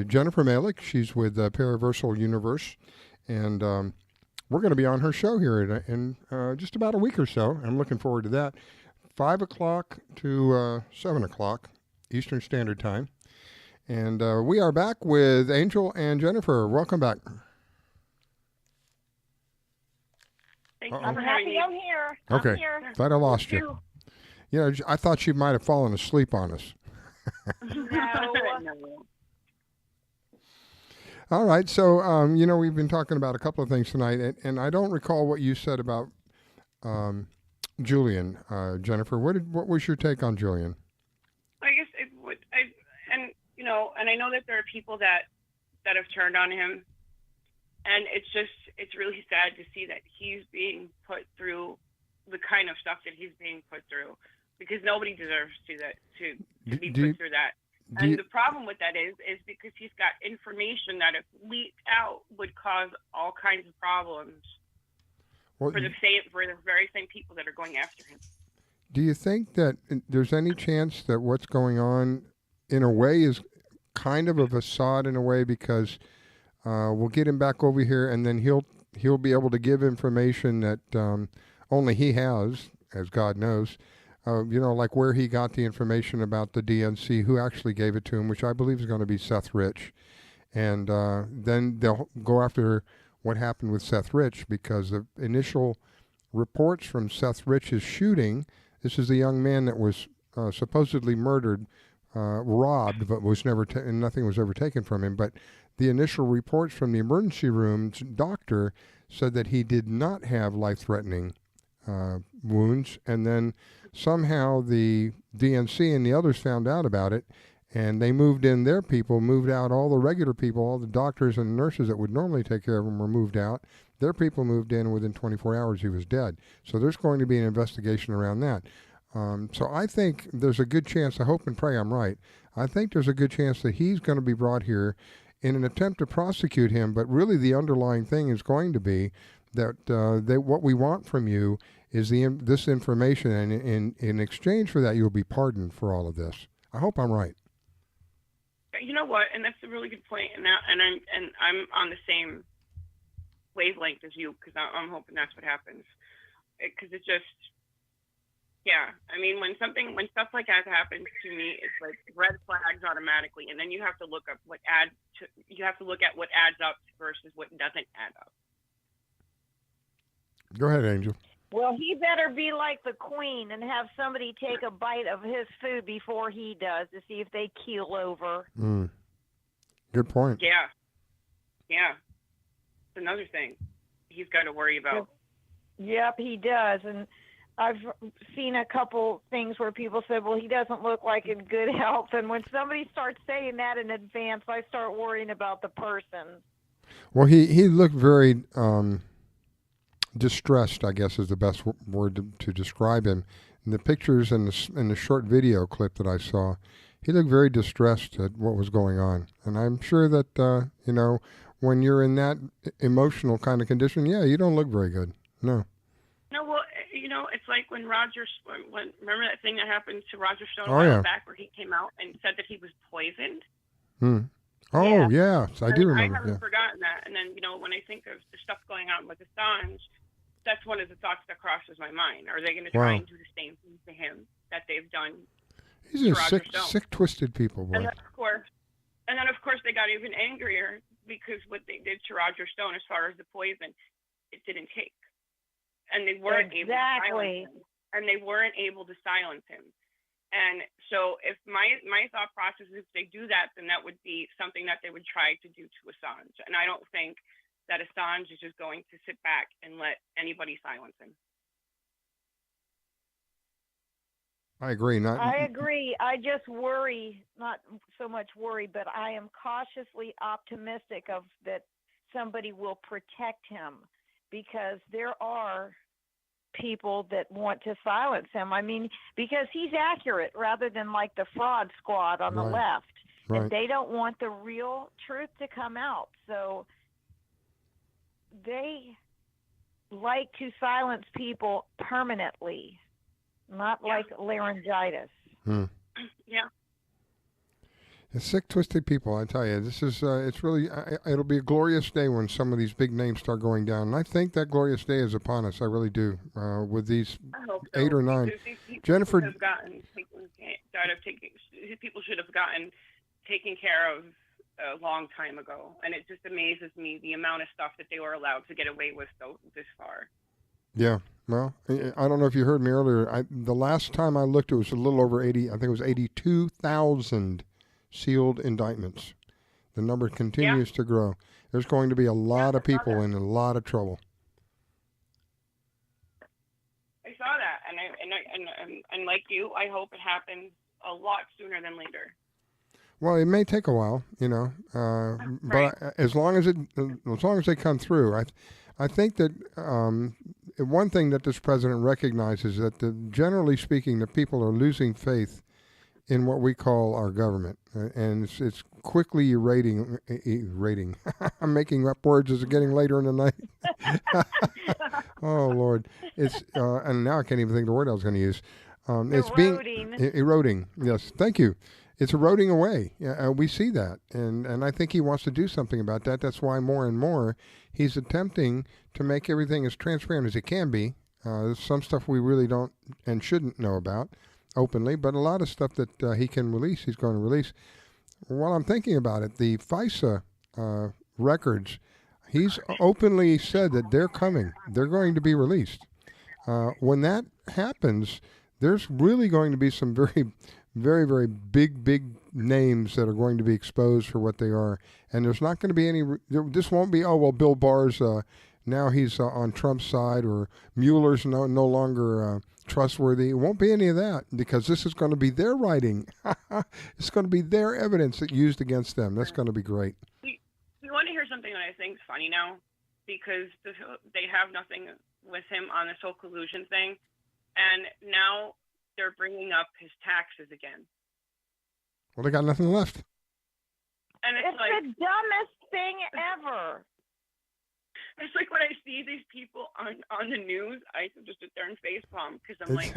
Jennifer Malik. She's with Paraversal Universe, and we're going to be on her show here in just about a week or so. I'm looking forward to that. 5 o'clock to 7 o'clock Eastern Standard Time. And we are back with Angel and Jennifer. Welcome back. I'm happy I'm here. Okay, I'm here. thought I lost you. Yeah, I thought she might have fallen asleep on us. No. All right, so, we've been talking about a couple of things tonight, and I don't recall what you said about Julian, Jennifer. What was your take on Julian? I guess it would, and I know that there are people that have turned on him, and it's really sad to see that he's being put through the kind of stuff that he's being put through, because nobody deserves to be put through that. And the problem with that is because he's got information that if leaked out would cause all kinds of problems for the very same people that are going after him. Do you think that there's any chance that what's going on in a way is kind of a facade in a way, because we'll get him back over here and then he'll be able to give information that only he has, as God knows, like where he got the information about the DNC, who actually gave it to him, which I believe is going to be Seth Rich. And then they'll go after what happened with Seth Rich, because the initial reports from Seth Rich's shooting, this is the young man that was supposedly murdered, robbed, but was never and nothing was ever taken from him. But the initial reports from the emergency room doctor said that he did not have life-threatening wounds, and then somehow the DNC and the others found out about it, and they moved in their people, moved out all the regular people, all the doctors and nurses that would normally take care of him were moved out. Their people moved in, and within 24 hours he was dead. So there's going to be an investigation around that. So I think there's a good chance, I hope and pray I'm right, I think there's a good chance that he's going to be brought here in an attempt to prosecute him, but really the underlying thing is going to be that what we want from you is this information, and in exchange for that, you'll be pardoned for all of this. I hope I'm right. You know what? And that's a really good point. And I'm on the same wavelength as you, because I'm hoping that's what happens. Because it just, yeah. I mean, when stuff like that happens to me, it's like red flags automatically, and then you have to look at what adds up versus what doesn't add up. Go ahead, Angel. Well, he better be like the queen and have somebody take a bite of his food before he does to see if they keel over. Good point. Yeah. It's another thing he's got to worry about. Yep, he does. And I've seen a couple things where people said, well, he doesn't look like in good health. And when somebody starts saying that in advance, I start worrying about the person. Well, he looked very distressed, I guess is the best word to describe him. In the pictures and the short video clip that I saw, he looked very distressed at what was going on. And I'm sure that, when you're in that emotional kind of condition, you don't look very good. No. No, well, it's like when remember that thing that happened to Roger Stone a while back where he came out and said that he was poisoned? Oh, yes, I do remember. I haven't forgotten that. And then, when I think of the stuff going on with Assange, that's one of the thoughts that crosses my mind. Are they going to try and do the same thing to him that they've done? These are sick, twisted people, boy. And of course, they got even angrier because what they did to Roger Stone, as far as the poison, it didn't take, and they weren't able to silence him. And they weren't able to silence him. And so, if my thought process is, if they do that, then that would be something that they would try to do to Assange. And I don't think that Assange is just going to sit back and let anybody silence him. I agree. I agree. I just worry, not so much worry, but I am cautiously optimistic of that somebody will protect him, because there are people that want to silence him. I mean, because he's accurate rather than like the fraud squad on the left. Right. And they don't want the real truth to come out. So they like to silence people permanently, not like laryngitis. Yeah. It's sick, twisted people, I tell you. This is, it's really, it'll be a glorious day when some of these big names start going down. And I think that glorious day is upon us. I really do. With these 8 or 9. Jennifer. People should have gotten taken care of a long time ago. And it just amazes me the amount of stuff that they were allowed to get away with this far. Yeah. Well, I don't know if you heard me earlier. The last time I looked, it was a little over 80. I think it was 82,000 sealed indictments. The number continues to grow. There's going to be a lot of people in a lot of trouble. I saw that, and like you, I hope it happens a lot sooner than later. Well, it may take a while, but as long as they come through, I think that one thing that this president recognizes that generally speaking, the people are losing faith in what we call our government, and it's quickly erating. I'm making up words as it's getting later in the night. Oh Lord, it's and now I can't even think of the word I was going to use. It's eroding. Yes, thank you. It's eroding away. We see that, and I think he wants to do something about that. That's why more and more he's attempting to make everything as transparent as it can be. There's some stuff we really don't and shouldn't know about openly, but a lot of stuff that he can release, he's going to release. While I'm thinking about it, the FISA records, he's openly said that they're coming. They're going to be released. When that happens, there's really going to be some very, very, very big names that are going to be exposed for what they are. And there's not going to be any, this won't be, Bill Barr's, now he's on Trump's side, or Mueller's no longer trustworthy. It won't be any of that, because this is going to be their writing. It's going to be their evidence that used against them. That's going to be great. You want to hear something that I think is funny now? Because they have nothing with him on this whole collusion thing. And now they're bringing up his taxes again. Well, they got nothing left. And it's like the dumbest thing ever. It's like when I see these people on the news, I just sit there and facepalm, because I'm like,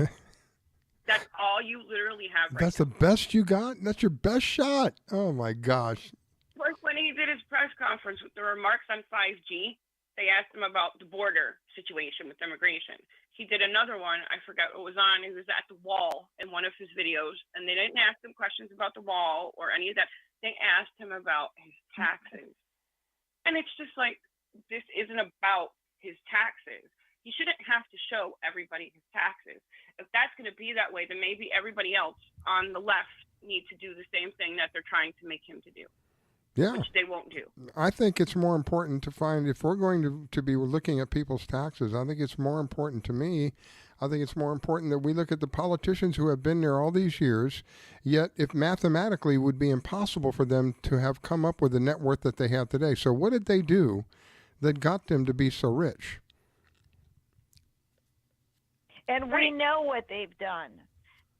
that's all you literally have right That's now. the best you got? That's your best shot? Oh, my gosh. Like when he did his press conference with the remarks on 5G, they asked him about the border situation with immigration. He did another one, I forgot what it was on. He was at the wall in one of his videos, and they didn't ask him questions about the wall or any of that. They asked him about his taxes. And it's just like, this isn't about his taxes. He shouldn't have to show everybody his taxes. If that's going to be that way, then maybe everybody else on the left need to do the same thing that they're trying to make him to do. Yeah. Which they won't do. I think it's more important to find, if we're going to be looking at people's taxes, I think it's more important to me. I think it's more important that we look at the politicians who have been there all these years, yet if mathematically it would be impossible for them to have come up with the net worth that they have today. So what did they do that got them to be so rich? And we know what they've done.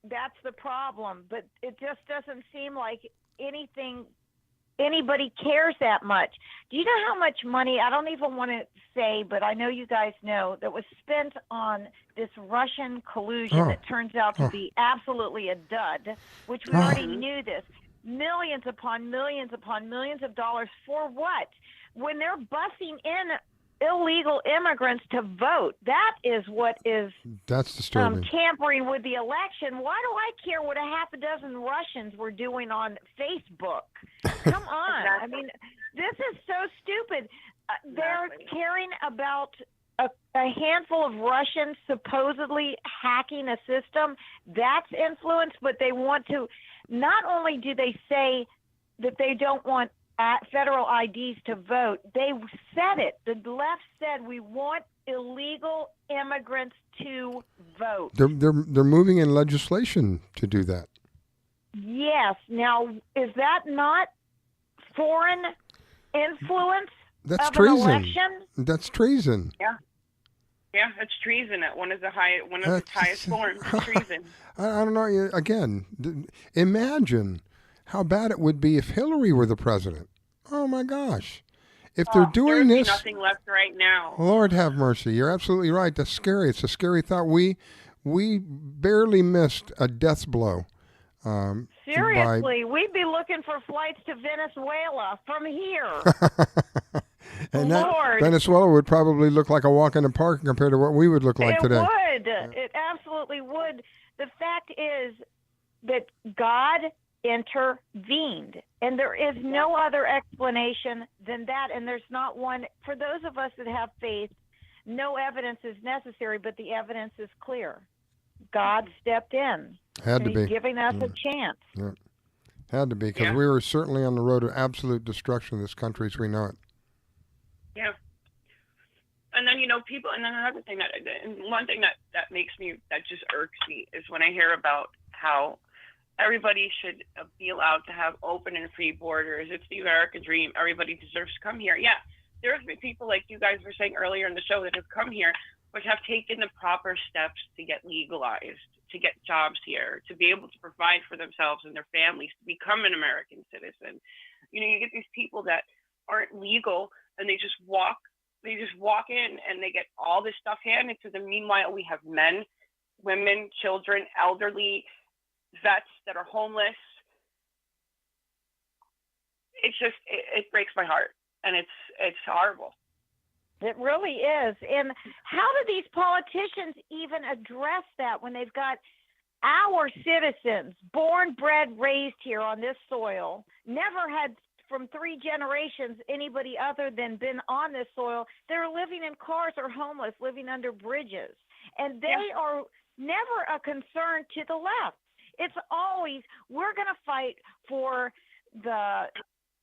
That's the problem. But it just doesn't seem like anybody cares that much. Do you know how much money, I don't even want to say, but I know you guys know, that was spent on this Russian collusion that turns out to be absolutely a dud, which we already knew this. Millions upon millions upon millions of dollars for what? When they're bussing in illegal immigrants to vote. That is what is That's disturbing. tampering with the election. Why do I care what a half a dozen Russians were doing on Facebook? Come on. I mean, this is so stupid. They're caring about a handful of Russians supposedly hacking a system. That's influence, but they want to, not only do they say that they don't want federal IDs to vote, they said it. The left said we want illegal immigrants to vote. They're moving in legislation to do that. Yes. Now, is that not foreign influence That's of treason. an election? That's treason. Yeah. Yeah, it's treason at one of its highest forms. It's treason. I don't know. Again, imagine how bad it would be if Hillary were the president. Oh my gosh! If they're doing There's this, nothing left right now. Lord have mercy. You're absolutely right. That's scary. It's a scary thought. We barely missed a death blow. Seriously, we'd be looking for flights to Venezuela from here. And Lord. Venezuela would probably look like a walk in the park compared to what we would look like today. It would. It absolutely would. The fact is that God intervened, and there is no other explanation than that, and there's not one. For those of us that have faith, no evidence is necessary, but the evidence is clear. God stepped in. Had to and he's be. giving us a chance. Yeah. Had to be, because we were certainly on the road to absolute destruction of this country as we know it. Yeah. And then, people, and then another thing one thing that makes me, that just irks me is when I hear about how everybody should be allowed to have open and free borders. It's the American dream. Everybody deserves to come here. Yeah. There's been people like you guys were saying earlier in the show that have come here, but have taken the proper steps to get legalized, to get jobs here, to be able to provide for themselves and their families, to become an American citizen. You get these people that aren't legal and they just walk in and they get all this stuff handed to them. Meanwhile, we have men, women, children, elderly, vets that are homeless. It's just, it breaks my heart, and it's horrible. It really is. And how do these politicians even address that when they've got our citizens, born, bred, raised here on this soil, never had from 3 generations anybody other than been on this soil? They're living in cars or homeless, living under bridges. And they are never a concern to the left. It's always, we're going to fight for the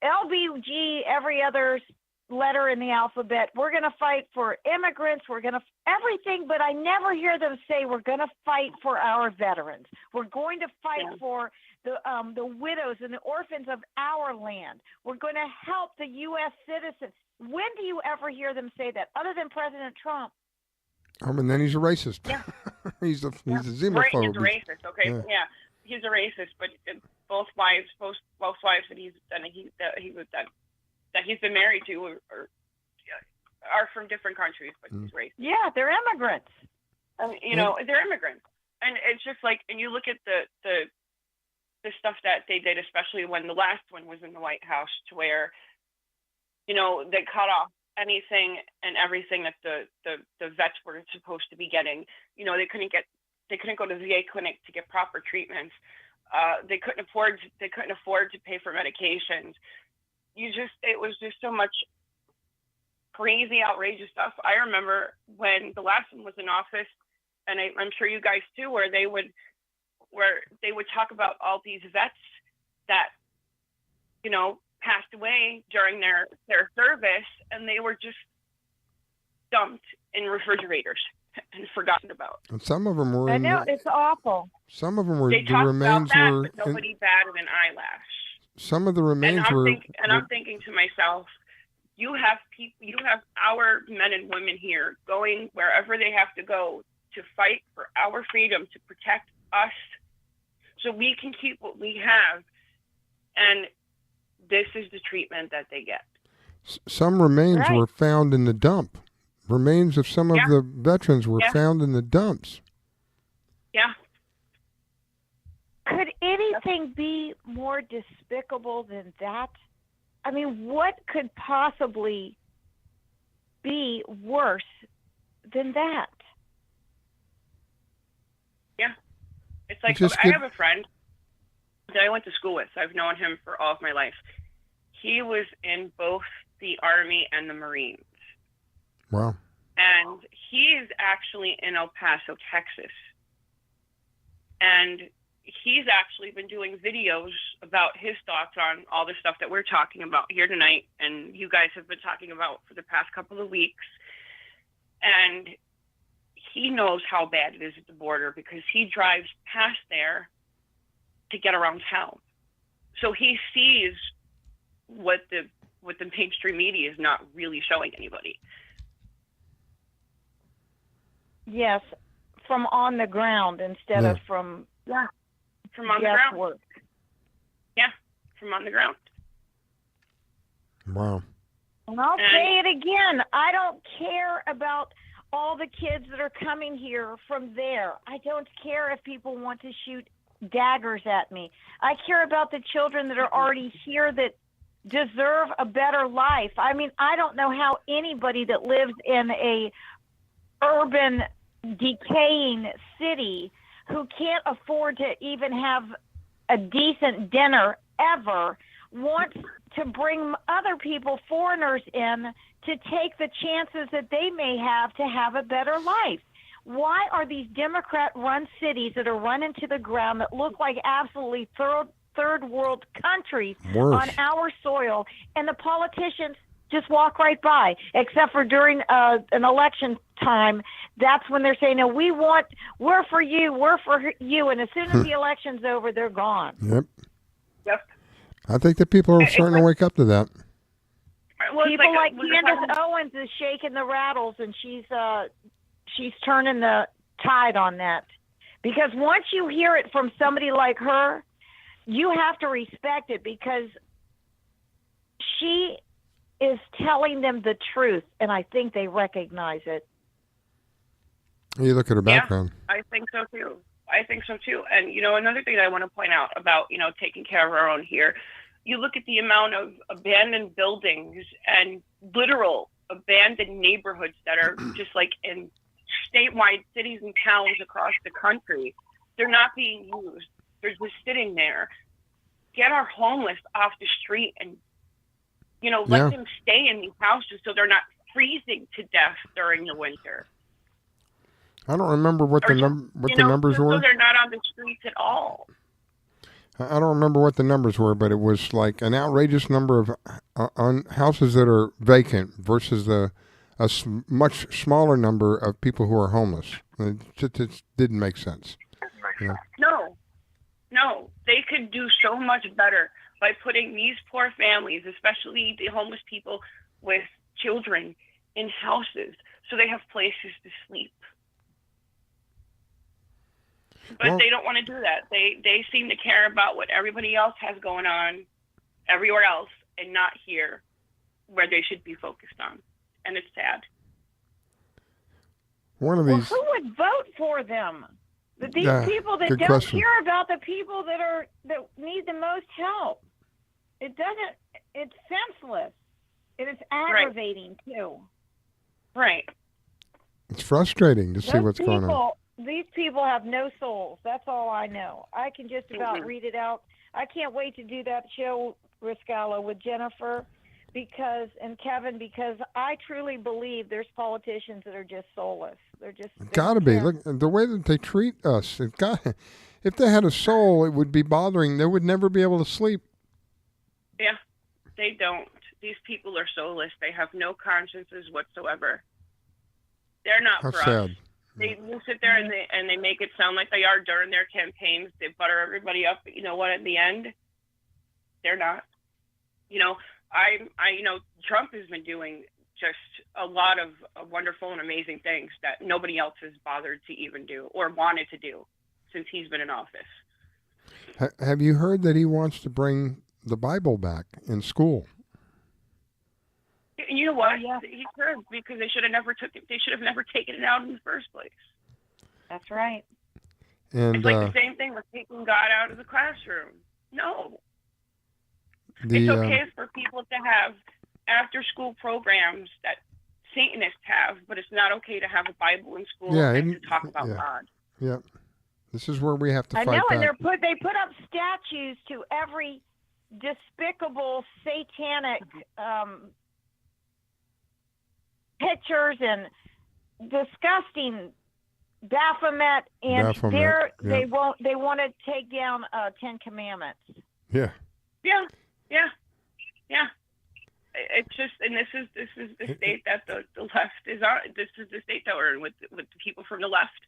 LBG, every other letter in the alphabet. We're going to fight for immigrants. We're going to everything, but I never hear them say we're going to fight for our veterans. We're going to fight for the widows and the orphans of our land. We're going to help the U.S. citizens. When do you ever hear them say that, other than President Trump? And then he's a racist. Yeah. he's a xenophobe. Right, he's a racist. Okay, yeah, he's a racist. But both wives that he's been married to are from different countries, but he's racist. Yeah, they're immigrants. They're immigrants, and it's just like, and you look at the stuff that they did, especially when the last one was in the White House, to where, they cut off anything and everything that the vets were supposed to be getting. They couldn't go to the VA clinic to get proper treatments. They couldn't afford to pay for medications. It was just so much crazy, outrageous stuff. I remember when the last one was in office, and I'm sure you guys too, where they would talk about all these vets that, passed away during their service, and they were just dumped in refrigerators and forgotten about. And some of them were. I know, it's awful. Some of them were. They the talked remains about that, were. but nobody batted an eyelash. Some of the remains I'm were. I'm thinking to myself, you have our men and women here going wherever they have to go to fight for our freedom, to protect us, so we can keep what we have, and this is the treatment that they get. Some remains were found in the dump. Remains of some of the veterans were found in the dumps. Yeah. Could anything be more despicable than that? I mean, what could possibly be worse than that? Yeah. It's like, Just I get- have a friend that I went to school with. I've known him for all of my life. He was in both the Army and the Marines. Wow. And he's actually in El Paso, Texas. And he's actually been doing videos about his thoughts on all the stuff that we're talking about here tonight, and you guys have been talking about for the past couple of weeks. And he knows how bad it is at the border because he drives past there to get around town. So he sees what the mainstream media is not really showing anybody. Yes, from on the ground instead of from from on the ground. guesswork. Yeah, from on the ground. Wow. And I'll say it again. I don't care about all the kids that are coming here from there. I don't care if people want to shoot daggers at me. I care about the children that are already here that deserve a better life. I mean, I don't know how anybody that lives in a urban, decaying city who can't afford to even have a decent dinner ever wants to bring other people, foreigners in, to take the chances that they may have to have a better life. Why are these Democrat-run cities that are run into the ground that look like absolutely third world countries on our soil, and the politicians just walk right by, except for during an election time? That's when they're saying, no, we're for you, and as soon as the election's over, they're gone. Yep. Yep. I think that people are starting to wake up to that. Well, People like Candace Owens is shaking the rattles, and she's turning the tide on that. Because once you hear it from somebody like her, you have to respect it, because she is telling them the truth, and I think they recognize it. You look at her background. Yeah, I think so too. And, another thing that I want to point out about, taking care of our own here, you look at the amount of abandoned buildings and literal abandoned neighborhoods that are just like in statewide cities and towns across the country. They're not being used. They're just sitting there. Get our homeless off the street and, let them stay in these houses so they're not freezing to death during the winter. I don't remember what the numbers were. So they're not on the streets at all. I don't remember what the numbers were, but it was like an outrageous number of on houses that are vacant versus much smaller number of people who are homeless. It just didn't make sense. No, they could do so much better by putting these poor families, especially the homeless people with children, in houses so they have places to sleep. But they don't want to do that. They seem to care about what everybody else has going on everywhere else and not here where they should be focused on. And it's sad. One of these. Who would vote for them? These people that don't question. care about the people that need the most help. It's senseless. And it's aggravating too. Right. It's frustrating to see what's going on. These people have no souls. That's all I know. I can just about read it out. I can't wait to do that show, Riscalla, with Jennifer and Kevin, because I truly believe there's politicians that are just soulless. They're just Gotta be. Look, the way that they treat us. If they had a soul, it would be bothering. They would never be able to sleep. Yeah, they don't. These people are soulless. They have no consciences whatsoever. They're not How for sad. us. They sit there and they make it sound like they are during their campaigns. They butter everybody up, but you know what? At the end, they're not. Trump has been doing just a lot of wonderful and amazing things that nobody else has bothered to even do or wanted to do since he's been in office. Have you heard that he wants to bring the Bible back in school? And you know what? He could, because they should have never taken it out in the first place. That's right. And it's like the same thing with taking God out of the classroom. No. It's okay for people to have after-school programs that Satanists have, but it's not okay to have a Bible in school Yeah, and to talk about God. Yeah. This is where we have to I fight know, and back. they put up statues to every despicable satanic pictures and disgusting Baphomet, and Baphomet, they want to take down 10 Commandments. Yeah. Yeah. It's just, and this is the state that the left is on. This is the state that we're in with the people from the left.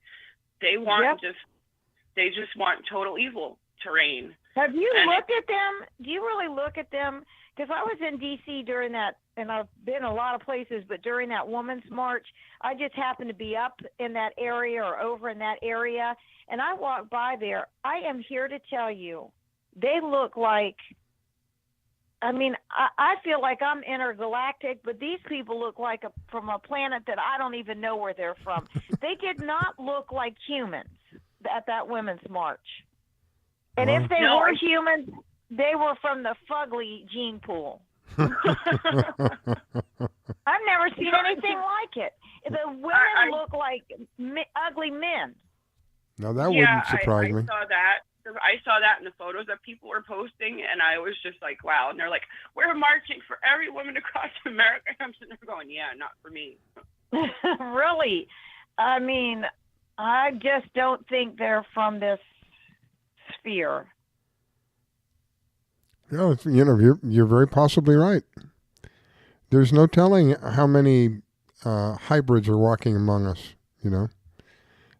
They want they just want total evil to reign. Have you looked at them? Do you really look at them? Because I was in D.C. during that, and I've been a lot of places, but during that Women's March, I just happened to be up in that area or over in that area, and I walked by there. I am here to tell you, they look like, I mean, I feel like I'm intergalactic, but these people look like from a planet that I don't even know where they're from. They did not look like humans at that Women's March. And if they were humans, they were from the fugly gene pool. I've never seen anything like it. The women look like ugly men. Now that wouldn't surprise me. I saw that in the photos that people were posting, and I was just like, wow. And they're like, we're marching for every woman across America. I'm sitting there going, yeah, not for me. Really? I mean, I just don't think they're from this sphere. No, you're very possibly right. There's no telling how many hybrids are walking among us.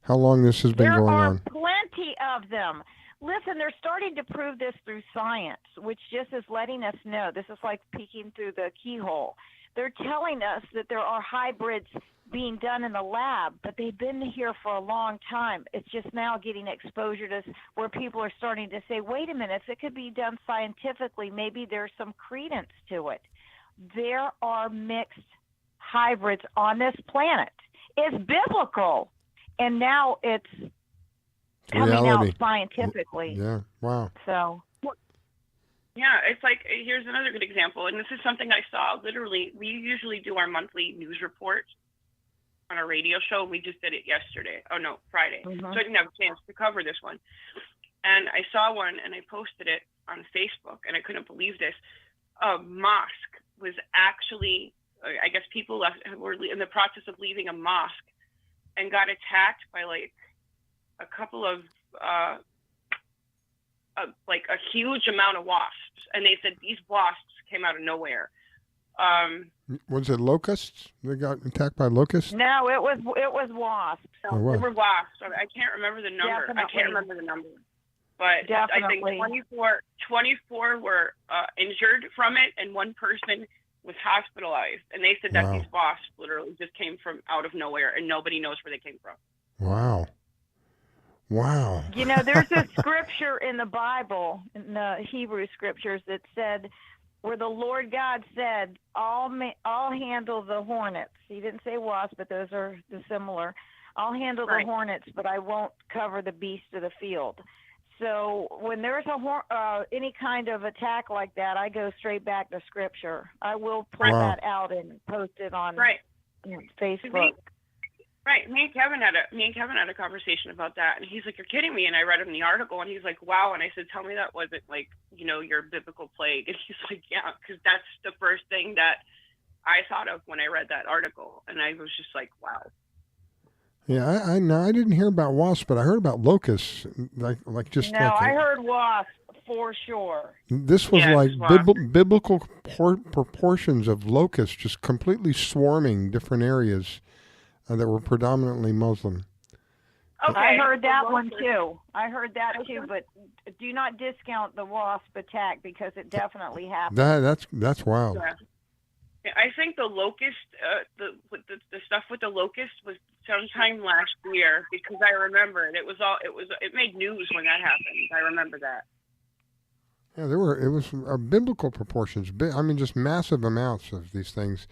How long this has been going on. There are plenty of them. Listen, they're starting to prove this through science, which just is letting us know. This is like peeking through the keyhole. They're telling us that there are hybrids being done in the lab, but they've been here for a long time. It's just now getting exposure to where people are starting to say, wait a minute, if it could be done scientifically, maybe there's some credence to it. There are mixed hybrids on this planet. It's biblical, and now it's coming out scientifically. Yeah, wow. So... Yeah, it's like, here's another good example, and this is something I saw literally. We usually do our monthly news report on a radio show. We just did it yesterday. Oh, no, Friday. Mm-hmm. So I didn't have a chance to cover this one. And I saw one, and I posted it on Facebook, and I couldn't believe this. A mosque was actually, I guess people were in the process of leaving a mosque and got attacked by, like, a couple of... like a huge amount of wasps, and they said these wasps came out of nowhere. Was it locusts? They got attacked by locusts? No, it was wasps. Oh, wow. They were wasps. I can't remember the number. Definitely. I can't remember the number. But Definitely. I think 24 were injured from it, and one person was hospitalized. And they said that these wasps literally just came from out of nowhere, and nobody knows where they came from. Wow. Wow. There's a scripture in the Bible, in the Hebrew scriptures, that said, where the Lord God said, I'll handle the hornets. He didn't say wasps, but those are similar. I'll handle the hornets, but I won't cover the beasts of the field. So when there's any kind of attack like that, I go straight back to scripture. I will pull that out and post it on Facebook. Right. Me and Kevin had a conversation about that, and he's like, "You're kidding me!" And I read him the article, and he's like, "Wow!" And I said, "Tell me that wasn't like your biblical plague." And he's like, "Yeah, because that's the first thing that I thought of when I read that article," and I was just like, "Wow." Yeah, I didn't hear about wasps, but I heard about locusts. I heard wasps for sure. This was biblical proportions of locusts just completely swarming different areas that were predominantly Muslim. Okay. I heard that one too. But do not discount the wasp attack because it definitely happened. That's wild. Yeah, I think the locust, the stuff with the locust was sometime last year because I remember it. It made news when that happened. I remember that. Yeah, it was biblical proportions. I mean, just massive amounts of these things.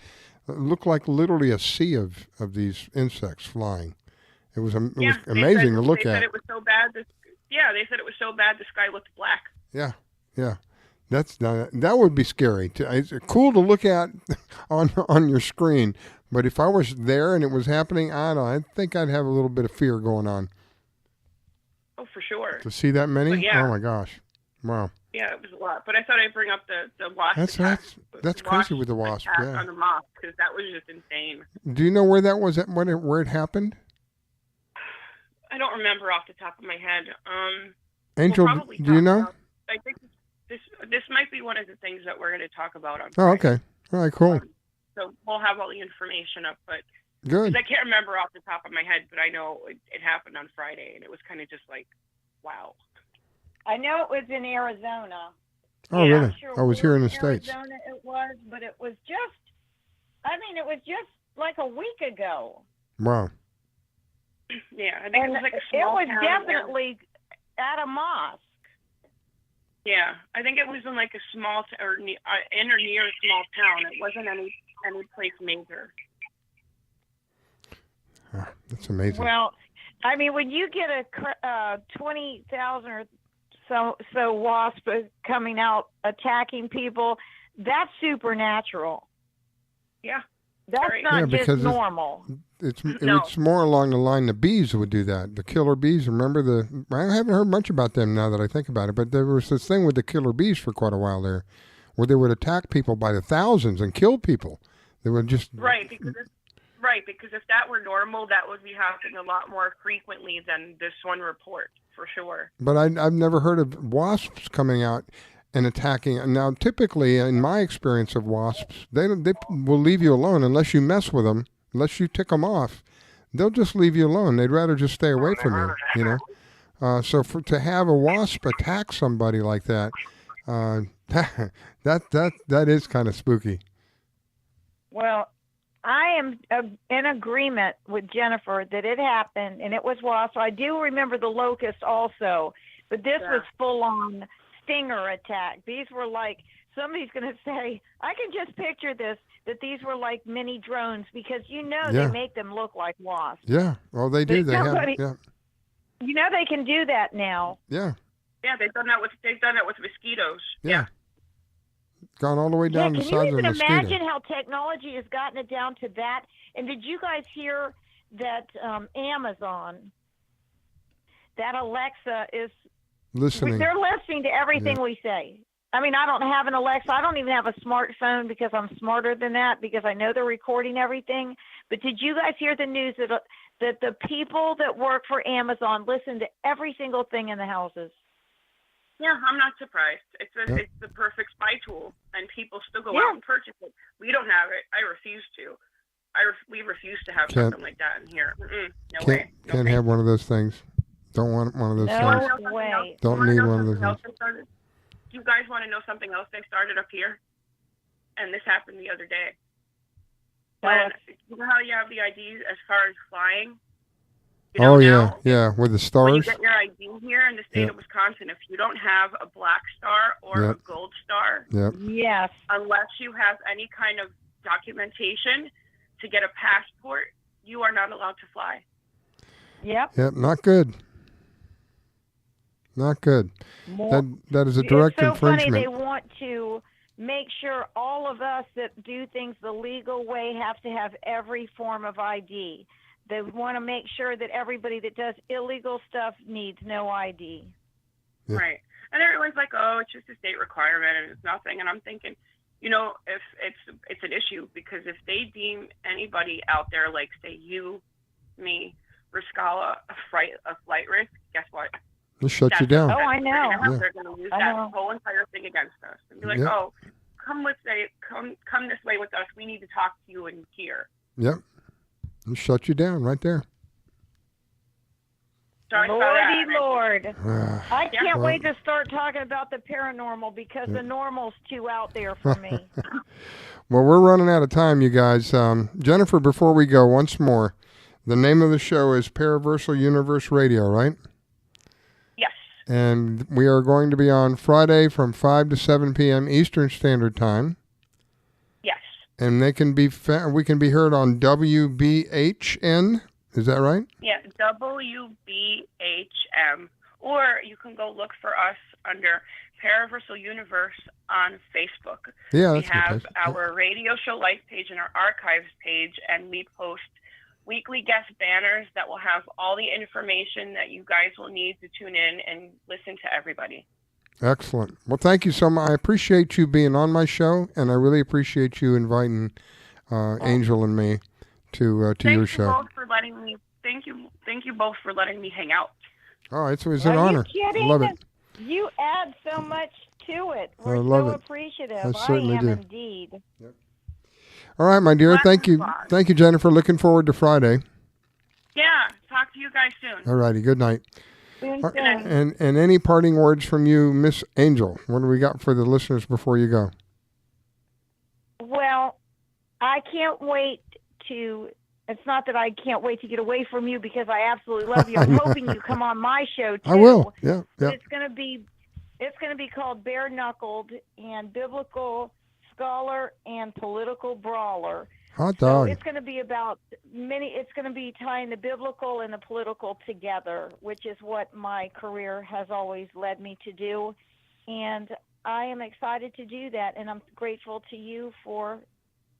It looked like literally a sea of these insects flying. It was amazing to look at. They said it was so bad. They said it was so bad the sky looked black. Yeah. That would be scary. It's cool to look at on your screen, but if I was there and it was happening, I think I'd have a little bit of fear going on. Oh, for sure. To see that many? But yeah. Oh my gosh! Wow. Yeah, it was a lot. But I thought I'd bring up the wasp attack. That's crazy with the wasp. Attack Yeah. on the mosque, because that was just insane. Do you know where that was? Where it happened? I don't remember off the top of my head. Angel, we'll probably do you know? I think this might be one of the things that we're going to talk about on Oh, Friday. okay. All right, cool. So we'll have all the information up, but Good. 'cause I can't remember off the top of my head, but I know it happened on Friday, and it was kind of just like, wow. I know it was in Arizona. Oh, Yeah, really? I'm sure I was here in the where States. Arizona it was, but it was it was just like a week ago. Wow. Yeah, I think it was like a small It was town. definitely at a mosque. Yeah, I think it was in like a small in or near a small town. It wasn't any place major. Oh, that's amazing. Well, I mean, when you get a 20,000 or so wasp coming out attacking people, that's supernatural. Yeah. That's Right. not just because normal. It's more along the line the bees would do that. The killer bees. Remember I haven't heard much about them now that I think about it, but there was this thing with the killer bees for quite a while there, where they would attack people by the thousands and kill people. They would just because if that were normal, that would be happening a lot more frequently than this one report, for sure. But I've never heard of wasps coming out and attacking. Now, typically, in my experience of wasps, they will leave you alone unless you mess with them, unless you tick them off. They'll just leave you alone. They'd rather just stay away from you, So to have a wasp attack somebody like that, that is kind of spooky. Well, I am in agreement with Jennifer that it happened, and it was wasp. I do remember the locust also, but this was full-on stinger attack. These were like, somebody's going to say, I can just picture this, that these were like mini drones, because they make them look like wasps. Yeah, well, they do. You know they can do that now. Yeah. Yeah, they've done that with mosquitoes. Yeah. Gone all the way down the Can size you of a even mosquito. imagine how technology has gotten it down to that? And did you guys hear that Amazon, that Alexa is listening? They're listening to everything we say. I mean, I don't have an Alexa. I don't even have a smartphone because I'm smarter than that, because I know they're recording everything. But did you guys hear the news that the people that work for Amazon listen to every single thing in the houses? Yeah, I'm not surprised. It's the perfect spy tool, and people still go out and purchase it. We don't have it. I refuse to. We refuse to have something like that in here. No way. Can't have one of those things. Don't want one of those things. No way. Don't need one of those things. Do you guys want to know something else they started up here? And this happened the other day. When, you know how you have the ID as far as flying? Yeah, with the stars. When you get your ID here in the state of Wisconsin, if you don't have a black star or a gold star, yes, unless you have any kind of documentation to get a passport, you are not allowed to fly. Yep. Yep, not good. Not good. That is a direct infringement. It's so funny. They want to make sure all of us that do things the legal way have to have every form of ID. They want to make sure that everybody that does illegal stuff needs no ID. Yeah. Right. And everyone's like, oh, it's just a state requirement and it's nothing. And I'm thinking, if it's an issue, because if they deem anybody out there, like say you, me, Riscalla, a flight risk, guess what? They'll shut you down. Oh, I know. They're going to use that whole entire thing against us and be like, oh, come this way with us. We need to talk to you in here. Yep. They'll shut you down right there. Lordy Lord. I can't wait to start talking about the paranormal, because the normal's too out there for me. Well, we're running out of time, you guys. Jennifer, before we go, once more, the name of the show is Paraversal Universe Radio, right? Yes. And we are going to be on Friday from 5 to 7 p.m. Eastern Standard Time. Yes. And we can be heard on WBHN. Is that right? Yeah, WBHM. Or you can go look for us under Paraversal Universe on Facebook. Yeah, we that's a good have place. our radio show life page and our archives page, and we post weekly guest banners that will have all the information that you guys will need to tune in and listen to everybody. Excellent. Well, thank you so much. I appreciate you being on my show, and I really appreciate you inviting Angel and me to your show. Thank you both for letting me hang out. Oh, it was an honor. You kidding? Love it. You add so much to it. We're I love so it. appreciative. I certainly am do. indeed. All right, my dear. Thank you, Jennifer. Looking forward to Friday. Yeah, talk to you guys soon. All righty. Good night. Soon. And any parting words from you, Miss Angel? What do we got for the listeners before you go? Well, I can't wait to. It's not that I can't wait to get away from you because I absolutely love you. I'm hoping you come on my show too. I will. Yeah. But it's going to be called Bare Knuckled and Biblical Scholar and Political Brawler. Hot So dog. it's going to be about it's going to be tying the biblical and the political together, which is what my career has always led me to do. And I am excited to do that, and I'm grateful to you for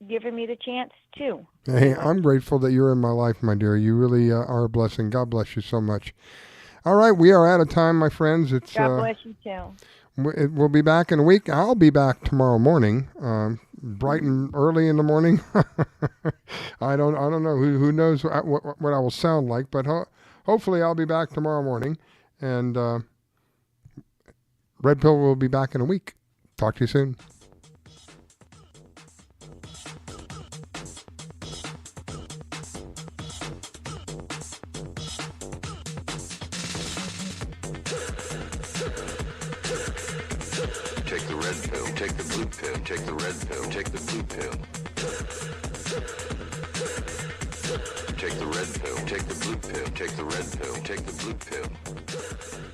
giving me the chance too. Hey, I'm grateful that you're in my life, my dear. You really are a blessing. God bless you so much. All right, we are out of time, my friends. It's God bless you too. We'll be back in a week. I'll be back tomorrow morning, bright and early in the morning. I don't know. Who knows what I will sound like, but hopefully I'll be back tomorrow morning. And Red Pill will be back in a week. Talk to you soon. Take the red pill, take the blue pill, take the red pill, take the blue pill. Take the red pill, take the blue pill, take the red pill, take the blue pill.